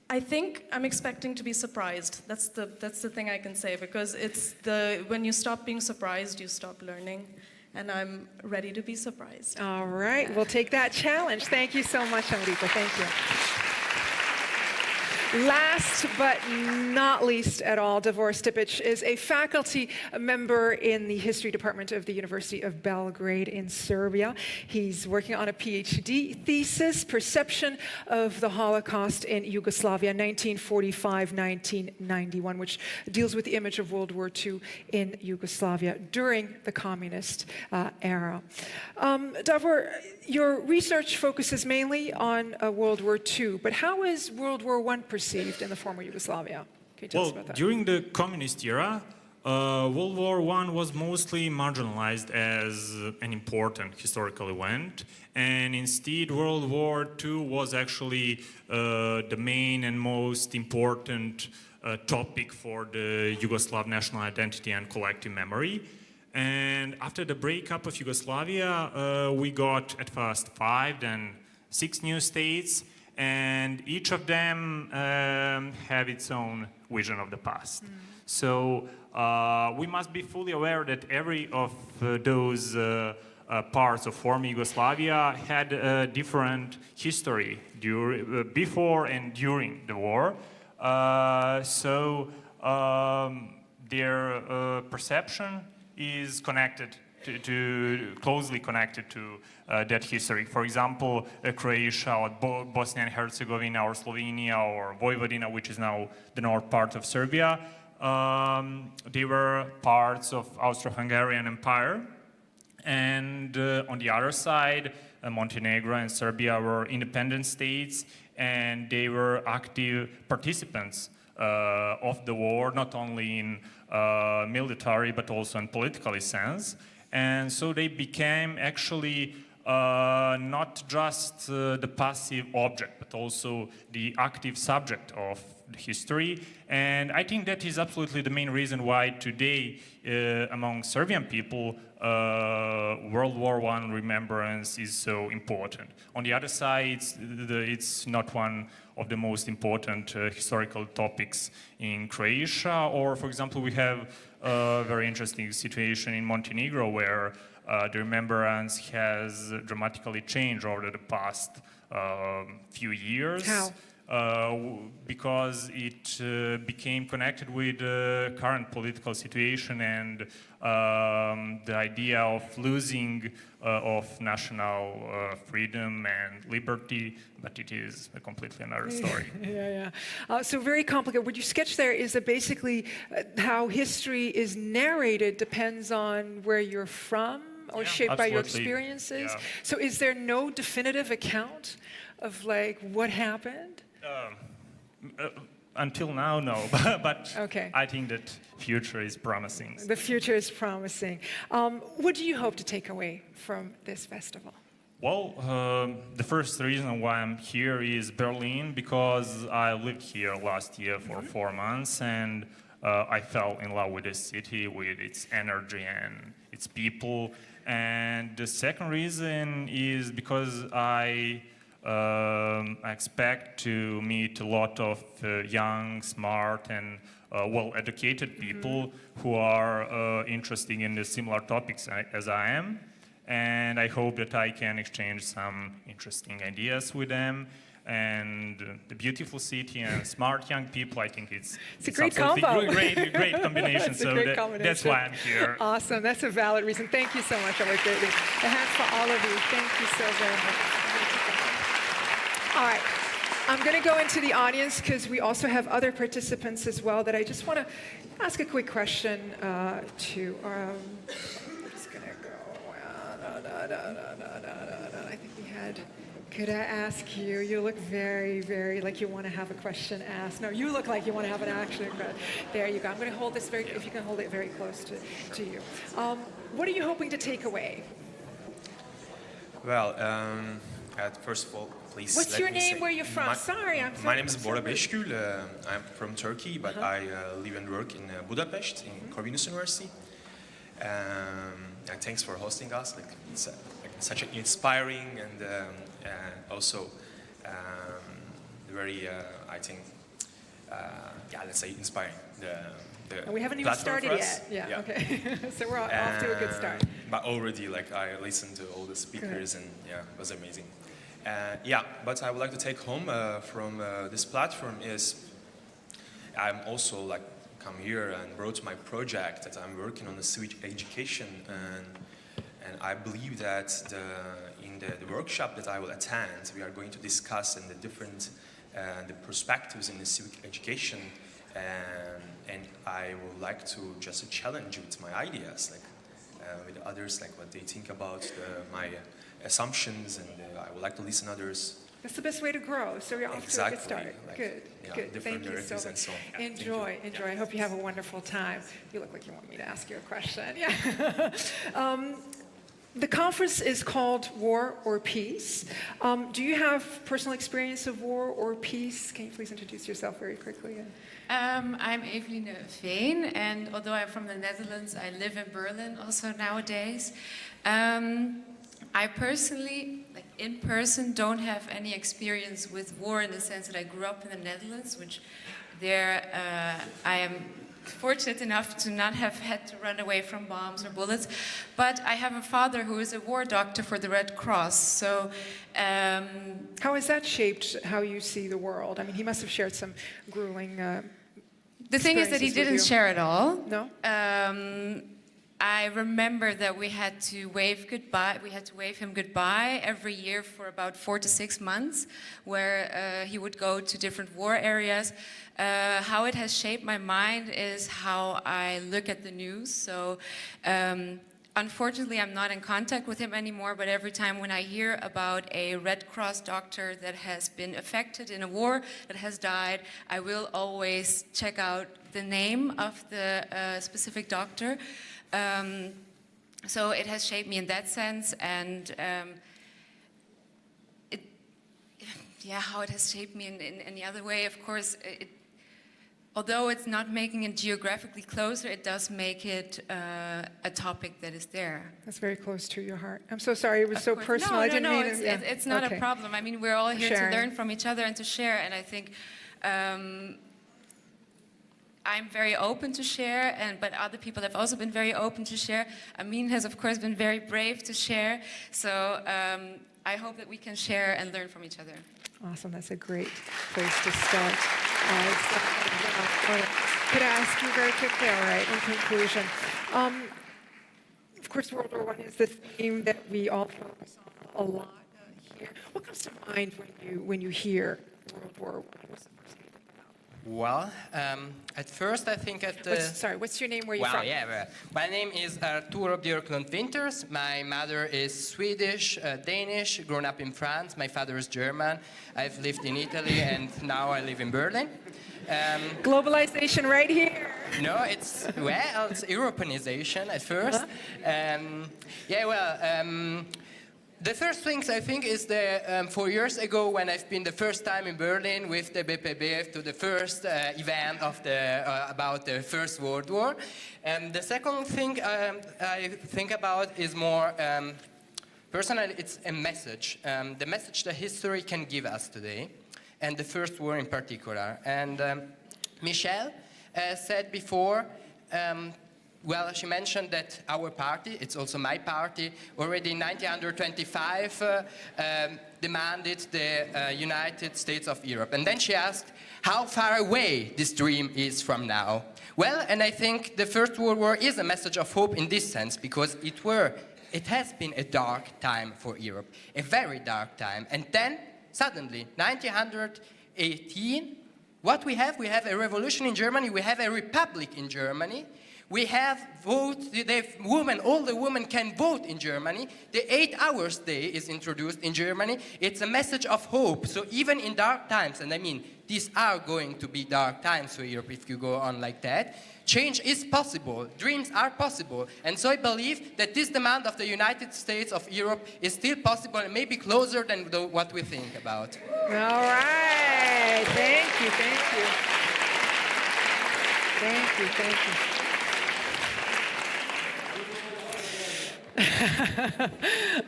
S18: I think I'm expecting to be surprised. That's the thing I can say, because when you stop being surprised, you stop learning, and I'm ready to be surprised.
S5: All right, we'll take that challenge. Thank you so much, Amrita. Thank you. Last but not least at all, Davor Stipic is a faculty member in the history department of the University of Belgrade in Serbia. He's working on a PhD thesis, Perception of the Holocaust in Yugoslavia, 1945-1991, which deals with the image of World War II in Yugoslavia during the communist era. Davor, your research focuses mainly on World War II, but how is World War I perceived in the former Yugoslavia? Can you tell us about that?
S19: During the communist era, World War I was mostly marginalized as an important historical event, and instead World War II was actually the main and most important topic for the Yugoslav national identity and collective memory. And after the breakup of Yugoslavia, we got at first 5, then 6 new states, and each of them have its own vision of the past. So we must be fully aware that every of those parts of former Yugoslavia had a different history before and during the war. Their perception is connected closely connected to that history. For example, Croatia or Bosnia and Herzegovina or Slovenia or Vojvodina, which is now the north part of Serbia, they were parts of Austro-Hungarian Empire. And on the other side, Montenegro and Serbia were independent states, and they were active participants of the war, not only in military but also in political sense. And so they became actually not just the passive object, but also the active subject of the history. And I think that is absolutely the main reason why today, among Serbian people, World War I remembrance is so important. On the other side, it's not one of the most important historical topics in Croatia. Or, for example, we have a very interesting situation in Montenegro where the remembrance has dramatically changed over the past few years.
S5: How?
S19: Because it became connected with the current political situation and the idea of losing of national freedom and liberty, but it is a completely another story.
S5: So very complicated. What you sketch there is that basically how history is narrated depends on where you're from or shaped by your experiences.
S19: Yeah.
S5: So is there no definitive account of like what happened?
S19: until now, no. But
S5: Okay.
S19: I think that future is promising.
S5: The future is promising. What do you hope to take away from this festival?
S19: Well, the first reason why I'm here is Berlin, because I lived here last year for 4 months, and I fell in love with the city, with its energy and its people. And the second reason is because I expect to meet a lot of young, smart, and well-educated people who are interested in the similar topics as I am. And I hope that I can exchange some interesting ideas with them. And the beautiful city and smart young people, I think it's
S5: a great
S19: absolutely
S5: combo.
S19: great combination.
S5: It's a
S19: So
S5: great combination.
S19: that's why I'm here.
S5: Awesome. That's a valid reason. Thank you so much. I like greatly. A hand for all of you. Thank you so very much. All right. I'm going to go into the audience because we also have other participants as well that I just want to ask a quick question to. I'm just going to go. I think we had. Could I ask you? You look very, very like you want to have a question asked. No, you look like you want to have an action. There you go. I'm going to hold this very. If you can hold it very close to you. What are you hoping to take away?
S20: Well, first of all, please.
S5: What's
S20: let
S5: your
S20: me
S5: name?
S20: say
S5: Where are you from? Sorry, I'm sorry.
S20: My name is Bora Beşgül. I'm from Turkey, but I live and work in Budapest, in Corvinus University. And thanks for hosting us. Like, it's such an inspiring and also very, I think, let's say inspiring.
S5: And we haven't even started yet. Yeah. Okay. So we're off to a good start.
S20: But already, like, I listened to all the speakers, and it was amazing. But I would like to take home from this platform is I'm also like come here and brought my project that I'm working on the civic education, and I believe that in the workshop that I will attend, we are going to discuss in the different the perspectives in the civic education, and I would like to just challenge with my ideas, like with others, like what they think about my assumptions, and I would like to listen to others.
S5: That's the best way to grow. So you're off to a good start.
S20: Like,
S5: good. Thank you so much. Enjoy. I hope you have a wonderful time. You look like you want me to ask you a question. Yeah. The conference is called War or Peace. Do you have personal experience of war or peace? Can you please introduce yourself very quickly?
S21: I'm Eveline Veen, and although I'm from the Netherlands, I live in Berlin also nowadays. I personally, like in person, don't have any experience with war in the sense that I grew up in the Netherlands, which there I am fortunate enough to not have had to run away from bombs or bullets. But I have a father who is a war doctor for the Red Cross. So
S5: how has that shaped how you see the world? I mean, he must have shared some grueling
S21: the thing is that he didn't share it all.
S5: No?
S21: I remember that we had to wave goodbye. We had to wave him goodbye every year for about 4 to 6 months, where he would go to different war areas. How it has shaped my mind is how I look at the news. So, unfortunately, I'm not in contact with him anymore. But every time when I hear about a Red Cross doctor that has been affected in a war, that has died, I will always check out the name of the specific doctor. So it has shaped me in that sense, and how it has shaped me in any other way, of course, although it's not making it geographically closer, it does make it a topic that is there.
S5: That's very close to your heart. I'm so sorry, it was so personal. I didn't mean it.
S21: It's not a problem. I mean, we're all here
S5: Sharing.
S21: to learn from each other and to share, and I think I'm very open to share, but other people have also been very open to share. Amin has, of course, been very brave to share. So I hope that we can share and learn from each other.
S5: Awesome. That's a great place to start. Could I ask you very quickly, all right, in conclusion? Of course, World War I is the theme that we all focus on a lot here. What comes to mind when you hear World War I?
S22: Well, at first I think
S5: what's your name? Where are you from?
S22: My name is Arturo Björklund Winters. My mother is Swedish, Danish, grown up in France. My father is German. I've lived in Italy, and now I live in Berlin.
S5: Globalization right here.
S22: No, it's Europeanization at first. The first things I think is the 4 years ago when I've been the first time in Berlin with the BPBF to the first event of about the First World War. The second thing I think about is more personally, it's a message. The message that history can give us today, and the First War in particular. And Michelle said before, well, she mentioned that our party, it's also my party, already in 1925 demanded the United States of Europe. And then she asked how far away this dream is from now. Well, and I think the First World War is a message of hope in this sense, because it has been a dark time for Europe, a very dark time. And then, suddenly, 1918, what we have a revolution in Germany, we have a republic in Germany, we have all the women can vote in Germany. The 8 hours day is introduced in Germany. It's a message of hope. So even in dark times, and I mean, these are going to be dark times for Europe if you go on like that, change is possible. Dreams are possible. And so I believe that this demand of the United States of Europe is still possible and maybe closer than what we think about.
S5: All right. Thank you, thank you. Thank you, thank you.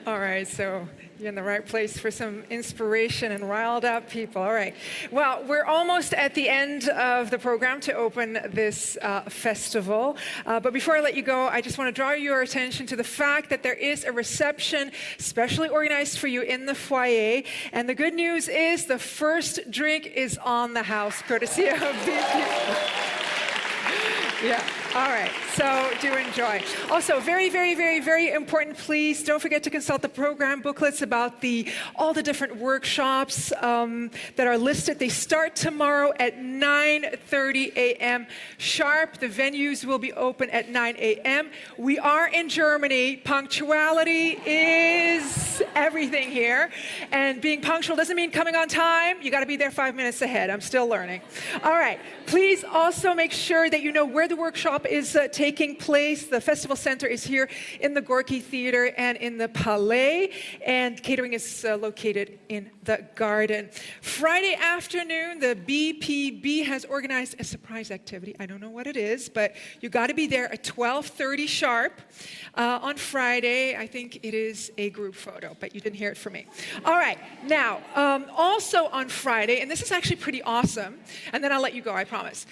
S5: All right, so you're in the right place for some inspiration and riled up people. All right. Well, we're almost at the end of the program to open this festival. But before I let you go, I just want to draw your attention to the fact that there is a reception specially organized for you in the foyer. And the good news is the first drink is on the house, courtesy of BP. Yeah. All right. So do enjoy. Also, very, very, very, very important, please don't forget to consult the program booklets about all the different workshops that are listed. They start tomorrow at 9:30 a.m. sharp. The venues will be open at 9 a.m. We are in Germany. Punctuality is everything here. And being punctual doesn't mean coming on time. You got to be there 5 minutes ahead. I'm still learning. All right. Please also make sure that you know where the workshop is taking place. The festival center is here in the Gorki Theater and in the Palais, and catering is located in the garden. Friday afternoon, the BPB has organized a surprise activity. I don't know what it is, but you got to be there at 12:30 sharp on Friday. I think it is a group photo, but you didn't hear it from me. All right. Now, also on Friday, and this is actually pretty awesome, and then I'll let you go, I promise,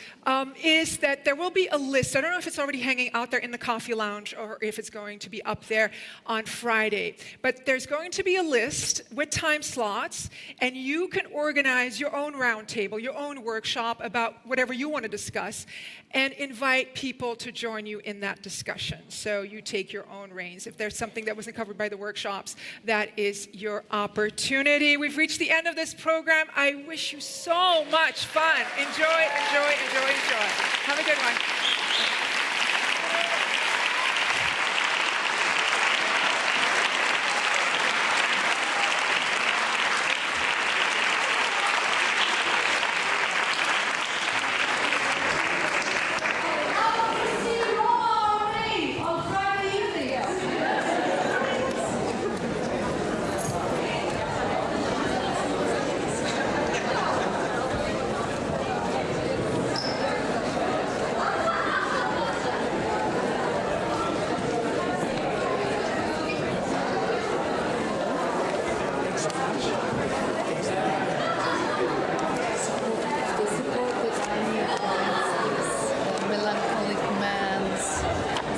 S5: is that there will be a list. I don't know if it's already hanging out there in the coffee lounge or if it's going to be up there on Friday. But there's going to be a list with time slots, and you can organize your own roundtable, your own workshop about whatever you want to discuss, and invite people to join you in that discussion. So you take your own reins. If there's something that wasn't covered by the workshops, that is your opportunity. We've reached the end of this program. I wish you so much fun. Enjoy, enjoy, enjoy, enjoy. Have a good one.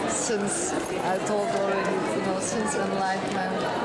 S2: Since I told already, since Enlightenment,